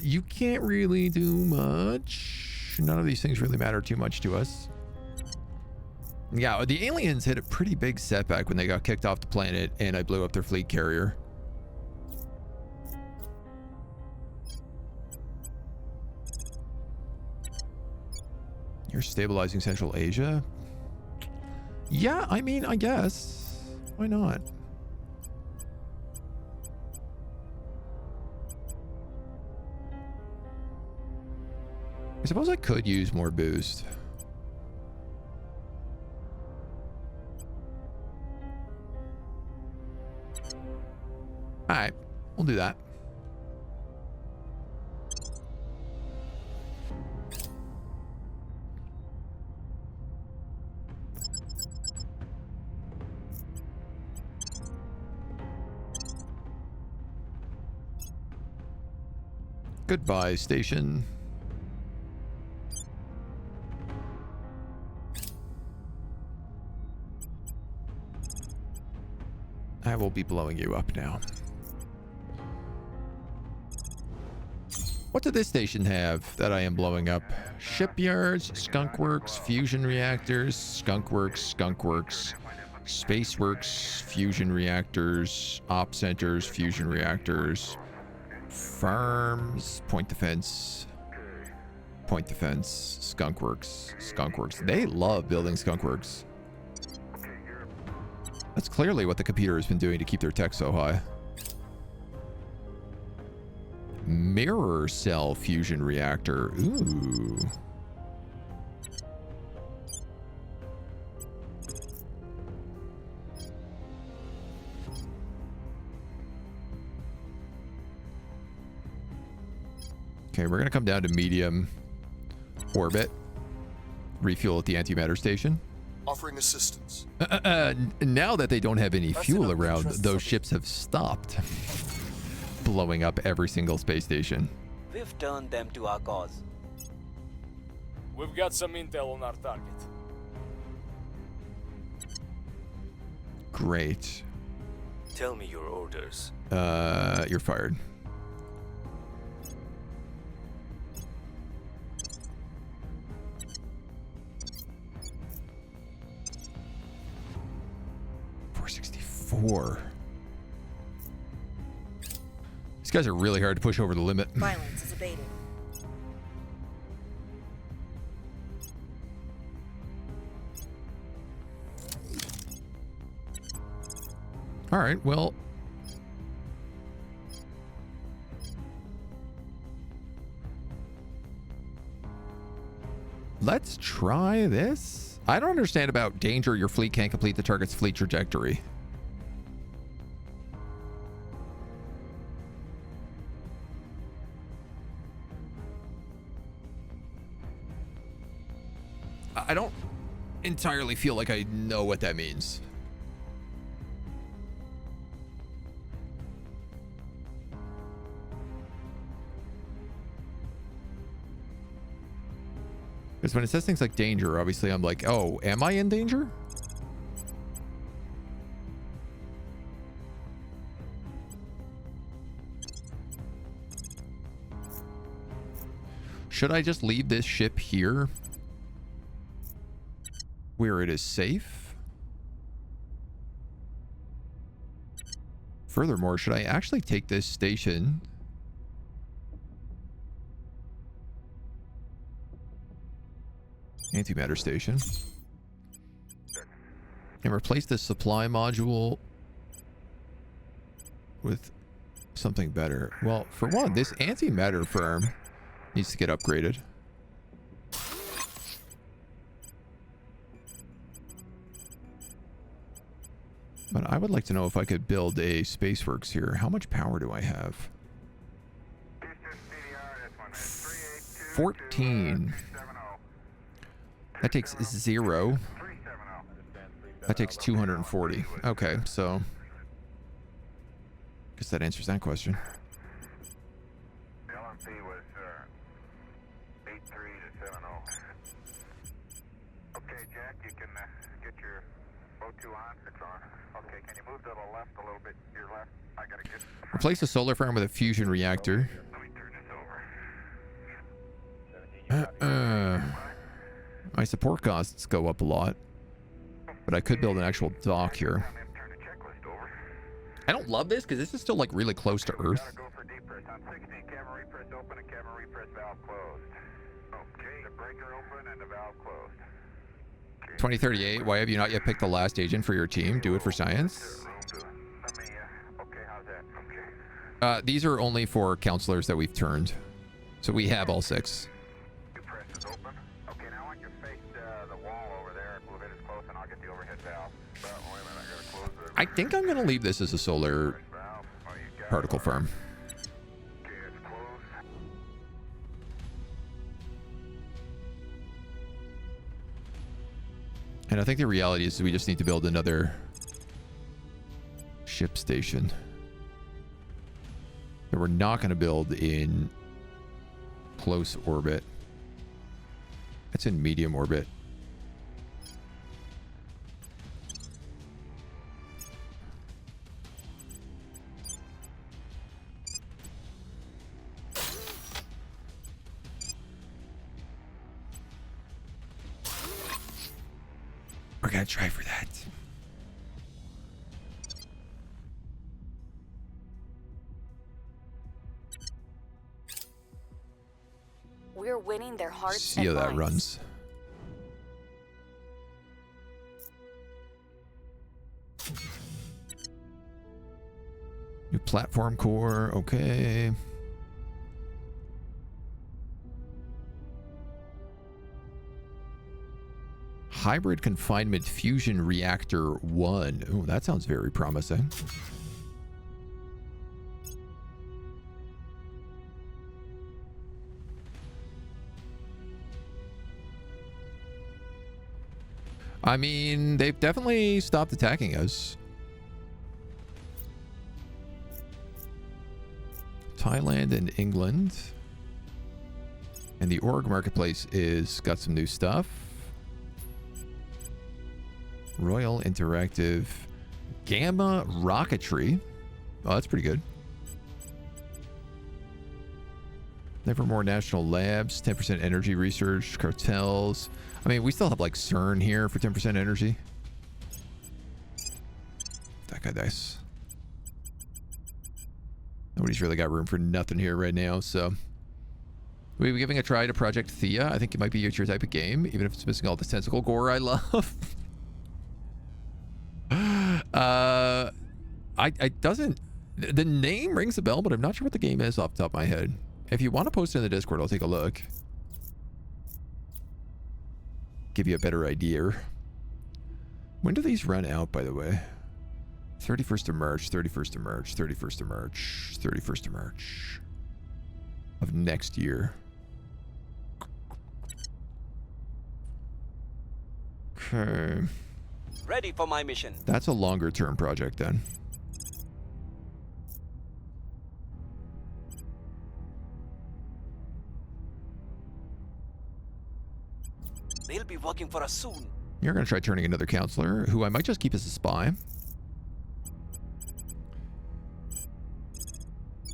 You can't really do much. None of these things really matter too much to us. Yeah, the aliens hit a pretty big setback when they got kicked off the planet and I blew up their fleet carrier. You're stabilizing Central Asia? Yeah, I mean, I guess. Why not? I suppose I could use more boost. All right, we'll do that. Goodbye, station. I will be blowing you up now. What did this station have that I am blowing up? Shipyards, skunkworks, fusion reactors, skunkworks, spaceworks, fusion reactors, op centers, fusion reactors, farms, point defense, skunkworks. They love building skunkworks. That's clearly what the computer has been doing to keep their tech so high. Mirror cell fusion reactor. Ooh. Okay, we're gonna come down to medium orbit. Refuel at the antimatter station.
Offering assistance.
Now that they don't have any
That's
fuel
enough
around,
interest
those
for me.
ships have stopped blowing up every single space station.
We've turned them to our cause.
We've got some intel on our target.
Great.
Tell me your orders.
You're fired. $464. These guys are really hard to push over the limit.
Violence is abating.
All right, well. Let's try this. I don't understand about danger. Your fleet can't complete the target's fleet trajectory. I don't entirely feel like I know what that means. Because when it says things like danger, obviously I'm like, oh, am I in danger? Should I just leave this ship here where it is safe? Furthermore, should I actually take this station antimatter station and replace the supply module with something better? Well, for one, this antimatter farm needs to get upgraded. But I would like to know if I could build a spaceworks here. How much power do I have? 14. That takes 0. That takes 240. Okay, so guess that answers that question.
The LMP was 83 to 70. Okay, Jack, you can get your O2 on. It's on. Okay, can you move to the left a little bit? Your left. I gotta get.
Replace the solar farm with a fusion reactor.
Let me turn this over.
My support costs go up a lot, but I could build an actual dock here.
Turn the checklist over.
I don't love this because this is still like really close to Earth.
Gotta go for depress on 16. Camera repress open and camera repress valve closed. Okay, the breaker open and the valve closed.
2038. Why have you not yet picked the last agent for your team? Do it for science.
Let me, okay, how's that? Okay.
These are only for counselors that we've turned, so we have all 6.
Press is open. Okay, now I want you to face the wall over there. Move it as close and I'll get the overhead valve. Wait a minute, I gotta close the
I think I'm gonna leave this as a solar
valve. Oh, you got
particle farm.
Okay, it's closed.
And I think the reality is we just need to build another ship station that we're not going to build in close orbit. It's in medium orbit. We're gonna try for that.
We're winning their hearts
See
and
how
minds.
that runs. New platform core, okay. Hybrid confinement fusion reactor 1. Oh, that sounds very promising. I mean, they've definitely stopped attacking us. Thailand and England. And the org marketplace is got some new stuff. Royal Interactive. Gamma Rocketry. Oh, that's pretty good. Nevermore National Labs. 10% energy research. Cartels. I mean, we still have like CERN here for 10% energy. That guy nice. Nobody's really got room for nothing here right now, so. We'll be giving a try to Project Thea. I think it might be your type of game, even if it's missing all the tentacle gore I love. I doesn't. The name rings a bell, but I'm not sure what the game is off the top of my head. If you want to post it in the Discord, I'll take a look. Give you a better idea. When do these run out, by the way? 31st of March, 31st of March, 31st of March, 31st of March of next year. Okay.
Ready for my mission.
That's a longer term project then.
They'll be working for us soon.
You're going to try turning another counselor, who I might just keep as a spy.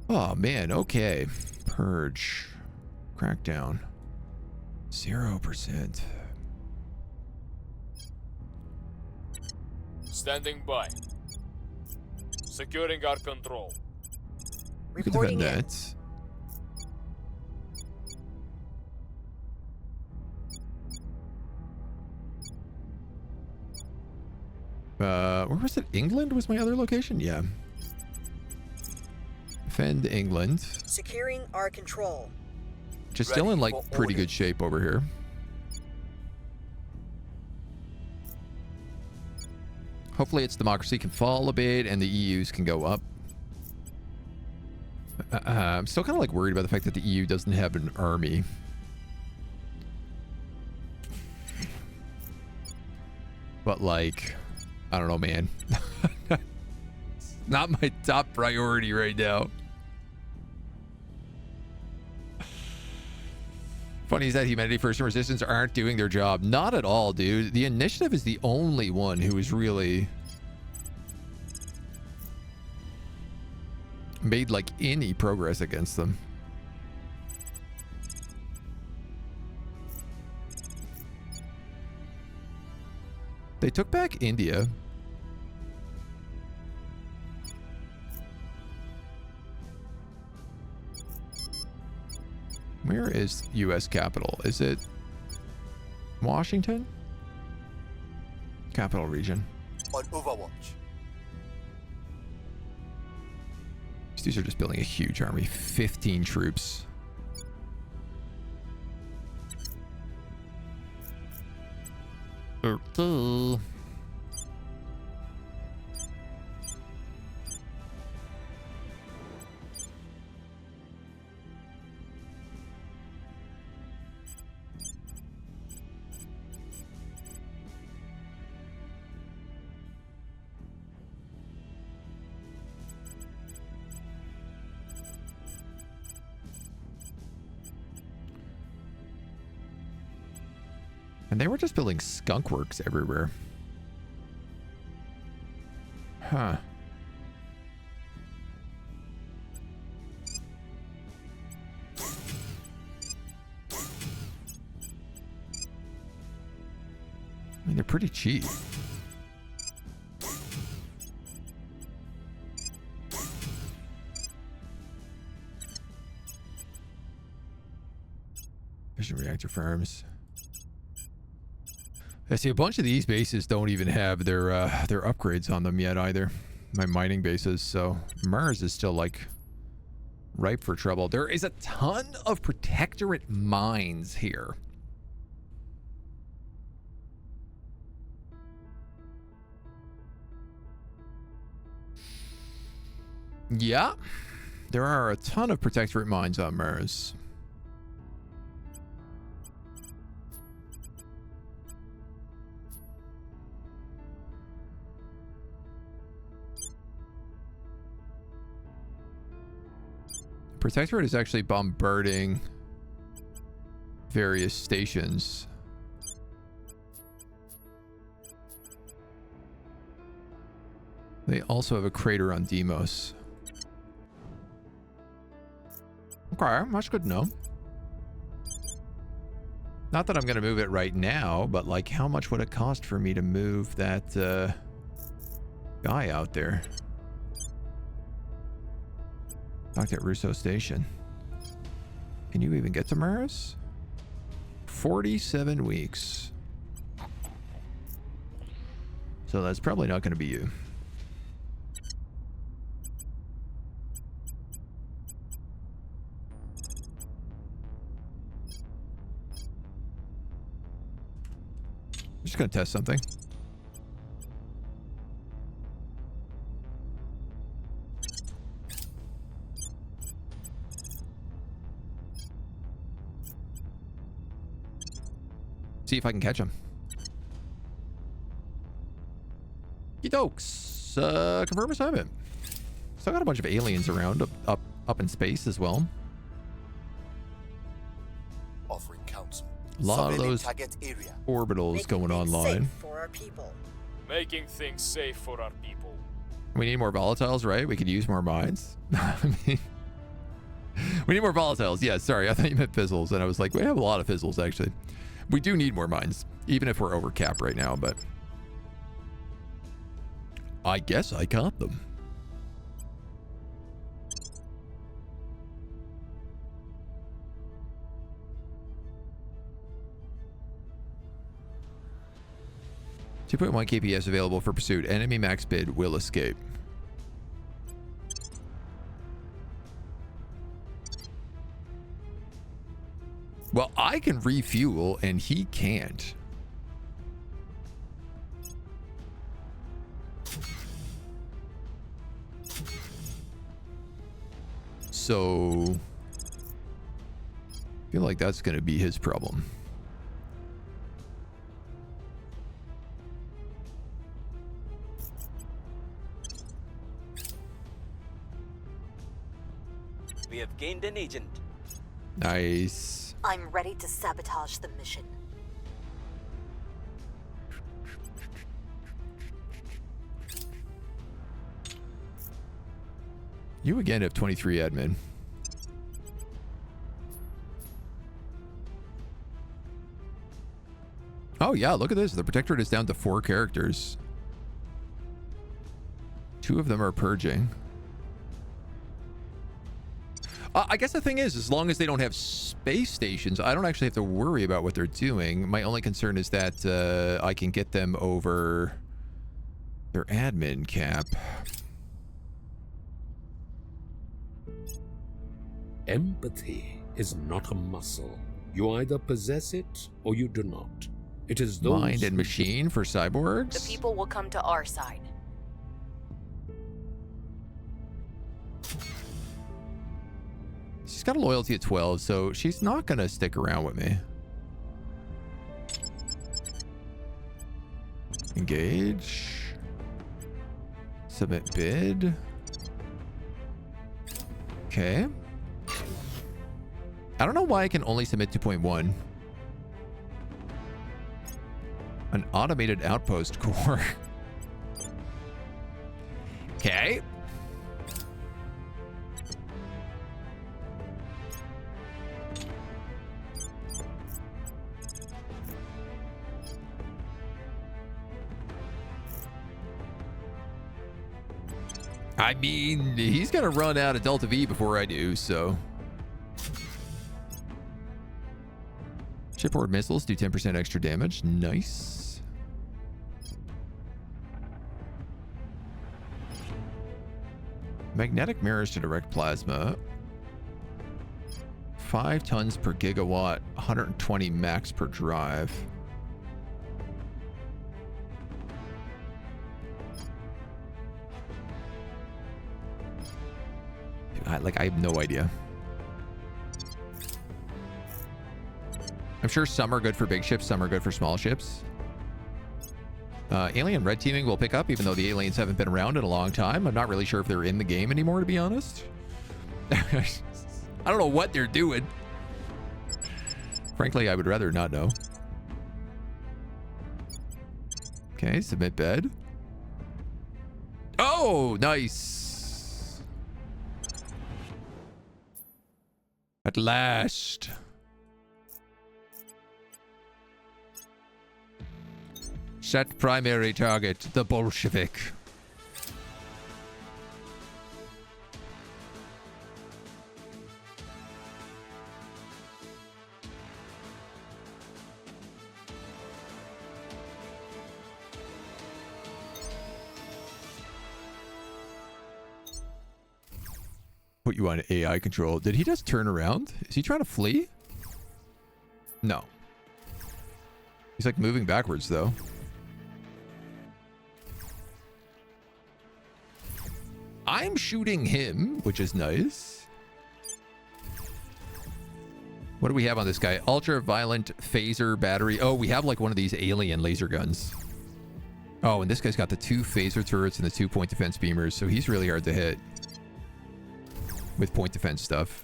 Oh, man. Okay. Purge. Crackdown. 0%.
Standing by. Securing our control.
We can
Reporting
defend
in.
that. Where was it? England was my other location? Yeah. Defend England.
Securing our control.
Which is still in like
Ready for
pretty
order.
good shape over here. Hopefully its democracy can fall a bit and the EU's can go up. I'm still kind of like worried about the fact that the EU doesn't have an army. But like, I don't know, man. It's not my top priority right now. Funny is that Humanity First and Resistance aren't doing their job. Not at all, dude. The Initiative is the only one who is really made like any progress against them. They took back India. Where is U.S. capital? Is it Washington? Capital region.
On Overwatch.
These dudes are just building a huge army. 15 troops. Okay. And they were just building skunk works everywhere. Huh. I mean, they're pretty cheap. Fission reactor farms. I see a bunch of these bases don't even have their upgrades on them yet either. My mining bases, so Mars is still like ripe for trouble. There is a ton of protectorate mines here. Yeah, there are a ton of protectorate mines on Mars. Protectorate is actually bombarding various stations. They also have a crater on Deimos. Okay, that's good to know. Not that I'm going to move it right now, but like how much would it cost for me to move that guy out there? Docked at Russo Station. Can you even get to Mars? 47 weeks. So that's probably not going to be you. I'm just going to test something. See if I can catch him. Dokes. Confirm assignment. Still got a bunch of aliens around up in space as well.
Offering counsel.
A lot of those
Target area.
orbitals going
things
online.
safe for our people.
Making things safe for our people.
We need more volatiles, right? We could use more mines. I mean, we need more volatiles. Yeah, sorry. I thought you meant fizzles. And I was like, we have a lot of fizzles, actually. We do need more mines, even if we're over cap right now, but I guess I caught them. .1 KPS available for pursuit. Enemy max bid will escape. Well, I can refuel and he can't. So I feel like that's going to be his problem.
We have gained an agent.
Nice.
I'm ready to sabotage the mission.
You again have 23 admin. Oh yeah, look at this. The Protectorate is down to 4 characters. 2 of them are purging. I guess the thing is, as long as they don't have space stations, I don't actually have to worry about what they're doing. My only concern is that I can get them over their admin cap.
Empathy is not a muscle. You either possess it or you do not. It is those
Mind and machine for cyborgs?
The people will come to our side.
She's got a loyalty at 12, so she's not going to stick around with me. Engage. Submit bid. Okay. I don't know why I can only submit 2.1. An automated outpost core. Okay. I mean, he's gonna run out of Delta V before I do, so. Shipboard missiles do 10% extra damage. Nice. Magnetic mirrors to direct plasma. 5 tons per gigawatt, 120 max per drive. I have no idea. I'm sure some are good for big ships, some are good for small ships. Alien red teaming will pick up, even though the aliens haven't been around in a long time. I'm not really sure if they're in the game anymore, to be honest. I don't know what they're doing. Frankly, I would rather not know. Okay, submit bed. Oh, nice. At last. Set primary target, the Bolshevik. Put you on AI control. Did he just turn around? Is he trying to flee? No. He's like moving backwards though. I'm shooting him, which is nice. What do we have on this guy? Ultra violent phaser battery. Oh, we have like one of these alien laser guns. Oh, and this guy's got the 2 phaser turrets and the 2 point defense beamers, so he's really hard to hit with point defense stuff.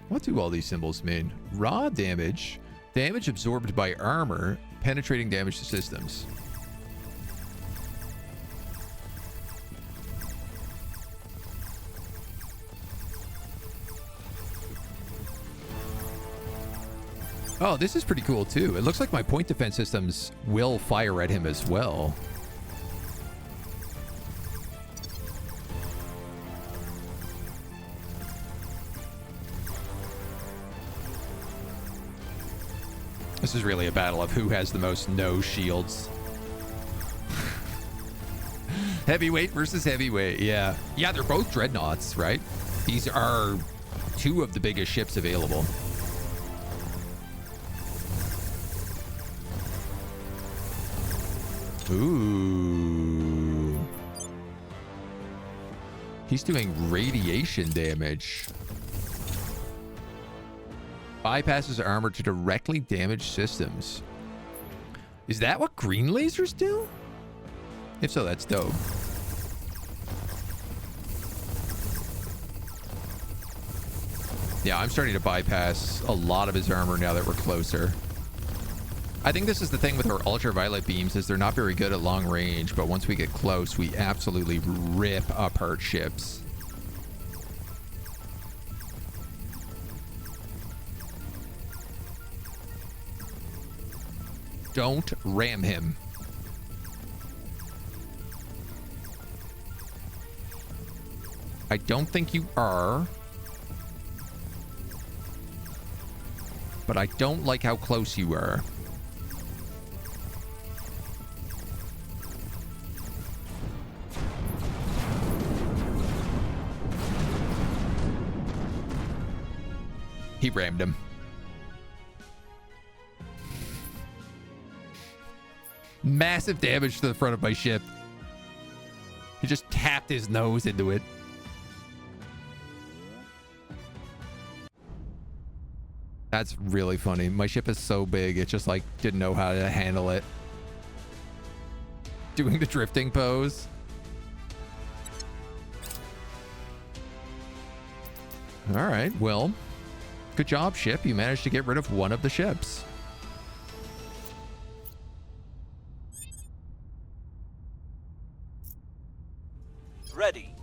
What do all these symbols mean? Raw damage, damage absorbed by armor, penetrating damage to systems. Oh, this is pretty cool too. It looks like my point defense systems will fire at him as well. This is really a battle of who has the most no shields. Heavyweight versus heavyweight, yeah. Yeah, they're both dreadnoughts, right? These are 2 of the biggest ships available. Ooh. He's doing radiation damage. Bypasses armor to directly damage systems. Is that what green lasers do? If so, that's dope. Yeah, I'm starting to bypass a lot of his armor now that we're closer. I think this is the thing with our ultraviolet beams, is they're not very good at long range, but once we get close, we absolutely rip apart ships. Don't ram him. I don't think you are. But I don't like how close you are. He rammed him. Massive damage to the front of my ship. He just tapped his nose into it. That's really funny. My ship is so big, it just like didn't know how to handle it. Doing the drifting pose. All right, well, good job, ship. You managed to get rid of one of the ships.
Ready.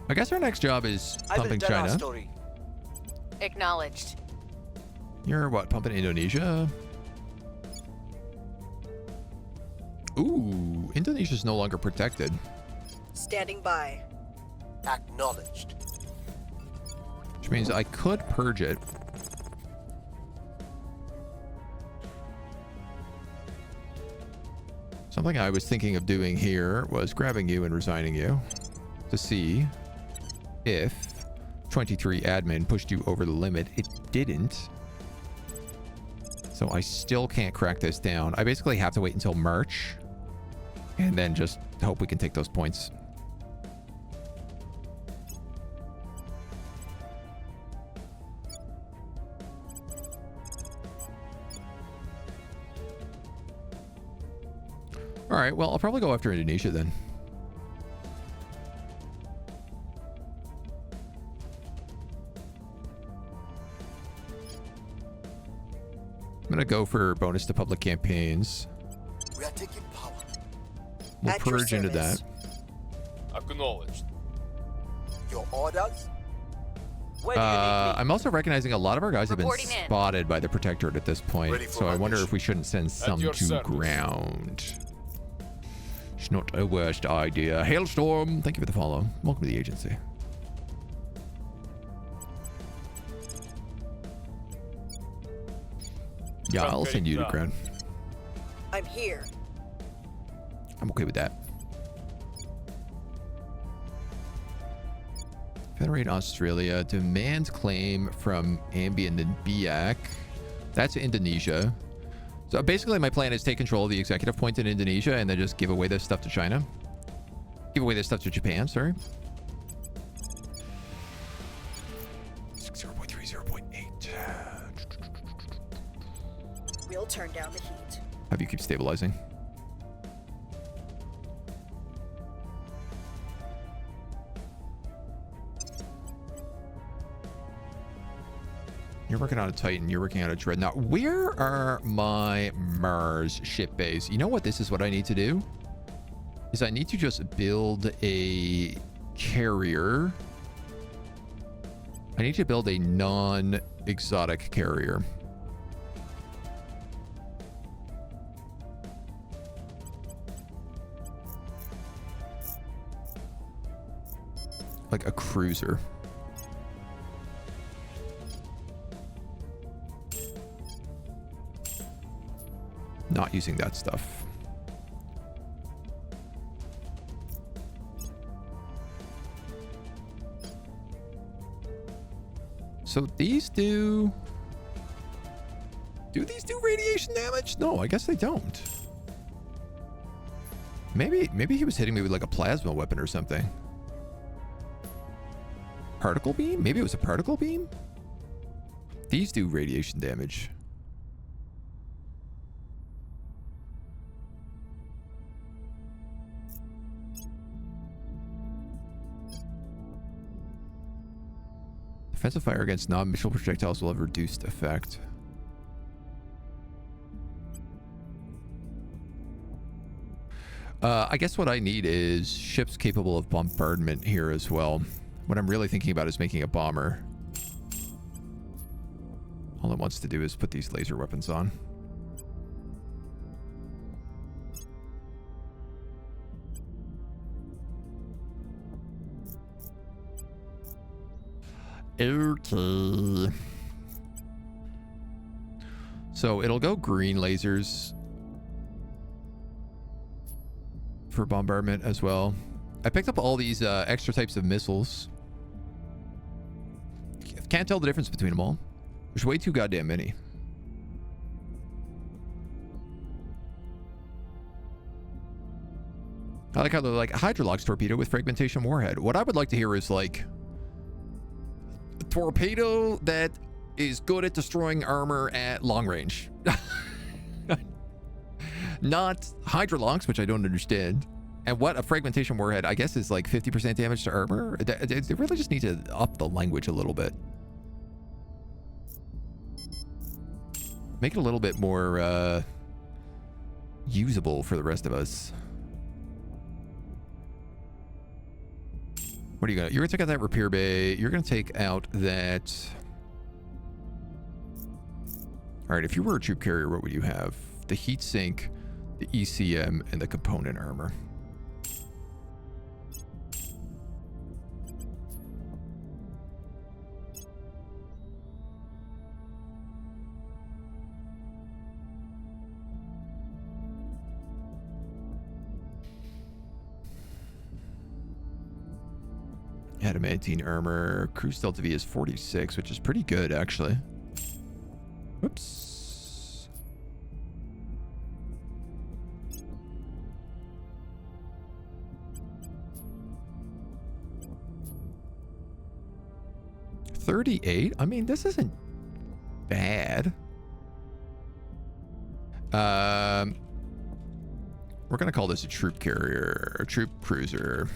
I guess our next job is
I will
pumping
tell our
China.
story.
Acknowledged.
You're what, pumping Indonesia? Ooh, Indonesia's no longer protected.
Standing by.
Acknowledged.
Which means I could purge it. Something I was thinking of doing here was grabbing you and resigning you to see if 23 admin pushed you over the limit. It didn't. So I still can't crack this down. I basically have to wait until March and then just hope we can take those points. All right, well, I'll probably go after Indonesia then. I'm going to go for bonus to public campaigns.
We are taking power.
We'll
At your
purge into that.
service.
Acknowledged.
Your orders?
Where do you need me?
I'm also recognizing a lot of our guys have been
Reporting in.
spotted by the protectorate at this point.
Ready for
So I
my
wonder
mission.
if we shouldn't send some
your
to
service.
ground. It's not a worst idea. Hailstorm, thank you for the follow. Welcome to the agency. Yeah, I'll send you to ground.
I'm here.
I'm okay with that. Federate Australia demands claim from Ambien and Biak. That's Indonesia. So basically my plan is take control of the executive point in Indonesia and then just give away this stuff to China. Give away this stuff to Japan, sorry. 0.3, 0.8.
We'll turn down the heat.
Have you keep stabilizing. You're working on a Titan. You're working on a Dreadnought. Where are my Mars ship bays? You know what? This is what I need to do. Is I need to just build a carrier. I need to build a non-exotic carrier. Like a cruiser. Not using that stuff. So these do these do radiation damage? No, I guess they don't. Maybe he was hitting me with like a plasma weapon or something. Particle beam? Maybe it was a particle beam? These do radiation damage. Defensive fire against non-missile projectiles will have reduced effect. I guess what I need is ships capable of bombardment here as well. What I'm really thinking about is making a bomber. All it wants to do is put these laser weapons on. Okay. So it'll go green lasers for bombardment as well. I picked up all these extra types of missiles. Can't tell the difference between them all. There's way too goddamn many. I like how they're like a Hydrolox torpedo with fragmentation warhead. What I would like to hear is like a torpedo that is good at destroying armor at long range. Not Hydrolox, which I don't understand. And what a fragmentation warhead, I guess, is like 50% damage to armor. They really just need to up the language a little bit. Make it a little bit more usable for the rest of us. What are you gonna? You're gonna take out that repair bay. You're gonna take out that. All right. If you were a troop carrier, what would you have? The heat sink, the ECM, and the component armor. Adamantine armor. Cruise Delta V is 46, which is pretty good, actually. Whoops. $38? I mean, this isn't bad. We're going to call this a troop carrier, a troop cruiser.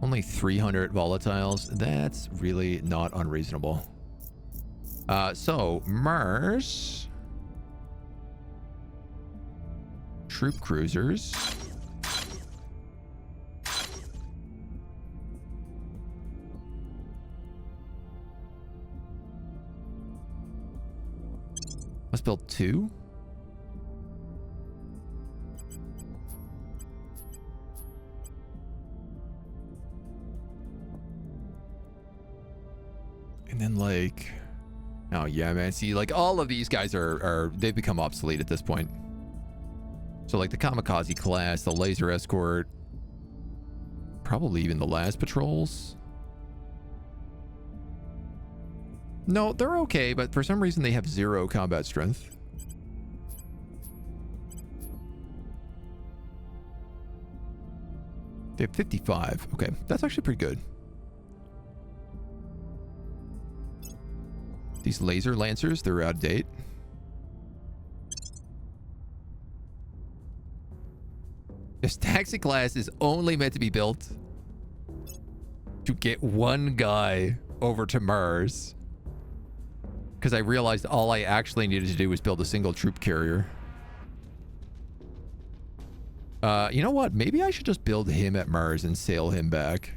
Only 300 volatiles. That's really not unreasonable. So Mars. Troop cruisers. Let's build 2. And then like, oh yeah, man. See, like all of these guys they've become obsolete at this point. So like the kamikaze class, the laser escort, probably even the las patrols. No, they're okay, but for some reason they have 0 combat strength. They have 55. Okay, that's actually pretty good. These laser lancers, they're out of date. This taxi class is only meant to be built to get one guy over to Mars. Because I realized all I actually needed to do was build a single troop carrier. You know what? Maybe I should just build him at Mars and sail him back.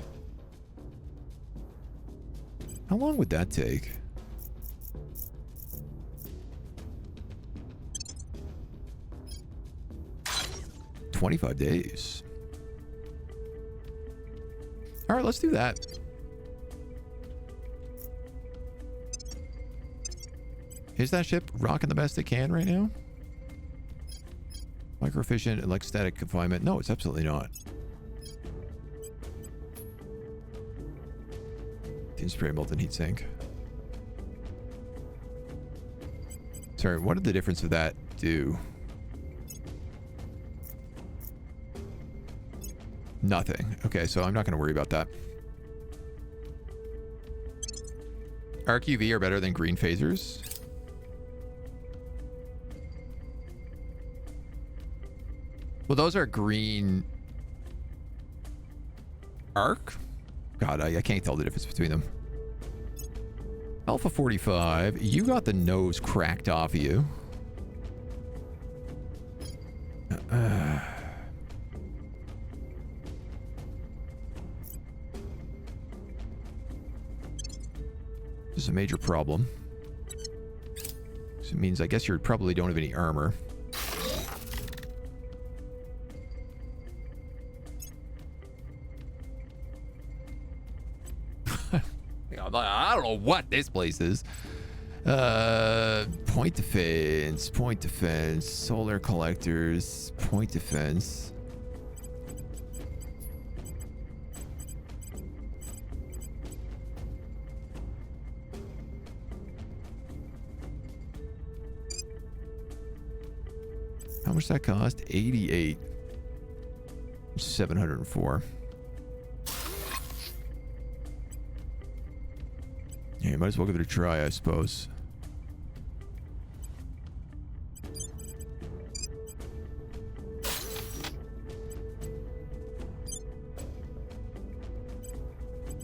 How long would that take? $25 days. All right, let's do that. Is that ship rocking the best it can right now? Microefficient electrostatic confinement. No, it's absolutely not. Team spray molten heat sink. Sorry, what did the difference of that do? Nothing. Okay, so I'm not going to worry about that. Arc UV are better than green phasers. Well, those are green arc. God, I can't tell the difference between them. Alpha 45, you got the nose cracked off of you. This is a major problem. So it means I guess you probably don't have any armor. I don't know what this place is. Point defense, solar collectors, point defense. How much that cost? 88. 704. Yeah, you might as well give it a try, I suppose.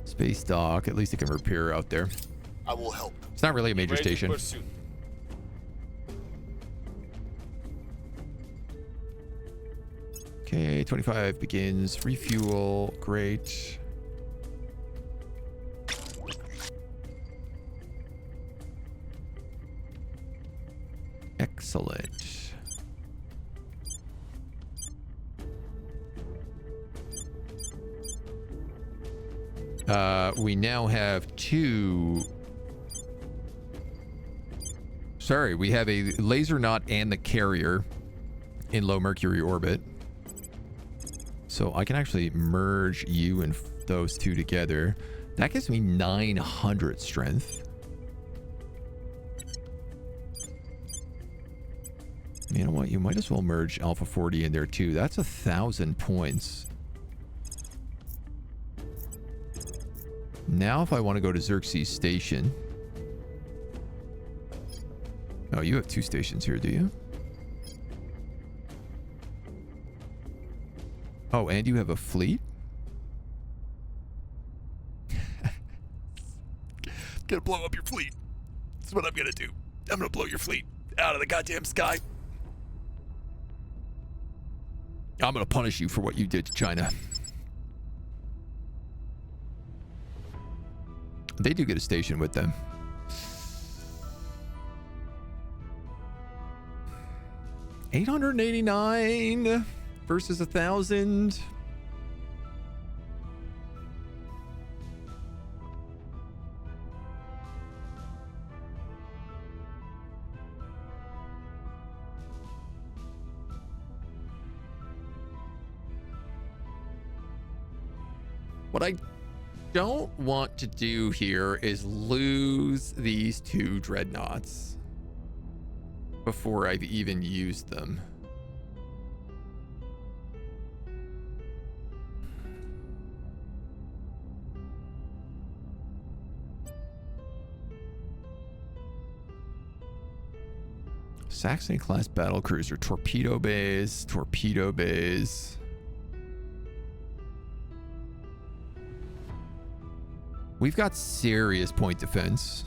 Space dock. At least it can repair out there.
I will help.
It's not really a major
Ready to
station.
pursue.
Okay, 25 begins. Refuel. Great. Excellent. We now have two... Sorry, we have a laser knot and the carrier in low Mercury orbit. So I can actually merge you and those two together. That gives me 900 strength. You know what? You might as well merge Alpha 40 in there too. That's 1,000 points. Now if I want to go to Xerxes Station... Oh, you have two stations here, do you? Oh, and you have a fleet? Gonna blow up your fleet. That's what I'm gonna do. I'm gonna blow your fleet out of the goddamn sky. I'm gonna punish you for what you did to China. They do get a station with them. $889 versus 1,000. What I don't want to do here is lose these two dreadnoughts before I've even used them. Saxony class battle cruiser, torpedo bays, torpedo bays. We've got serious point defense.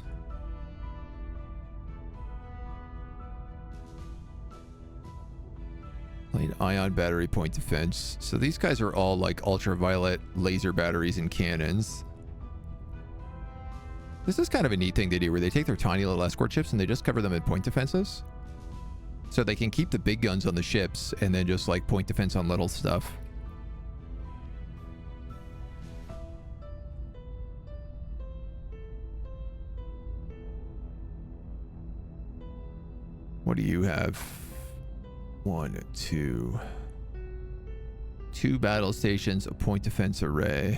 Ion battery point defense. So these guys are all like ultraviolet laser batteries and cannons. This is kind of a neat thing they do where they take their tiny little escort ships and they just cover them in point defenses. So they can keep the big guns on the ships and then just like point defense on little stuff. What do you have? 1, 2. 2 battle stations, a point defense array.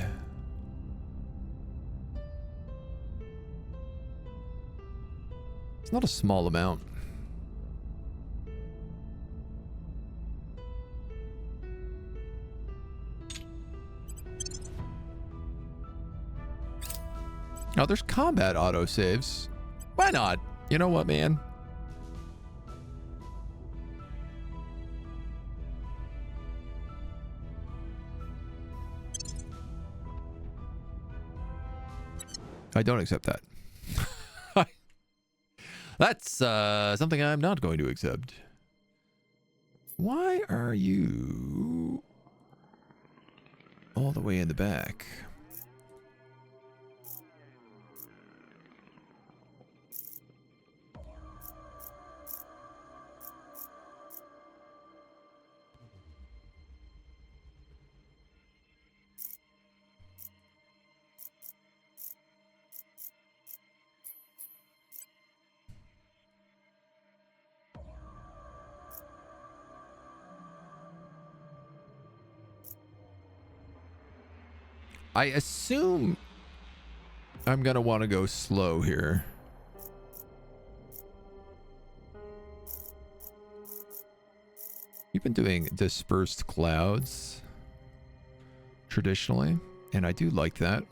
It's not a small amount. Oh, there's combat autosaves. Why not? You know what, man? I don't accept that. That's something I'm not going to accept. Why are you all the way in the back? I assume I'm gonna want to go slow here. We've been doing dispersed clouds traditionally, and I do like that.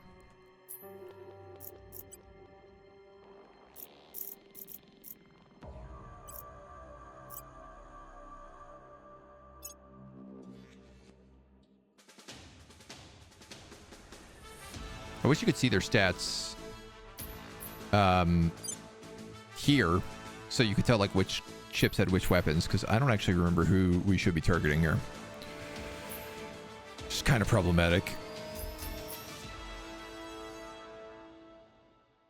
I wish you could see their stats here, so you could tell like which ships had which weapons, because I don't actually remember who we should be targeting here. kind of problematic.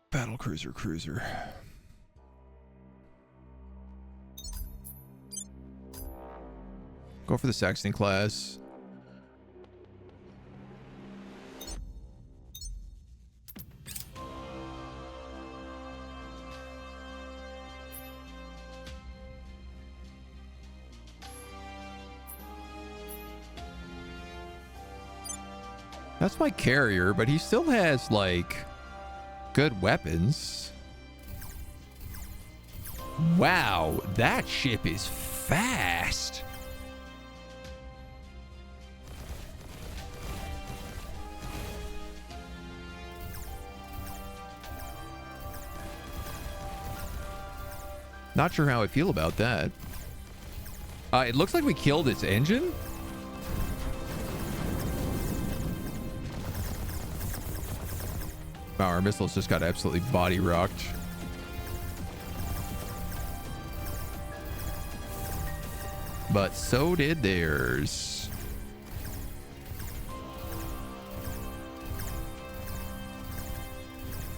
Battle cruiser. Go for the Saxon class. That's my carrier, but he still has, like, good weapons. Wow, that ship is fast. Not sure how I feel about that. It looks like we killed its engine. Wow, our missiles just got absolutely body rocked. But so did theirs.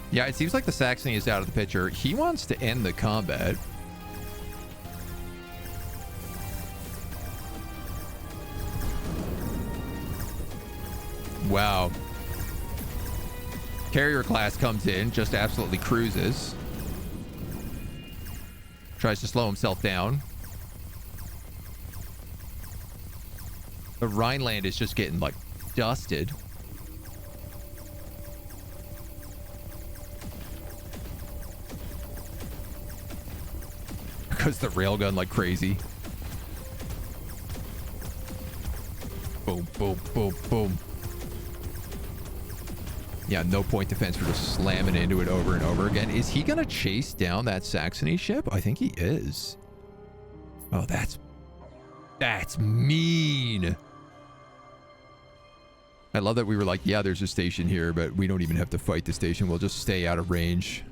Yeah, it seems like the Saxony is out of the picture. He wants to end the combat. Wow. Carrier class comes in, just absolutely cruises. Tries to slow himself down. The Rhineland is just getting, like, dusted. Because the railgun like crazy. Boom, boom, boom, boom. Yeah, no point defense for just slamming into it over and over again. Is he gonna chase down that Saxony ship? I think he is. Oh, that's mean. I love that we were like, yeah, there's a station here, but we don't even have to fight the station. We'll just stay out of range.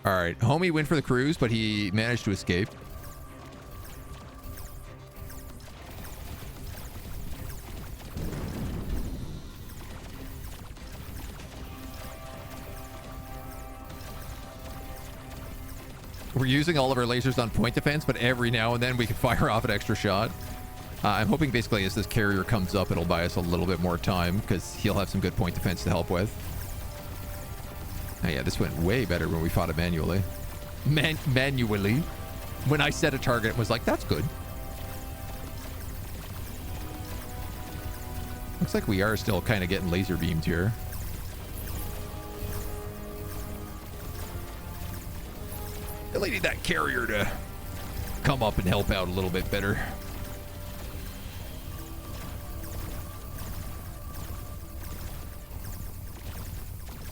All right, homie went for the cruise, but he managed to escape. We're using all of our lasers on point defense, but every now and then we can fire off an extra shot. I'm hoping basically as this carrier comes up, it'll buy us a little bit more time because he'll have some good point defense to help with. Oh yeah, this went way better when we fought it manually. Manually. When I set a target, it was like, that's good. Looks like we are still kind of getting laser beamed here. I need that carrier to come up and help out a little bit better.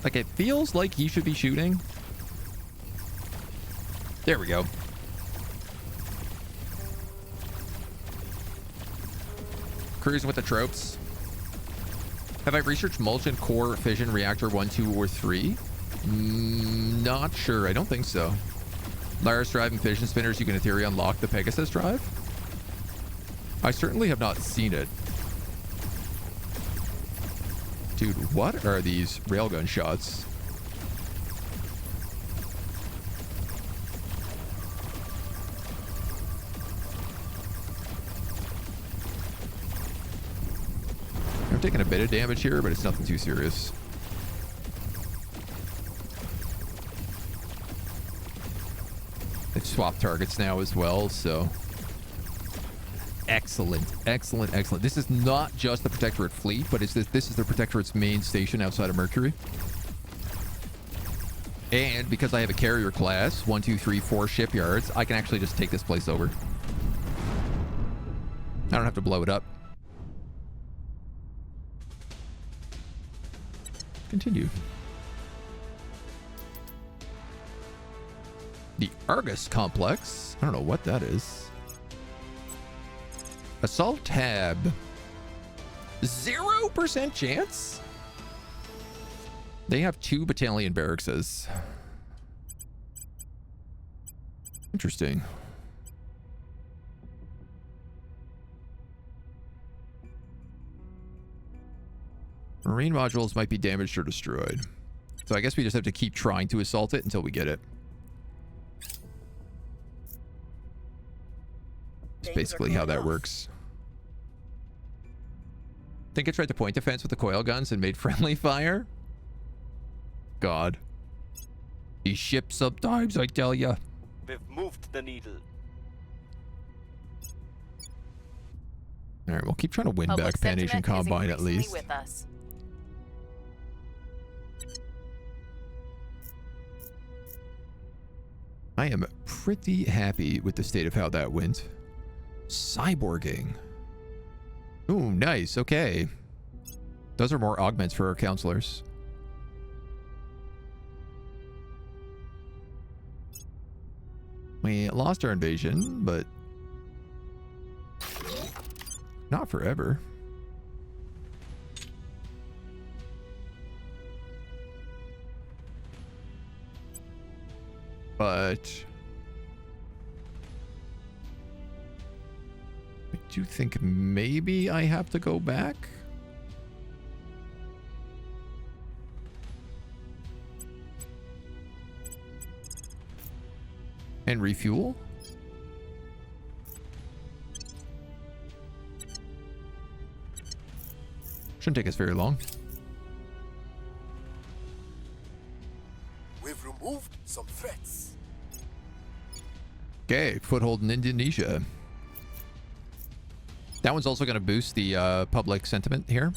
Like, it feels like he should be shooting. There we go. Cruising with the tropes. Have I researched Molten Core Fission Reactor 1, 2, or 3? Not sure. I don't think so. Laris drive and fission spinners, you can in theory unlock the Pegasus drive. I certainly have not seen it. Dude, what are these railgun shots? I'm taking a bit of damage here, but it's nothing too serious. They've swapped targets now as well, so... Excellent, excellent, excellent. This is not just the Protectorate fleet, but this is the Protectorate's main station outside of Mercury. And because I have a carrier class, 1, 2, 3, 4 shipyards, I can actually just take this place over. I don't have to blow it up. Continue. The Argus Complex. I don't know what that is. Assault tab. 0% chance? They have 2 battalion barracks. Interesting. Marine modules might be damaged or destroyed. So I guess we just have to keep trying to assault it until we get it. That's basically how that works. Think I tried to point defense with the coil guns and made friendly fire? God. These ships sometimes, I tell ya.
We've moved the needle.
Alright, we'll keep trying to win
Public
back Pan Asian
sentiment is
Combine at
increasingly
least.
with us.
I am pretty happy with the state of how that went. Cyborging. Ooh, nice. Okay. Those are more augments for our counselors. We lost our invasion, but not forever. But I do think maybe I have to go back. And refuel. Shouldn't take us very long.
We've removed some threats.
Okay, foothold in Indonesia. That one's also going to boost the public sentiment here.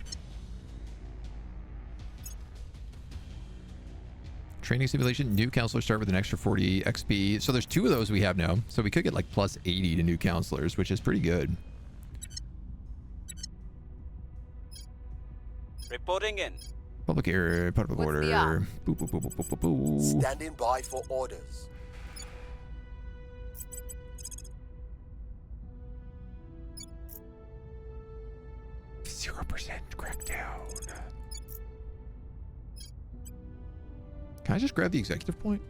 Training simulation, new counselors start with an extra 40 XP. So there's 2 of those we have now. So we could get like plus 80 to new counselors, which is pretty good.
Reporting in.
Public area, public
What's
order.
the op?
Boo, boo, boo, boo, boo, boo, boo.
Standing by for orders.
Crackdown. Can I just grab the executive point?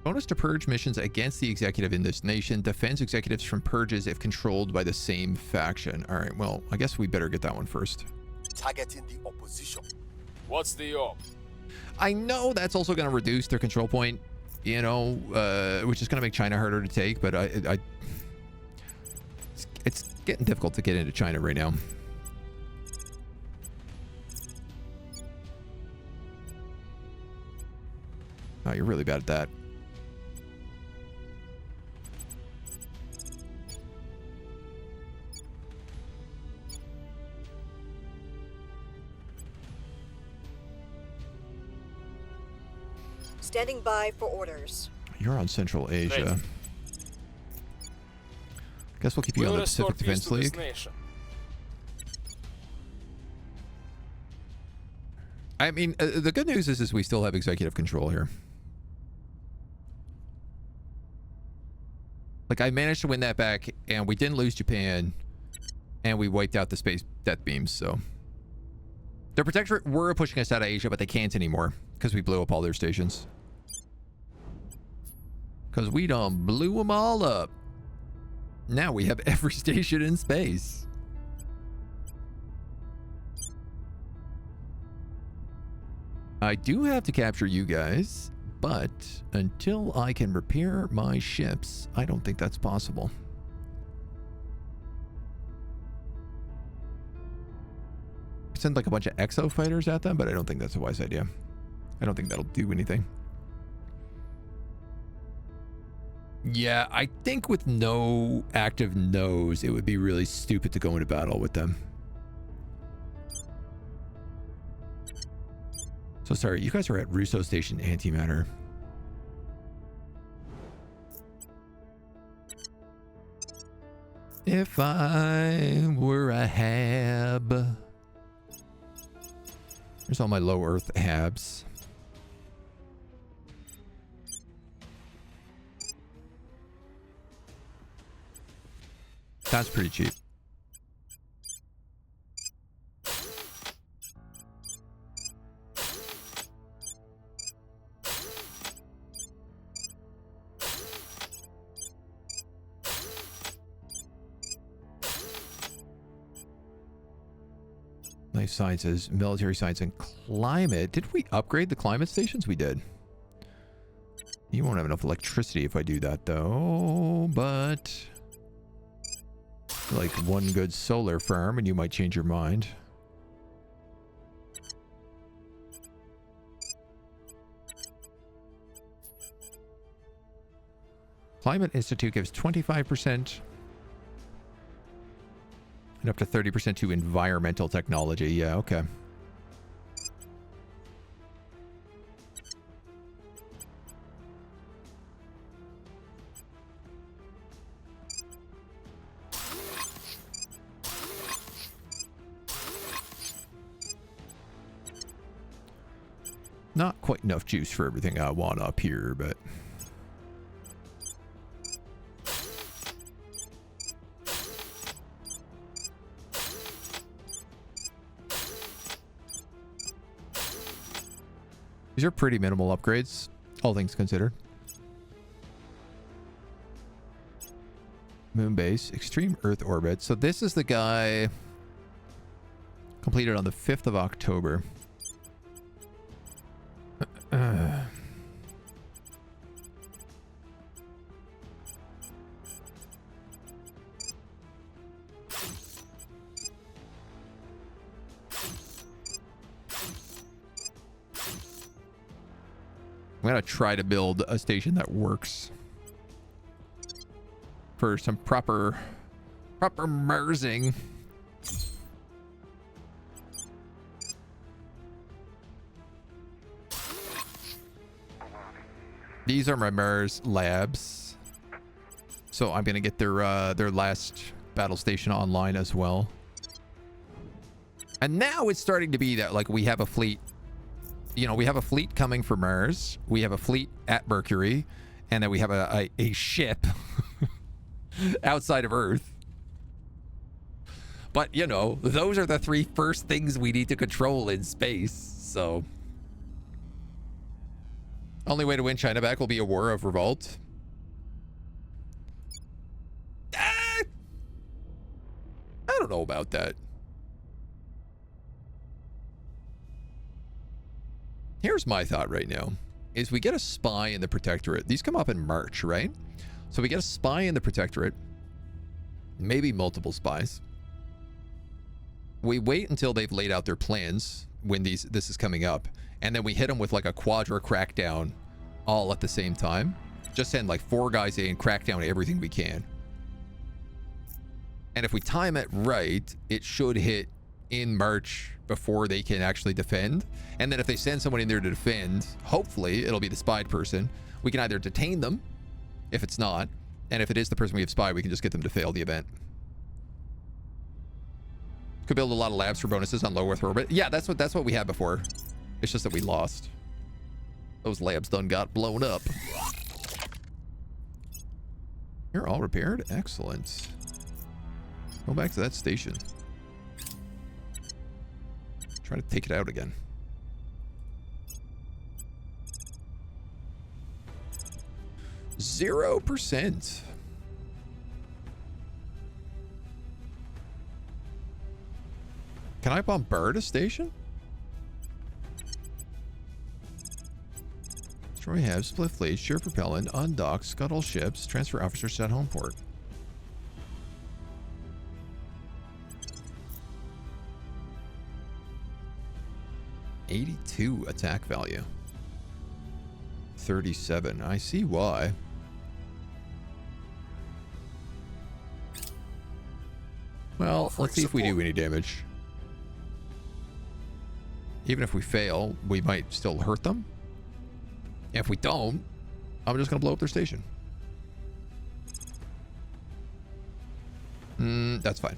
Bonus to purge missions against the executive in this nation. Defends executives from purges if controlled by the same faction. All right, well, I guess we better get that one first.
Targeting the opposition.
What's the op?
I know that's also going to reduce their control point, you know, which is going to make China harder to take, but it's getting difficult to get into China right now. Oh, you're really bad at that.
Standing by for orders.
You're on Central Asia.
Ready.
Guess we'll keep you
We'll
on the
restore
Pacific
peace
Defense
to this
League.
nation.
I mean, the good news is we still have executive control here. Like, I managed to win that back, and we didn't lose Japan, and we wiped out the space death beams, so. The protectorate were pushing us out of Asia, but they can't anymore, because we blew up all their stations. Because we done blew them all up. Now we have every station in space. I do have to capture you guys, but until I can repair my ships, I don't think that's possible. Send like a bunch of exo fighters at them, but I don't think that's a wise idea. I don't think that'll do anything. Yeah, I think with no active no's, it would be really stupid to go into battle with them. So sorry, you guys are at Russo Station Antimatter. If I were a hab. Here's all my low Earth habs. That's pretty cheap. Life sciences, military science, and climate. Did we upgrade the climate stations? We did. You won't have enough electricity if I do that, though. But like one good solar farm, and you might change your mind. Climate Institute gives 25%. And up to 30% to environmental technology. Yeah, okay. Not quite enough juice for everything I want up here, but... These are pretty minimal upgrades, all things considered. Moon base, extreme Earth orbit. So this is the guy completed on the 5th of October. I'm gonna try to build a station that works for some proper mersing. These are my MERS labs, so I'm gonna get their last battle station online as well. And now it's starting to be that like we have a fleet. You know, we have a fleet coming for Mars. We have a fleet at Mercury, and then we have a ship outside of Earth. But you know, those are the three first things we need to control in space. So. Only way to win China back will be a war of revolt. I don't know about that. Here's my thought right now, is we get a spy in the protectorate. These come up in March, right? So we get a spy in the protectorate, maybe multiple spies. We wait until they've laid out their plans when this is coming up. And then we hit them with like a quadra crackdown all at the same time. Just send like 4 guys in, crack down everything we can. And if we time it right, it should hit in March before they can actually defend. And then if they send someone in there to defend, hopefully it'll be the spied person. We can either detain them if it's not, and if it is the person we have spied, we can just get them to fail the event. Could build a lot of labs for bonuses on low Earth orbit. Yeah, that's what we had before. It's just that we lost. Those labs done got blown up. You're all repaired? Excellent. Go back to that station. Try to take it out again. %. Can I bombard a station? Destroy halves, split fleets, share propellant, undock, scuttle ships, transfer officers to home port. $82 attack value. 37. I see why. Well, let's see if we do any damage. Even if we fail, we might still hurt them. If we don't, I'm just going to blow up their station. That's fine.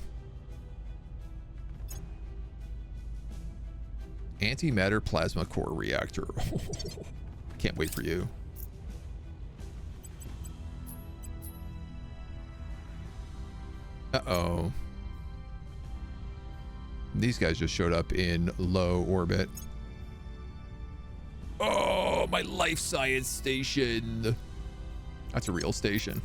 Antimatter plasma core reactor. Can't wait for you. Uh-oh. These guys just showed up in low orbit. Oh, my life science station. That's a real station.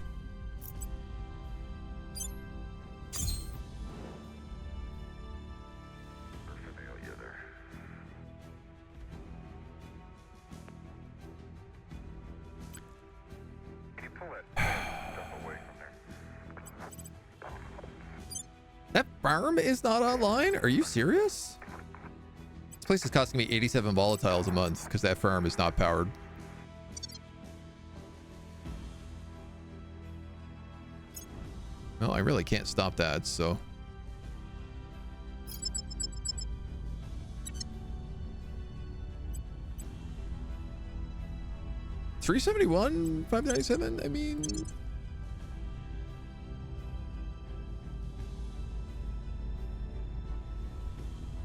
That farm is not online? Are you serious? This place is costing me 87 volatiles a month because that farm is not powered. Well, I really can't stop that, so... $371, $597. I mean,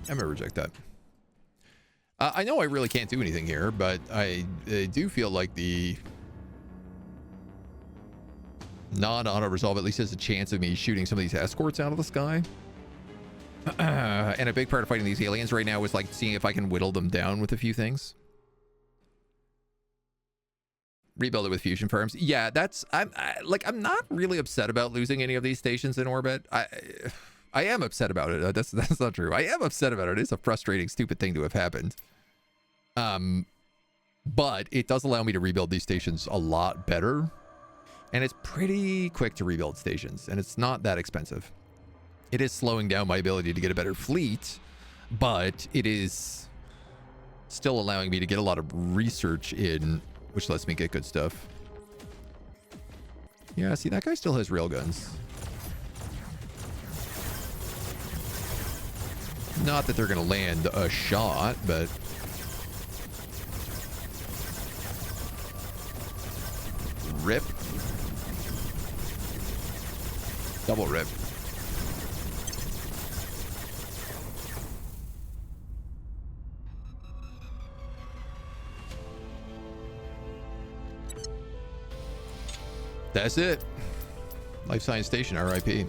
I'm gonna reject that. I know I really can't do anything here, but I do feel like the non-auto resolve at least has a chance of me shooting some of these escorts out of the sky. And a big part of fighting these aliens right now is like seeing if I can whittle them down with a few things. Rebuild it with fusion farms. Yeah, that's... I'm not really upset about losing any of these stations in orbit. I am upset about it. That's not true. I am upset about it. It's a frustrating, stupid thing to have happened. But it does allow me to rebuild these stations a lot better. And it's pretty quick to rebuild stations. And it's not that expensive. It is slowing down my ability to get a better fleet. But it is still allowing me to get a lot of research in... which lets me get good stuff. Yeah, see, that guy still has railguns. Not that they're going to land a shot, but... Rip. Double rip. That's it. Life Science Station, RIP.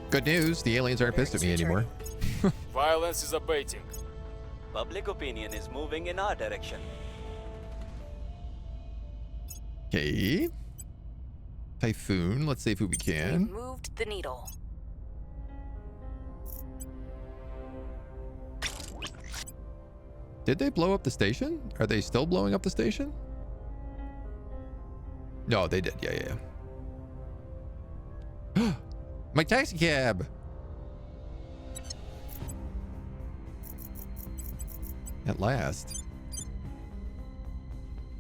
Good news, the aliens aren't pissed at me anymore.
Violence is abating.
Public opinion is moving in our direction.
Okay. Typhoon, let's save who we can.
We've moved the needle.
Did they blow up the station? Are they still blowing up the station? No, they did. Yeah. My taxi cab. At last.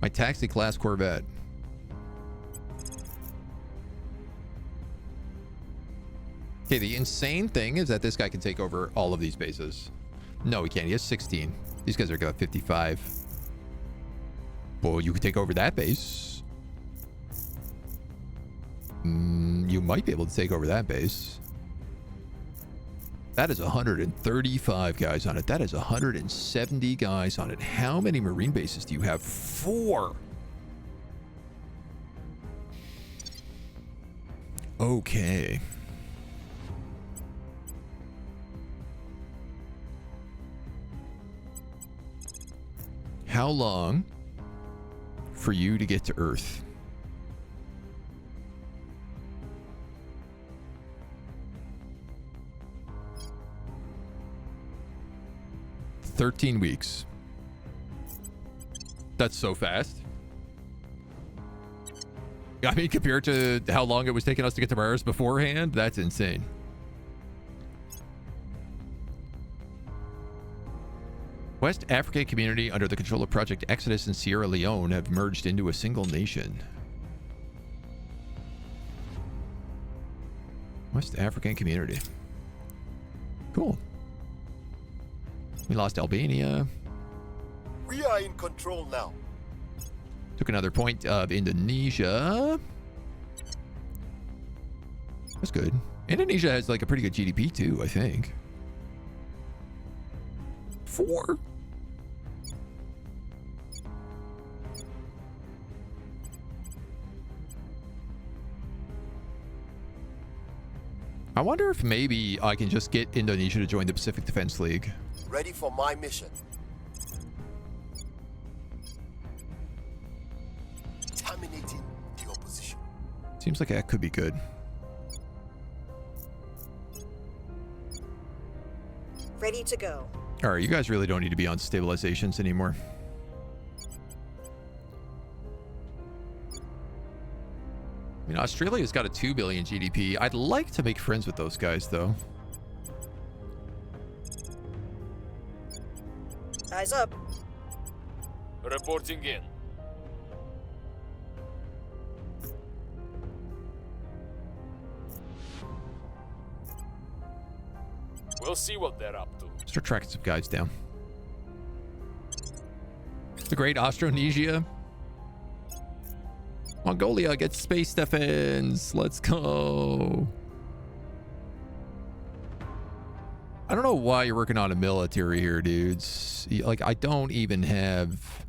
My taxi class Corvette. Okay, the insane thing is that this guy can take over all of these bases. No, he can't. He has 16. These guys are got 55. Well, you could take over that base. You might be able to take over that base. That is 135 guys on it. That is 170 guys on it. How many marine bases do you have? 4. Okay. How long for you to get to Earth? $13 weeks. That's so fast. I mean, compared to how long it was taking us to get to Mars beforehand, that's insane. West African community under the control of Project Exodus and Sierra Leone have merged into a single nation. West African community. Cool. We lost Albania.
We are in control now.
Took another point of Indonesia. That's good. Indonesia has like a pretty good GDP too, I think. 4. I wonder if maybe I can just get Indonesia to join the Pacific Defense League.
Ready for my mission. Terminating the opposition.
Seems like that could be good.
Ready to go.
All right, you guys really don't need to be on stabilizations anymore. I mean, Australia's got a 2 billion GDP. I'd like to make friends with those guys, though.
Eyes up.
Reporting in. We'll see what they're up to.
Start tracking some guys down. The Great Austronesia. Mongolia gets space defense. Let's go. I don't know why you're working on a military here, dudes. Like, I don't even have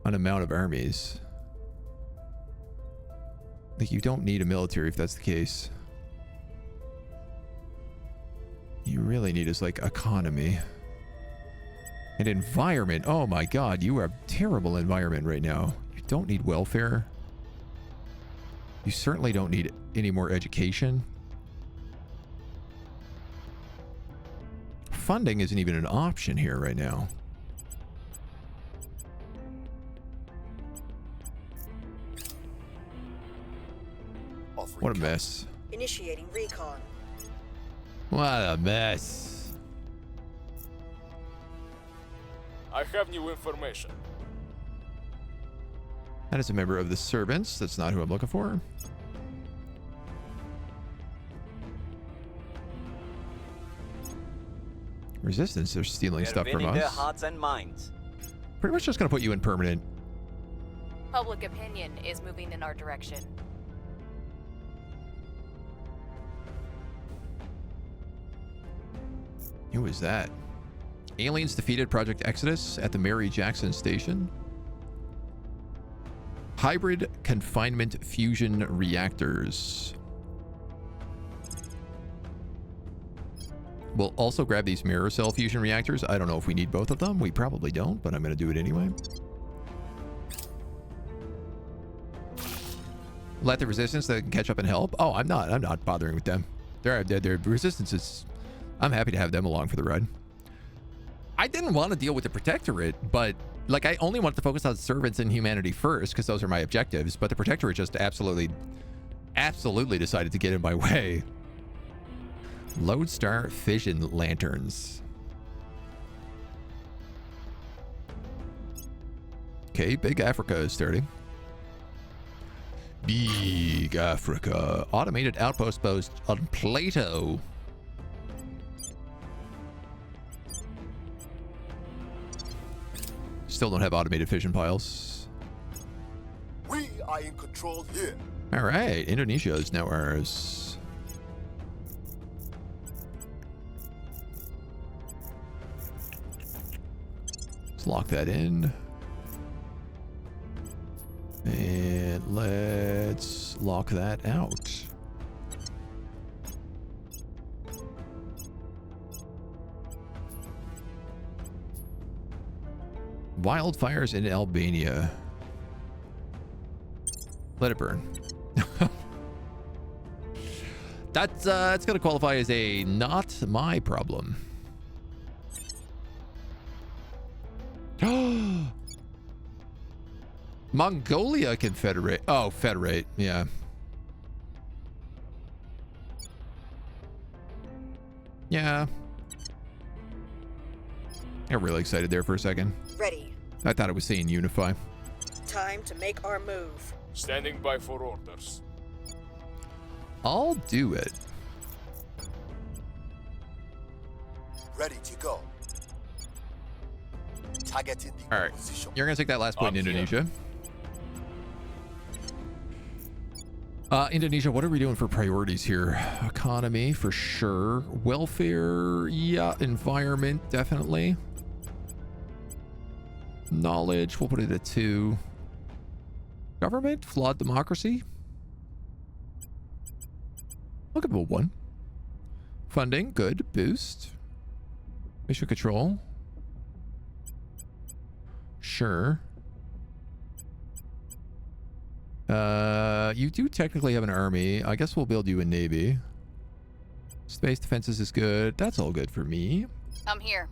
an amount of armies. Like, you don't need a military if that's the case. You really need is like economy and environment. Oh my god, you have terrible environment right now. You don't need welfare. You certainly don't need any more education. Funding isn't even an option here right now. What a mess.
Initiating recon.
What a mess.
I have new information.
That is a member of the servants. That's not who I'm looking for. Resistance, they're stealing stuff from
winning their
us.
hearts and minds.
Pretty much just gonna put you in permanent.
Public opinion is moving in our direction.
Who is that? Aliens defeated Project Exodus at the Mary Jackson Station. Hybrid confinement fusion reactors. We'll also grab these mirror cell fusion reactors. I don't know if we need both of them. We probably don't, but I'm going to do it anyway. Let the resistance that can catch up and help. Oh, I'm not bothering with them. Their resistance is... I'm happy to have them along for the ride. I didn't want to deal with the protectorate, but like I only wanted to focus on servants and humanity first because those are my objectives. But the protectorate just absolutely decided to get in my way. Lodestar fission lanterns. Okay, Big Africa is starting. Big Africa. Automated outpost post on Plato. Still don't have automated fission piles.
We are in control here.
All right, Indonesia is now ours. Let's lock that in. And let's lock that out. Wildfires in Albania. Let it burn. That's going to qualify as a not my problem. Mongolia Confederate. Oh, Federate. Yeah. Yeah. I got really excited there for a second.
Ready.
I thought it was saying unify.
Time to make our move.
Standing by for orders.
I'll do it.
Ready to go. Targeting the
All right.
position.
You're going to take that last point in
Up here.
Indonesia. Indonesia, what are we doing for priorities here? Economy, for sure. Welfare, yeah. Environment, definitely. Knowledge, we'll put it at 2. Government, flawed democracy. Look at the 1. Funding, good. Boost. Mission control. Sure. You do technically have an army. I guess we'll build you a navy. Space defenses is good. That's all good for me.
I'm here.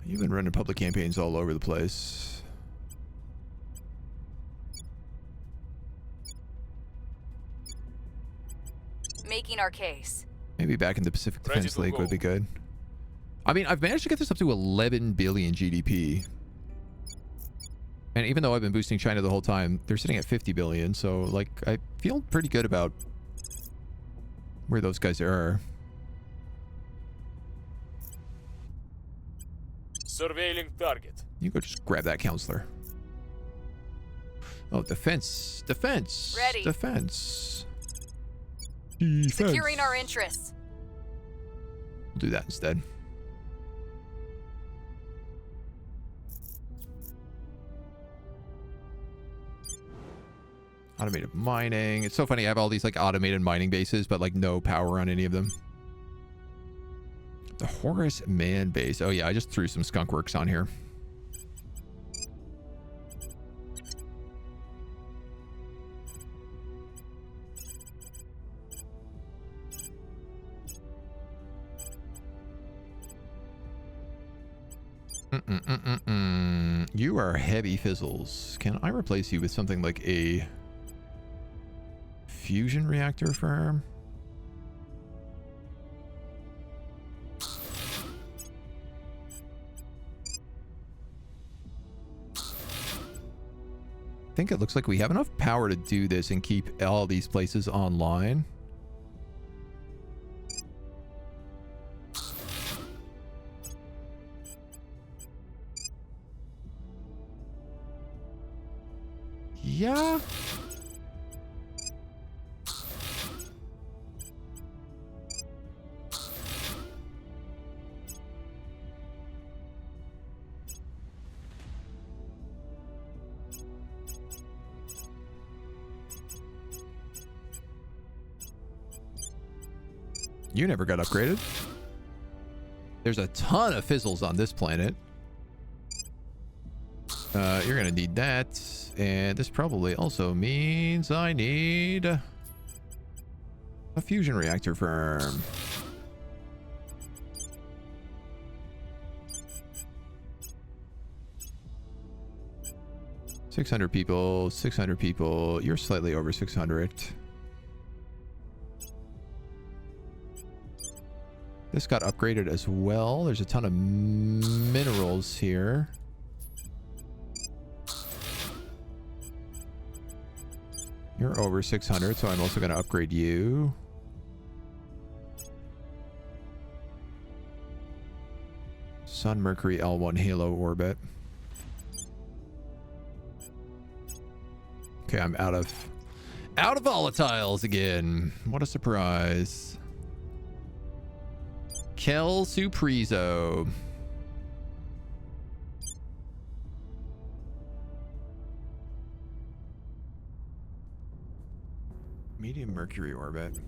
You've been running public campaigns all over the place.
Making our case.
Maybe back in the Pacific
Ready
Defense
to
League
go.
would be good. I mean, I've managed to get this up to 11 billion GDP. And even though I've been boosting China the whole time, they're sitting at 50 billion. So, like, I feel pretty good about where those guys are.
Surveilling target.
You go just grab that counselor. Oh, defense. Defense.
Ready.
Defense.
Securing our interests.
We'll do that instead. Automated mining. It's so funny. I have all these like automated mining bases, but like no power on any of them. The Horus Man base. Oh yeah, I just threw some skunk works on here. You are heavy fizzles. Can I replace you with something like a fusion reactor farm? I think it looks like we have enough power to do this and keep all these places online. Yeah. You never got upgraded. There's a ton of fizzles on this planet. You're gonna need that. And this probably also means I need a fusion reactor farm. $600 people, 600 people. You're slightly over 600. This got upgraded as well. There's a ton of minerals here. You're over 600, so I'm also going to upgrade you. Sun, Mercury, L1, Halo orbit. Okay, I'm out of volatiles again. What a surprise. Kel Suprizo. Medium Mercury orbit.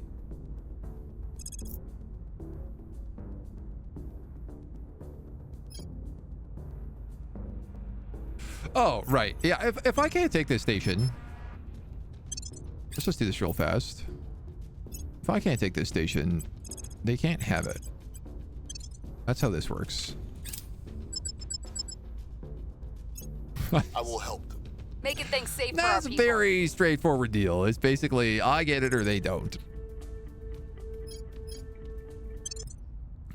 Oh, right. Yeah, if I can't take this station, let's just do this real fast. If I can't take this station, they can't have it. That's how this works.
I will help them.
Making things safe for our
That's a
people.
very straightforward deal. It's basically, I get it or they don't.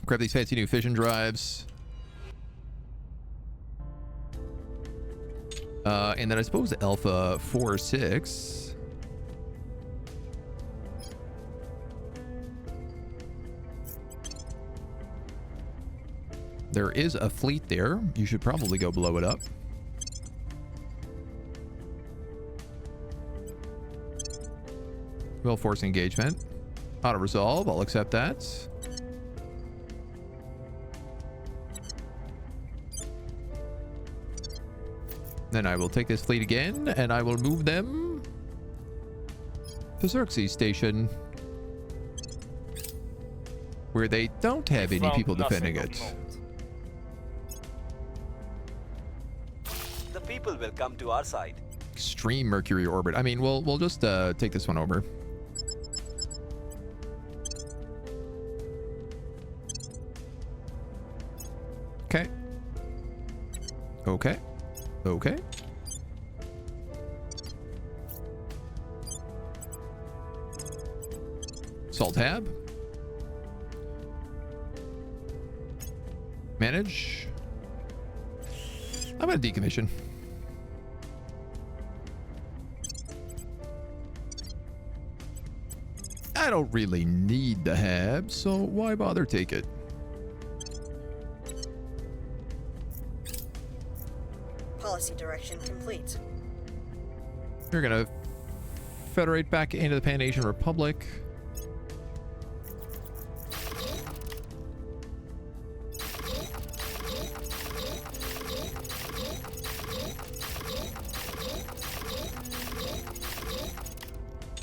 Grab these fancy new fission drives. And then I suppose Alpha 4 or 6. There is a fleet there. You should probably go blow it up. Will force engagement. Auto resolve. I'll accept that. Then I will take this fleet again and I will move them to Xerxes Station, where they don't have any people defending it.
The people will come to our side.
Extreme Mercury orbit. I mean, we'll just take this one over. Okay. Okay. Okay. Salt tab. Manage. I'm gonna decommission. I don't really need the hab, so why bother take it?
Policy direction complete.
We're gonna federate back into the Pan Asian Republic.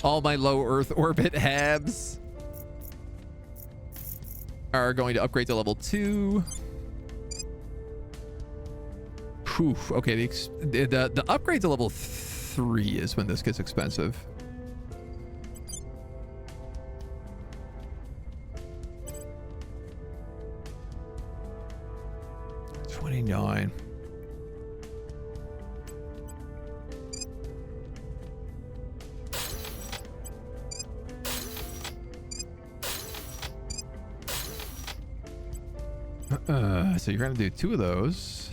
All my low Earth orbit habs are going to upgrade to level 2. Whew, okay, the upgrade to level 3 is when this gets expensive. $29. So you're gonna do 2 of those.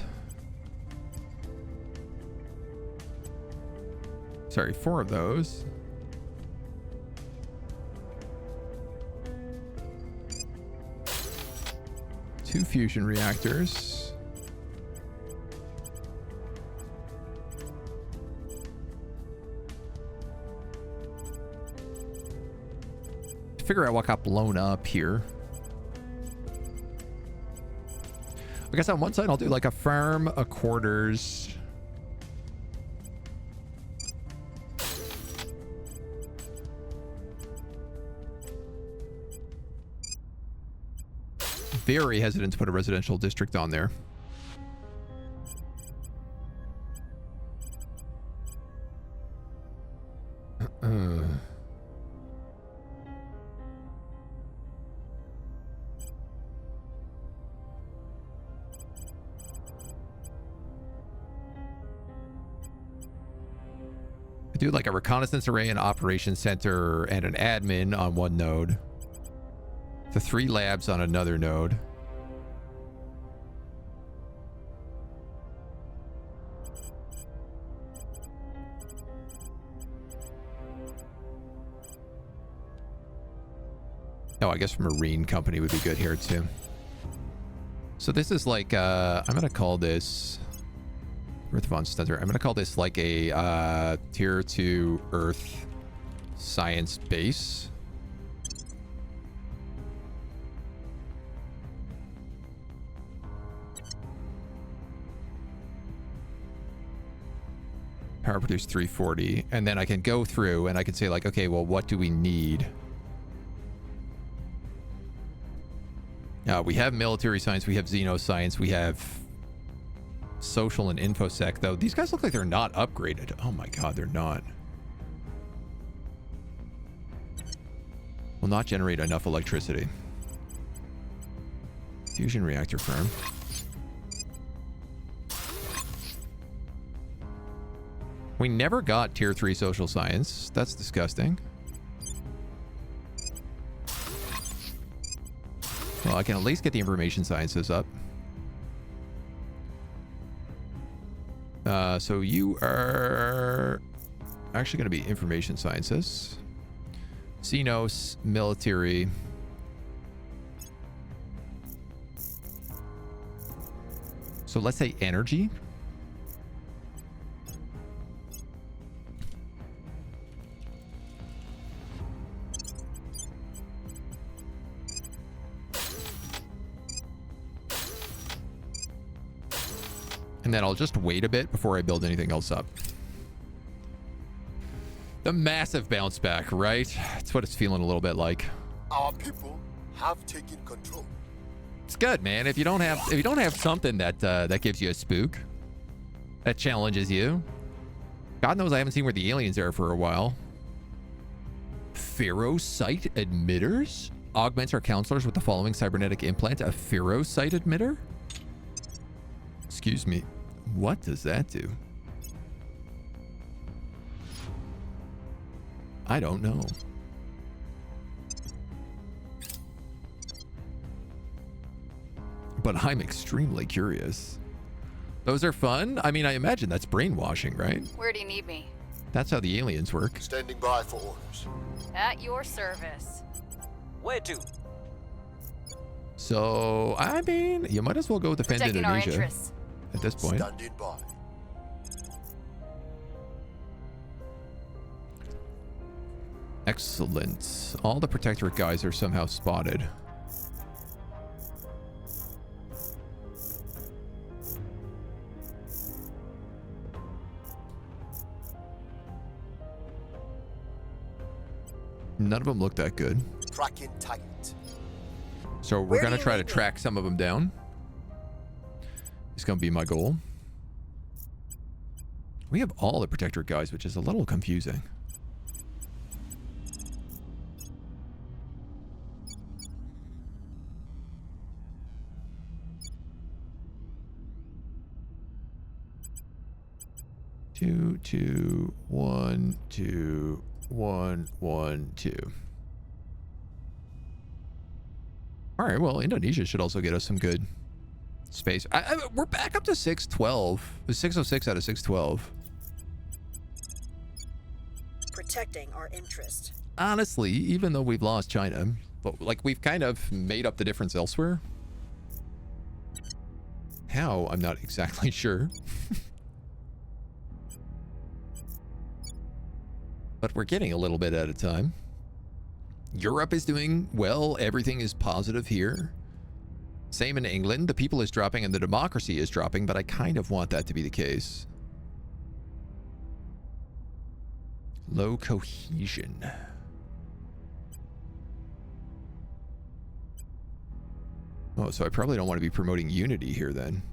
Sorry, 4 of those. Two fusion reactors. Figure out what got blown up here. I guess on one side I'll do like a farm, a quarters. Very hesitant to put a residential district on there. Do like a reconnaissance array, an operations center, and an admin on one node. The 3 labs on another node. Oh, I guess Marine Company would be good here too. So this is like, I'm going to call this Earth Von Stunter. I'm going to call this like a tier 2 Earth science base. Power produce 340. And then I can go through and I can say like, okay, well, what do we need? We have military science. We have xenoscience. We have social and infosec, though. These guys look like they're not upgraded. Oh my god, they're not. Will not generate enough electricity. Fusion reactor firm. We never got tier 3 social science. That's disgusting. Well, I can at least get the information sciences up. So you are actually going to be information sciences. Xenos, military. So let's say energy. And then I'll just wait a bit before I build anything else up. The massive bounce back, right? That's what it's feeling a little bit like.
Our people have taken control.
It's good, man. If you don't have something that that gives you a spook, that challenges you. God knows I haven't seen where the aliens are for a while. Ferrosite emitters? Augments our counselors with the following cybernetic implant. A ferrosite emitter? Excuse me. What does that do? I don't know. But I'm extremely curious. Those are fun? I mean, I imagine that's brainwashing, right?
Where do you need me?
That's how the aliens work.
Standing by for orders.
At your service.
Where to?
So, I mean, you might as well go defend
Protecting our
Indonesia
interests.
at this point.
Standing by.
Excellent. All the protectorate guys are somehow spotted. None of them look that good.
Tracking tight.
So we're going to try to track some of them down. It's going to be my goal. We have all the protectorate guys, which is a little confusing. Two, two, 1, 2, 1, 1, 2. All right, well, Indonesia should also get us some good space. We're back up to 612. It was 606 out of 612.
Protecting our interest.
Honestly, even though we've lost China, but like we've kind of made up the difference elsewhere. How? I'm not exactly sure. But we're getting a little bit at a time. Europe is doing well. Everything is positive here. Same in England. The people is dropping and the democracy is dropping, but I kind of want that to be the case. Low cohesion. Oh, so I probably don't want to be promoting unity here then.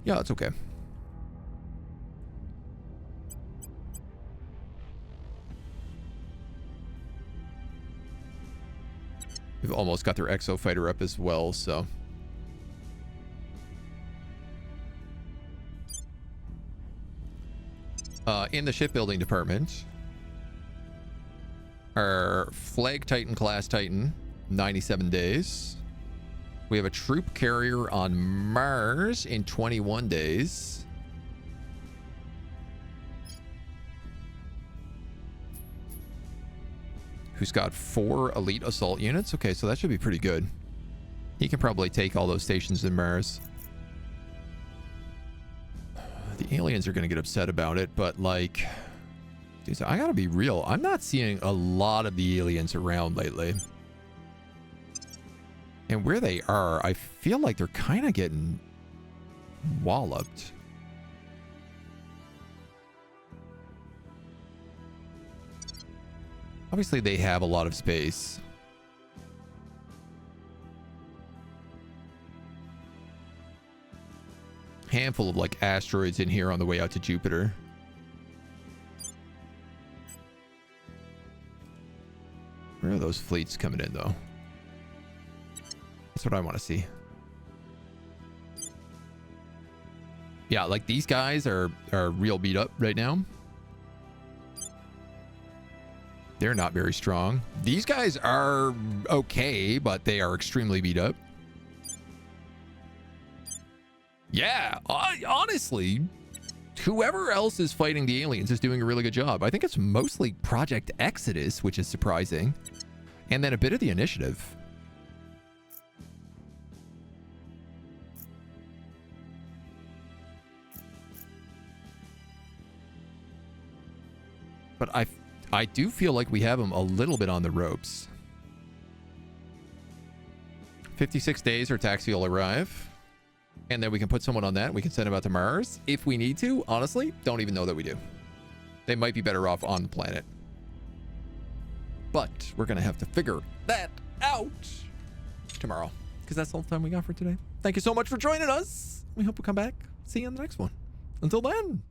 Yeah, it's okay. We've almost got their exo fighter up as well, so. In the shipbuilding department, our Flag Titan class Titan, 97 days. We have a troop carrier on Mars in 21 days. Who's got 4 elite assault units. Okay, so that should be pretty good. He can probably take all those stations in Mars. The aliens are going to get upset about it, but like... Dude, I gotta be real. I'm not seeing a lot of the aliens around lately. And where they are, I feel like they're kind of getting walloped. Obviously, they have a lot of space. Handful of like asteroids in here on the way out to Jupiter. Where are those fleets coming in though? That's what I want to see. Yeah, like these guys are real beat up right now. They're not very strong. These guys are okay, but they are extremely beat up. Yeah, honestly, whoever else is fighting the aliens is doing a really good job. I think it's mostly Project Exodus, which is surprising. And then a bit of the initiative. But I do feel like we have them a little bit on the ropes. 56 days or taxi will arrive. And then we can put someone on that. We can send them out to Mars if we need to. Honestly, don't even know that we do. They might be better off on the planet. But we're going to have to figure that out tomorrow. Because that's all the time we got for today. Thank you so much for joining us. We hope you come back. See you in the next one. Until then.